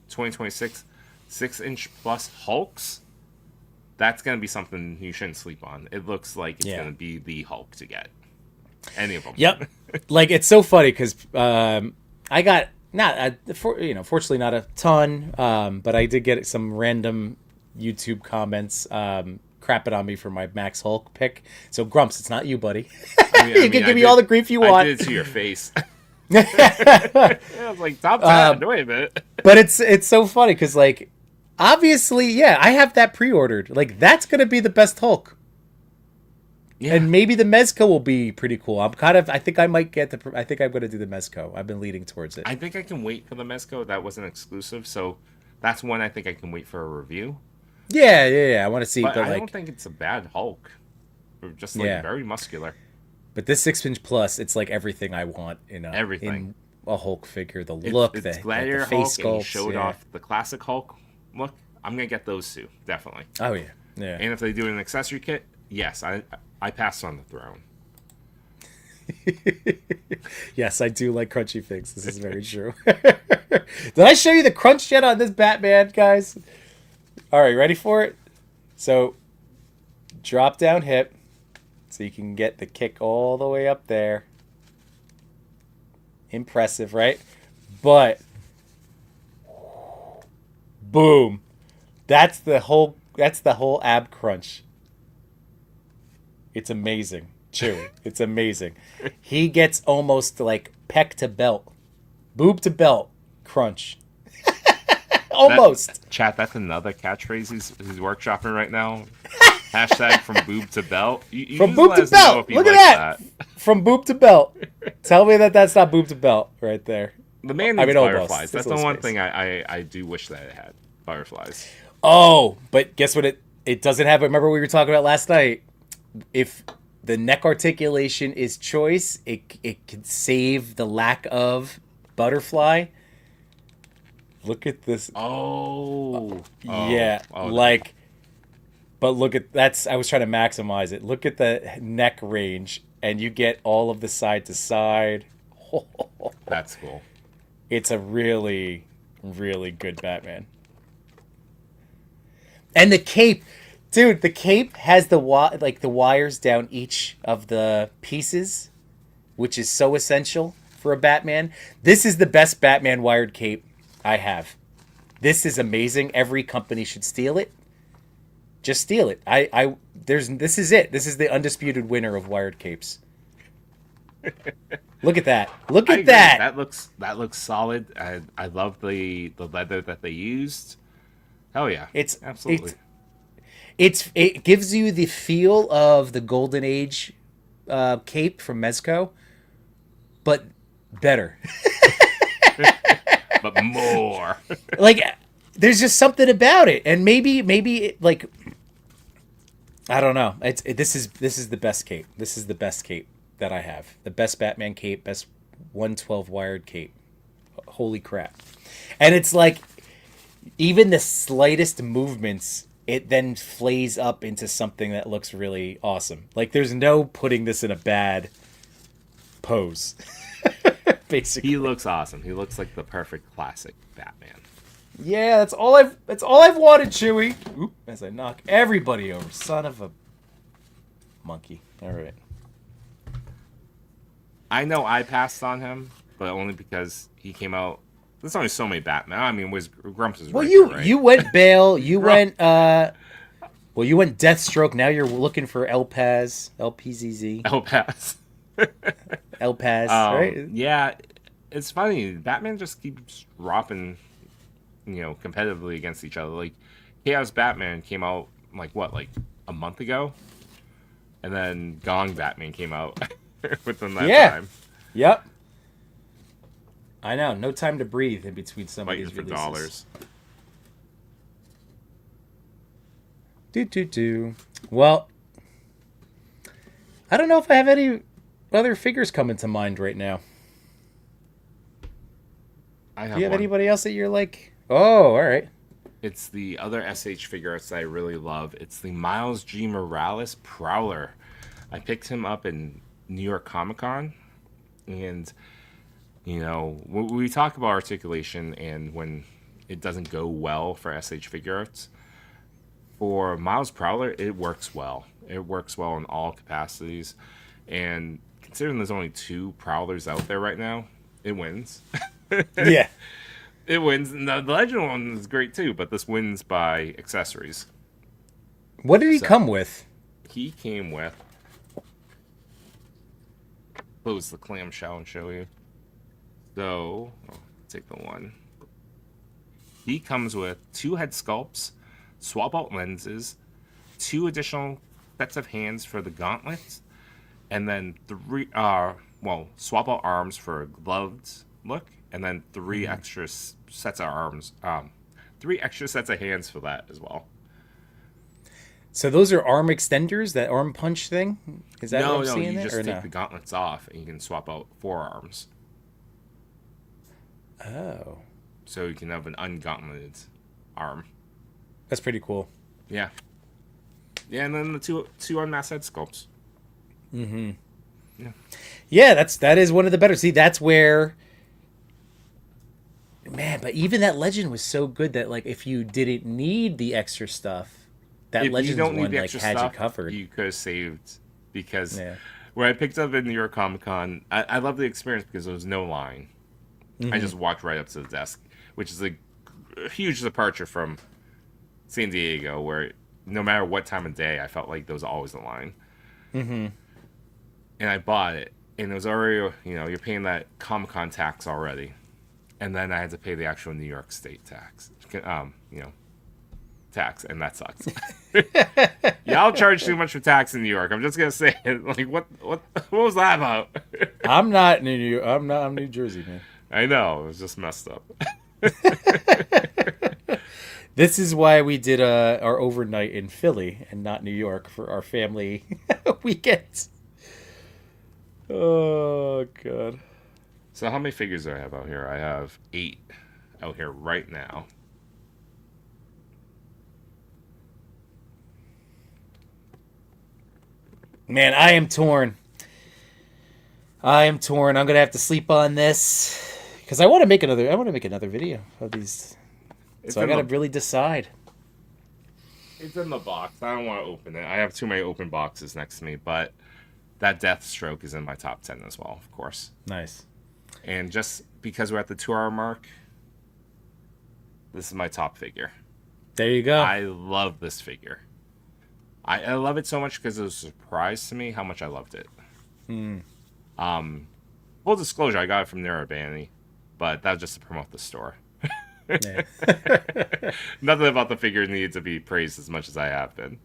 2026, 6-inch plus Hulks. That's going to be something you shouldn't sleep on. It looks like it's going to be the Hulk to get. Any of them. Yep. Like, it's so funny because I got, fortunately not a ton, but I did get some random YouTube comments crapping on me for my Max Hulk pick. So, Grumps, it's not you, buddy. You can give me all the grief you want. I did it to your face. I was like, top 10. Wait a minute. But it's so funny because, like, obviously, I have that pre-ordered. Like, that's going to be the best Hulk. Yeah. And maybe the Mezco will be pretty cool. I think I'm going to do the Mezco. I've been leading towards it. I think I can wait for the Mezco. That wasn't exclusive, so that's one I think I can wait for a review. Yeah. I want to see. But I don't think it's a bad Hulk. Just very muscular. But this 6-inch plus, it's like everything I want in a Hulk figure. The look, it's the Gladiator face Hulk, sculpt. And he showed off the classic Hulk look. I'm going to get those two, definitely. Oh, yeah. And if they do an accessory kit, yes, I passed on the throne. Yes, I do like crunchy figs. This is very true. Did I show you the crunch yet on this Batman, guys? All right, ready for it? So, drop down hip so you can get the kick all the way up there. Impressive, right? But, boom. That's the whole ab crunch. It's amazing. Chewy. It's amazing. He gets almost like pec to belt. Boob to belt crunch. Almost. Chat, that's another catchphrase he's workshopping right now. Hashtag from boob to belt. You From just boob let to us know belt. if you Look at like that. From boob to belt. Tell me that that's not boob to belt right there. The man needs almost. butterflies. There's That's the a little one space. thing I do wish that it had. Butterflies. Oh, but guess what? It doesn't have. Remember we were talking about last night. If the neck articulation is choice, it can save the lack of butterfly. Look at this. Yeah, like. But look at that's. I was trying to maximize it. Look at the neck range, and you get all of the side to side. That's cool. It's a really, really good Batman. And the cape, dude. The cape has the wires down each of the pieces, which is so essential for a Batman. This is the best Batman wired cape I have. This is amazing. Every company should steal it. Just steal it. This is it. This is the undisputed winner of wired capes. Look at that. Look at that. That looks solid. I love the leather that they used. Hell yeah. It's absolutely. It gives you the feel of the Golden Age cape from Mezco, but better. But more. Like there's just something about it, and maybe like I don't know. This is the best cape. This is the best cape that I have. The best Batman cape, best 112 wired cape. Holy crap! And it's like even the slightest movements, it then flays up into something that looks really awesome. Like there's no putting this in a bad pose. Basically, he looks awesome. He looks like the perfect classic Batman. Yeah, that's all I've wanted, Chewie. Oop, as I knock everybody over, son of a monkey. All right. I know I passed on him, but only because he came out. There's only so many Batman. I mean, Grumps is well, right you there, right? you went Bale. You went you went Deathstroke. Now you're looking for LPZ. El Pass. LPZ, right? Yeah, it's funny. Batman just keeps dropping, competitively against each other. Like, Chaos Batman came out like a month ago, and then Gong Batman came out within that time. Yep. I know. No time to breathe in between some Fighting of these for releases. dollars. Do. Well, I don't know if I have any other figures coming to mind right now. Do you have anybody else that you're like, oh, all right. It's the other SH figure arts that I really love. It's the Miles G. Morales Prowler. I picked him up in New York Comic Con, and when we talk about articulation and when it doesn't go well for SH figure arts, for Miles Prowler, it works well. It works well in all capacities, and considering there's only 2 Prowlers out there right now, it wins. Yeah. It wins. And the Legend one is great too, but this wins by accessories. What did he come with? He came with... Close the clamshell and show you. So, I'll take the one. He comes with 2 head sculpts, swap out lenses, 2 additional sets of hands for the gauntlets, and then 3 swap out arms for a gloved look, and then 3 extra sets of arms, 3 extra sets of hands for that as well. So those are arm extenders, that arm punch thing? Is that what I'm seeing you there, just or take the gauntlets off and you can swap out 4 arms. Oh. So you can have an ungauntleted arm. That's pretty cool. Yeah. Yeah, and then the two unmasked head sculpts. Mm-hmm. Yeah. Yeah, that is one of the better. See, that's where... Man, but even that Legend was so good that, like, if you didn't need the extra stuff, that Legends one, like, had you covered. You could have saved, because when I picked up in New York Comic Con, I love the experience because there was no line. Mm-hmm. I just walked right up to the desk, which is a huge departure from San Diego, where no matter what time of day, I felt like there was always a line. Mm-hmm. And I bought it, and it was already, you're paying that Comic Con tax already. And then I had to pay the actual New York State tax. tax, and that sucks. Y'all charge too much for tax in New York. I'm just gonna say it. Like, what was that about? I'm not New York. I'm New Jersey, man. I know, it was just messed up. This is why we did our overnight in Philly and not New York for our family weekends. Oh, God. So how many figures do I have out here? I have 8 out here right now. Man, I am torn. I'm gonna have to sleep on this because I want to make another video of these. So I gotta really decide. It's in the box. I don't want to open it. I have too many open boxes next to me, but that Deathstroke is in my top 10 as well, of course. Nice. And just because we're at the 2-hour mark, this is my top figure. There you go. I love this figure. I love it so much because it was a surprise to me how much I loved it. Full disclosure, I got it from Narrabani, but that was just to promote the store. Yeah. Nothing about the figure needs to be praised as much as I have been.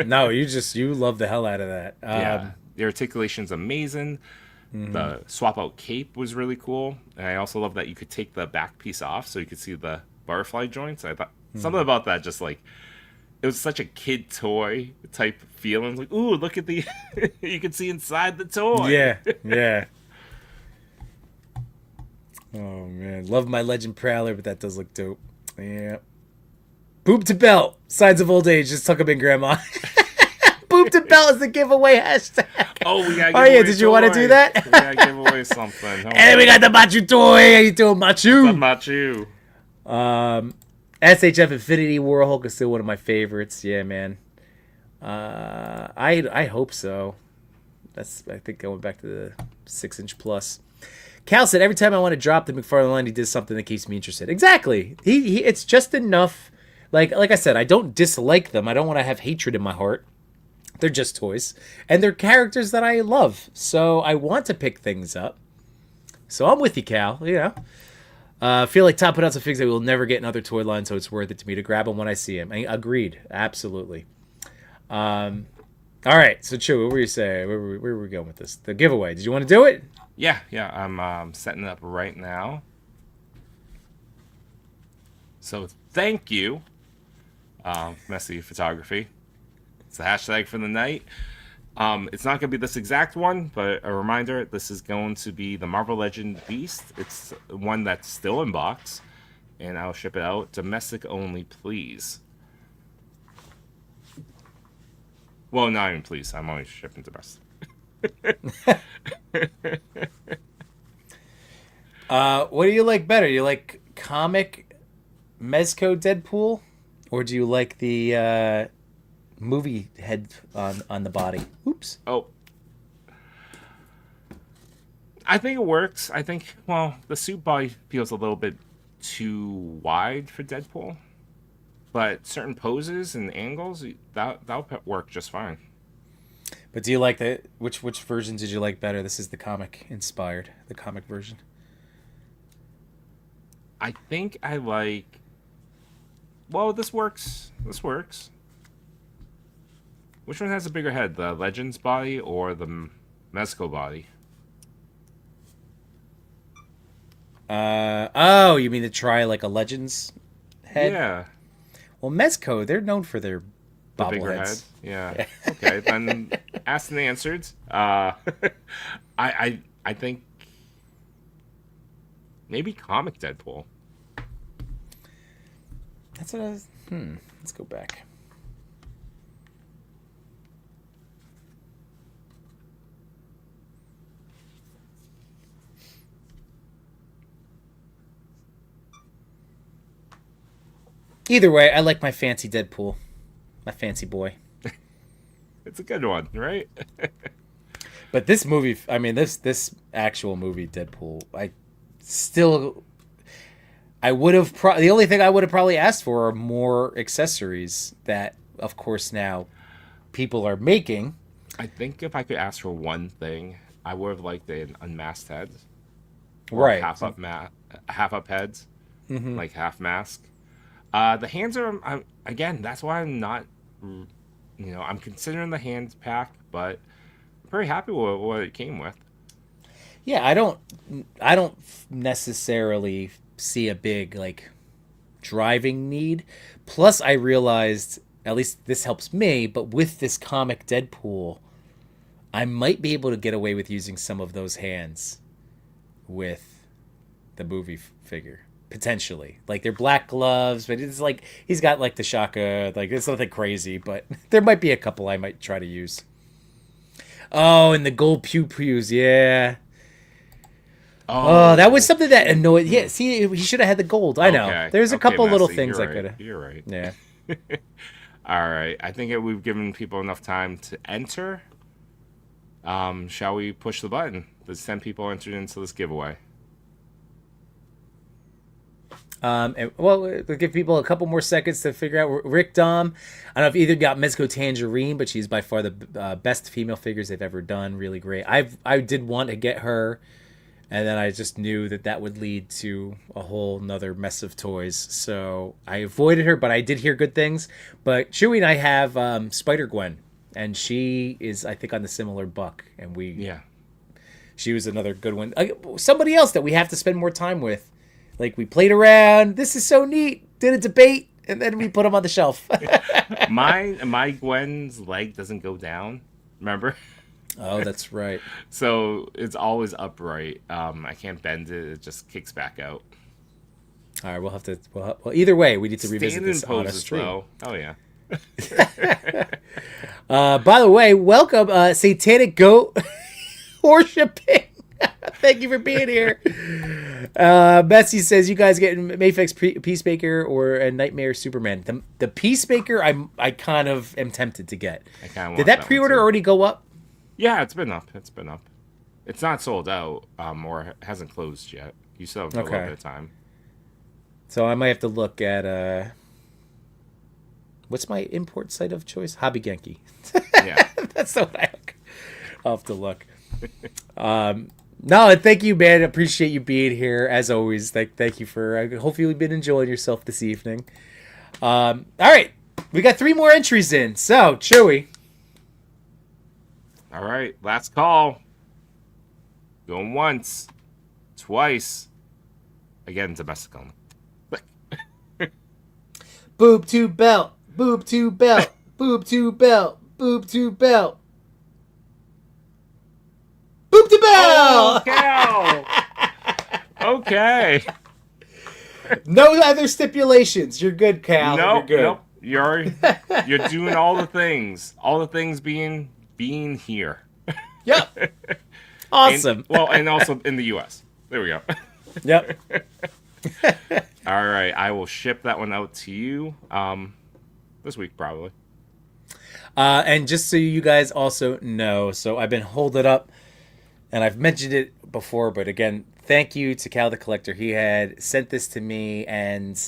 No, you love the hell out of that. Yeah, the articulation's amazing. The swap out cape was really cool, and I also love that you could take the back piece off so you could see the butterfly joints. I thought something about that just like it was such a kid toy type feeling. Like, ooh, look at the you can see inside the toy. Yeah. Oh man, love my Legend Prowler, but that does look dope. Yeah. Boob to belt. Signs of old age. Just tuck them in, Grandma. Boob to belt is the giveaway hashtag. Oh, we gotta give Oh yeah, away did you want to do that? We gotta give away something. And then we got the Machu toy. How you doing, Machu? Machu. SHF Infinity War Hulk is still one of my favorites. Yeah, man. I hope so. I think going back to the 6-inch plus. Cal said every time I want to drop the McFarlane line, he does something that keeps me interested. Exactly. He it's just enough. Like I said, I don't dislike them. I don't want to have hatred in my heart. They're just toys, and they're characters that I love. So I want to pick things up. So I'm with you, Cal. You know. I feel like Tom put out some figs that we'll never get in other toy lines, so it's worth it to me to grab them when I see them. Agreed. Absolutely. All right. So, Chew, what were you saying? Where were we going with this? The giveaway. Did you want to do it? Yeah. I'm setting it up right now. So, thank you, Messy Photography. It's the hashtag for the night. It's not going to be this exact one, but a reminder, this is going to be the Marvel Legend Beast. It's one that's still in box, and I'll ship it out. Domestic only, please. Well, not even please. I'm only shipping domestic. What do you like better? Do you like comic Mezco Deadpool, or do you like the movie head on the body? Oops. Oh. I think it works. I think, well, the suit body feels a little bit too wide for Deadpool. But certain poses and angles, that'll work just fine. But do you like which version did you like better? This is the comic version. I think I like... Well, this works. Which one has a bigger head? The Legends body or the Mezco body? Oh, you mean to try like a Legends head? Yeah. Well, Mezco, they're known for their The bigger head? bobbleheads. Yeah. Okay, then asked and answered. I think maybe comic Deadpool. That's what I was... Let's go back. Either way, I like my fancy Deadpool. My fancy boy. It's a good one, right? But this movie, I mean, this actual movie, Deadpool, I would have the only thing I would have probably asked for are more accessories that, of course, now people are making. I think if I could ask for one thing, I would have liked an unmasked head. Right. Half up heads, like half mask. The hands are again. That's why I'm not. I'm considering the hands pack, but I'm very happy with what it came with. Yeah, I don't necessarily see a big like driving need. Plus, I realized, at least this helps me, but with this comic Deadpool, I might be able to get away with using some of those hands with the movie figure. Potentially. Like, they're black gloves, but it's like, he's got like the shaka, like, it's nothing crazy, but there might be a couple I might try to use. Oh, and the gold pew-pews, yeah. Oh, that was something that annoyed. Yeah, see, he should have had the gold. I know. Okay. There's a couple Messi, little things you're I could right. have. You're right. Yeah. All right. I think we've given people enough time to enter. Shall we push the button? There's 10 people entered into this giveaway. We'll give people a couple more seconds to figure out. Rick Dom, I don't know if either got Mezco Tangerine, but she's by far the best female figures they've ever done. Really great. I did want to get her, and then I just knew that would lead to a whole nother mess of toys. So I avoided her, but I did hear good things. But Chewy and I have Spider-Gwen, and she is, I think, on the similar buck. And she was another good one. Somebody else that we have to spend more time with. Like, we played around. This is so neat. Did a debate, and then we put them on the shelf. my Gwen's leg doesn't go down. Remember? Oh, that's right. So it's always upright. I can't bend it. It just kicks back out. All right, we'll have to. Well, either way, we need to revisit this on a stream. Though. Oh yeah. By the way, welcome, Satanic Goat Worshipping. Thank you for being here. Betsy says, you guys getting Mayfix Peacemaker or a Nightmare Superman? The Peacemaker, I kind of am tempted to get. Did that pre-order already go up? Yeah, it's been up. It's not sold out, or hasn't closed yet. You still have a little bit of time. So I might have to look at what's my import site of choice? Hobby Genki. Yeah, that's the one I'll have to look. No, thank you, man. Appreciate you being here as always. Thank you for. Hopefully, you've been enjoying yourself this evening. All right, we got 3 more entries in. So, Chewy. All right, last call. Going once, twice. Again, domestic only. Boob to belt, boob to belt, boob to belt, boob to belt. Boop to bell! Oh, cow! Okay. No other stipulations. You're good, Cal. Nope, You're good. Nope. You're doing all the things. All the things being here. Yep. Awesome. And also in the U.S. There we go. Yep. All right. I will ship that one out to you this week, probably. And just so you guys also know, so I've been holding up, and I've mentioned it before, but again, thank you to Cal the Collector. He had sent this to me, and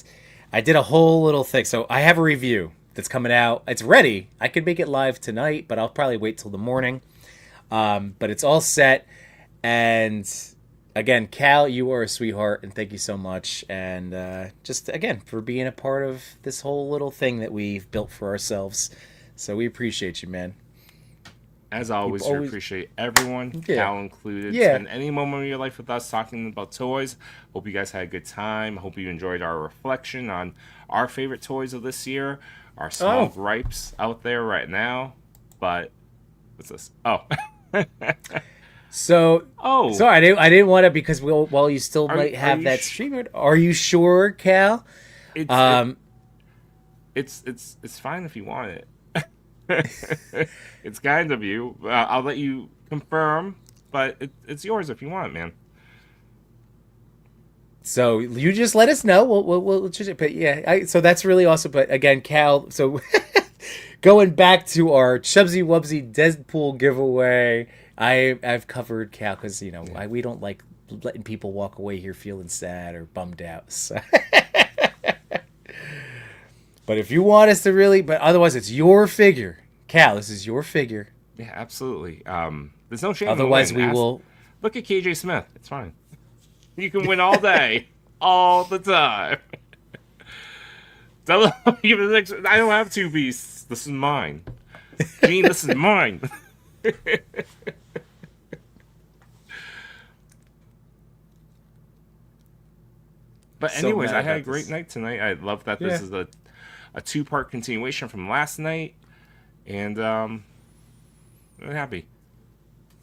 I did a whole little thing. So I have a review that's coming out. It's ready. I could make it live tonight, but I'll probably wait till the morning. But it's all set. And again, Cal, you are a sweetheart, and thank you so much. And just, again, for being a part of this whole little thing that we've built for ourselves. So we appreciate you, man. As always, we appreciate everyone, Cal included. Yeah. Spend any moment of your life with us talking about toys. Hope you guys had a good time. Hope you enjoyed our reflection on our favorite toys of this year. Our small gripes out there right now. But what's this? Oh. So, sorry, I didn't want to, because while you still might have that stream. Are you sure, Cal? It's fine if you want it. It's kind of you. I'll let you confirm, but it's yours if you want it, man. So you just let us know. We'll just, but yeah. So that's really awesome. But again, Cal. So going back to our Chubsy Wubsy Deadpool giveaway, I've covered Cal because we don't like letting people walk away here feeling sad or bummed out. So. But if you want us to really, but otherwise it's your figure. Cal, this is your figure. Yeah, absolutely. There's no shame. Otherwise we will. Look at KJ Smith. It's fine. You can win all day, all the time. I don't have two beasts. This is mine. Gene, this is mine. But So anyways, mad I had a about great this. night tonight. I love that this Yeah. is a two-part continuation from last night. And I'm happy.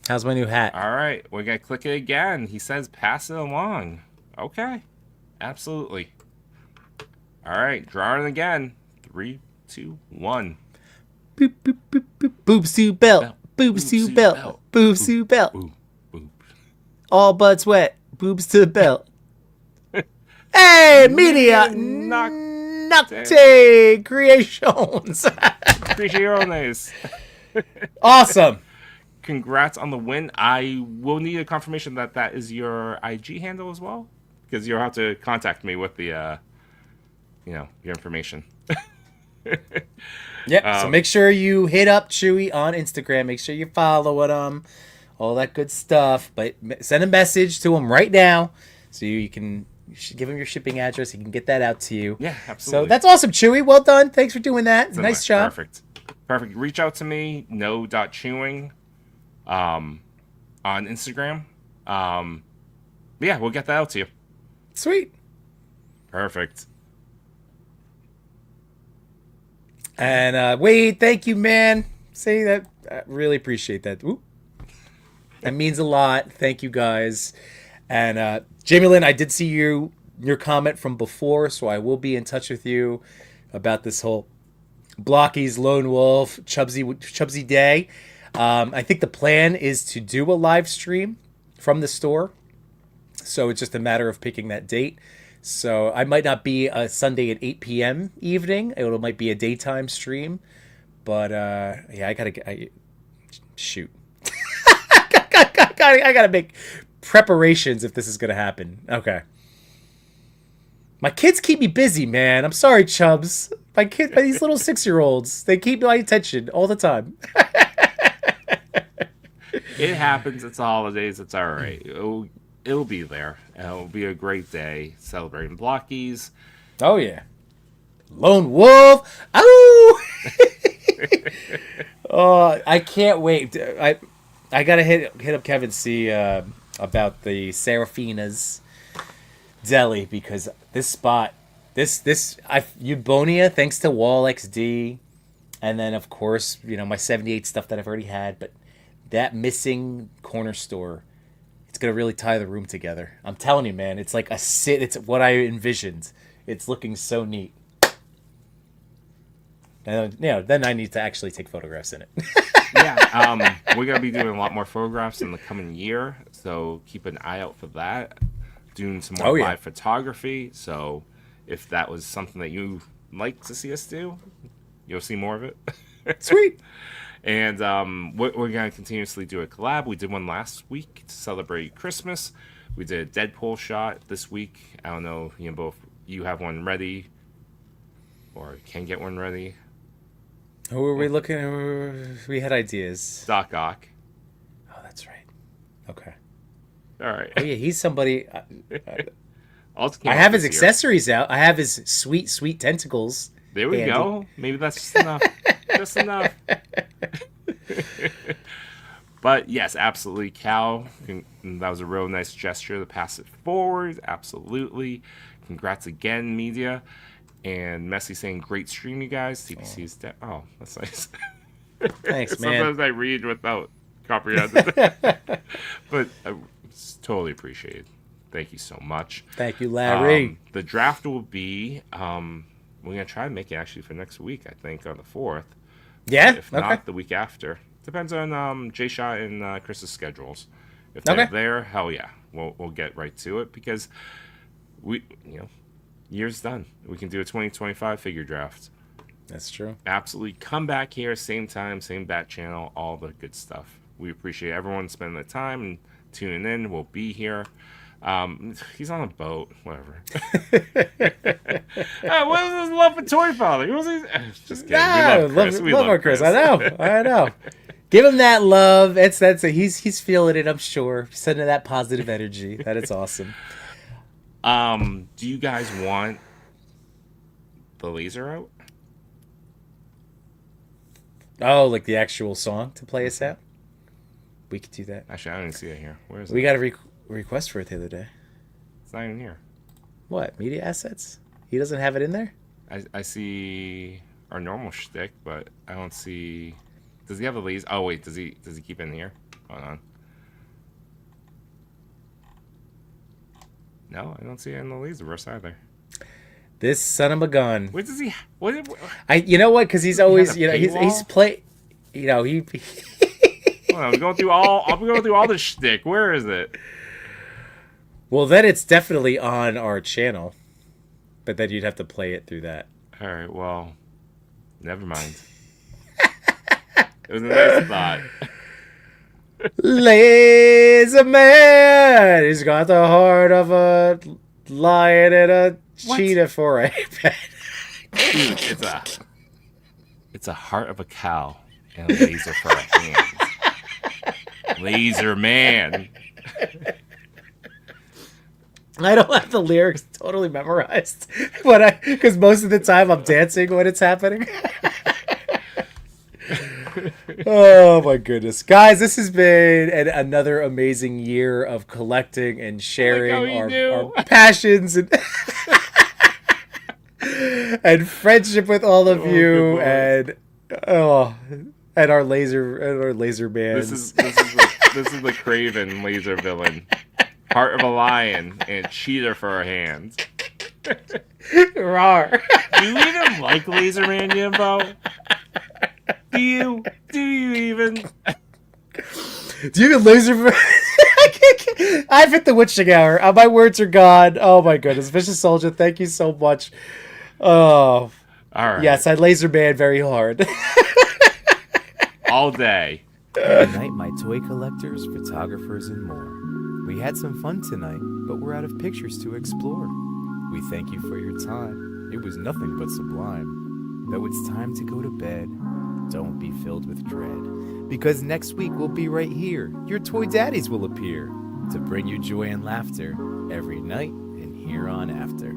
How's my new hat? All right, we're going to click it again. He says pass it along. Okay. Absolutely. All right, drawing again. 3, 2, 1. Boop, boop, boop, boop. Boobs to belt. Boobs to belt. Boobs to belt. Boop, boop. All butts wet. Boobs to the belt. Hey, media. Nocte Creations. Creaciones. Awesome. Congrats on the win. I will need a confirmation that that is your IG handle as well, because you'll have to contact me with the, your information. Yep. So make sure you hit up Chewy on Instagram. Make sure you're following him. All that good stuff. But send a message to him right now so you can give him your shipping address. He can get that out to you. Yeah, absolutely. So that's awesome, Chewy. Well done. Thanks for doing that. Nice job. Perfect. Reach out to me, no.chewing, on Instagram. Yeah, we'll get that out to you. Sweet. Perfect. And Wade, thank you, man. Say that. I really appreciate that. Ooh. That means a lot. Thank you, guys. And Jamie Lynn, I did see your comment from before, so I will be in touch with you about this whole Blockies, Lone Wolf, Chubsy Day. I think the plan is to do a live stream from the store, so it's just a matter of picking that date. So I might not be a Sunday at 8 p.m. evening. It might be a daytime stream. But, yeah, I gotta shoot. I gotta make preparations if this is gonna happen. Okay. My kids keep me busy, man. I'm sorry, Chubs. These little 6-year-olds, they keep my attention all the time. It happens. It's the holidays. It's all right. It'll be there. It'll be a great day celebrating Blockies. Oh, yeah. Lone Wolf. Oh! Oh, I can't wait. I gotta hit up Kevin C about the Serafina's Deli, because this spot, Eubonia, thanks to Wall XD, and then of course my 78 stuff that I've already had, but that missing corner store, it's gonna really tie the room together. I'm telling you, man, it's like it's what I envisioned. It's looking so neat. And then I need to actually take photographs in it. Yeah, we're gonna be doing a lot more photographs in the coming year, so keep an eye out for that. Doing some more live photography, so if that was something that you like to see us do, you'll see more of it. Sweet. And we're gonna continuously do a collab. We did one last week to celebrate Christmas. We did a Deadpool shot this week. I don't know, you have one ready, or can get one ready. Who were we looking at? We had ideas. Doc Ock. Oh, that's right. Okay. All right. Oh, yeah, he's somebody. I have his accessories out. I have his sweet, sweet tentacles. There we go. Maybe that's just enough. Just enough. But yes, absolutely, Cal. That was a real nice gesture to pass it forward. Absolutely. Congrats again, media. And Messi saying, great stream, you guys. TPC is dead. Oh, that's nice. Thanks, man. Sometimes I read without comprehending. But I totally appreciate it. Thank you so much. Thank you, Larry. The draft will be, we're going to try and make it actually for next week, I think, on the 4th. Yeah? If not, the week after. Depends on J-Shot and Chris's schedules. If they're there, hell yeah. We'll get right to it, because year's done. We can do a 2025 figure draft. That's true. Absolutely. Come back here, same time, same bat channel, all the good stuff. We appreciate everyone spending the time and tuning in. We'll be here. He's on a boat, whatever. What is this love for Toy Father? Just kidding. No, we love our Chris. I know. Give him that love. He's feeling it, I'm sure. Sending that positive energy. That is awesome. Do you guys want the laser out? Oh, like the actual song to play us out? We could do that. Actually, I don't even see it here. Where is it? We got a request for it the other day. It's not even here. What? Media assets? He doesn't have it in there? I see our normal shtick, but I don't see. Does he have the laser? Oh wait, does he keep it in here? Hold on. No, I don't see it in the laser verse either. This son of a gun. What does he? What? You know what? Because he's always, He had a he's paywall? play. He. Hold on, I'm going through all the shtick. Where is it? Well, then it's definitely on our channel, but then you'd have to play it through that. All right, well, never mind. It was a nice thought. Laser man, he's got the heart of a lion and a cheetah for a pet. Dude, it's a heart of a cow and a laser for a hand. Laser man. I don't have the lyrics totally memorized, but because most of the time I'm dancing when it's happening. Oh my goodness, guys! This has been another amazing year of collecting and sharing our passions and and friendship with all of you, and our laser bands. This is the Craven laser villain. Heart of a lion and cheetah for a hand. Rawr. Do you even like Laser Man, Yimbo? Do you even? Do you get laser? I've hit the witching hour. My words are gone. Oh my goodness, Vicious Soldier, thank you so much. Oh, all right. Yes, I laser band very hard. All day. Good night, my toy collectors, photographers, and more. We had some fun tonight, but we're out of pictures to explore. We thank you for your time. It was nothing but sublime. Though it's time to go to bed, don't be filled with dread, because next week we'll be right here. Your Toy Daddies will appear to bring you joy and laughter every night and here on after.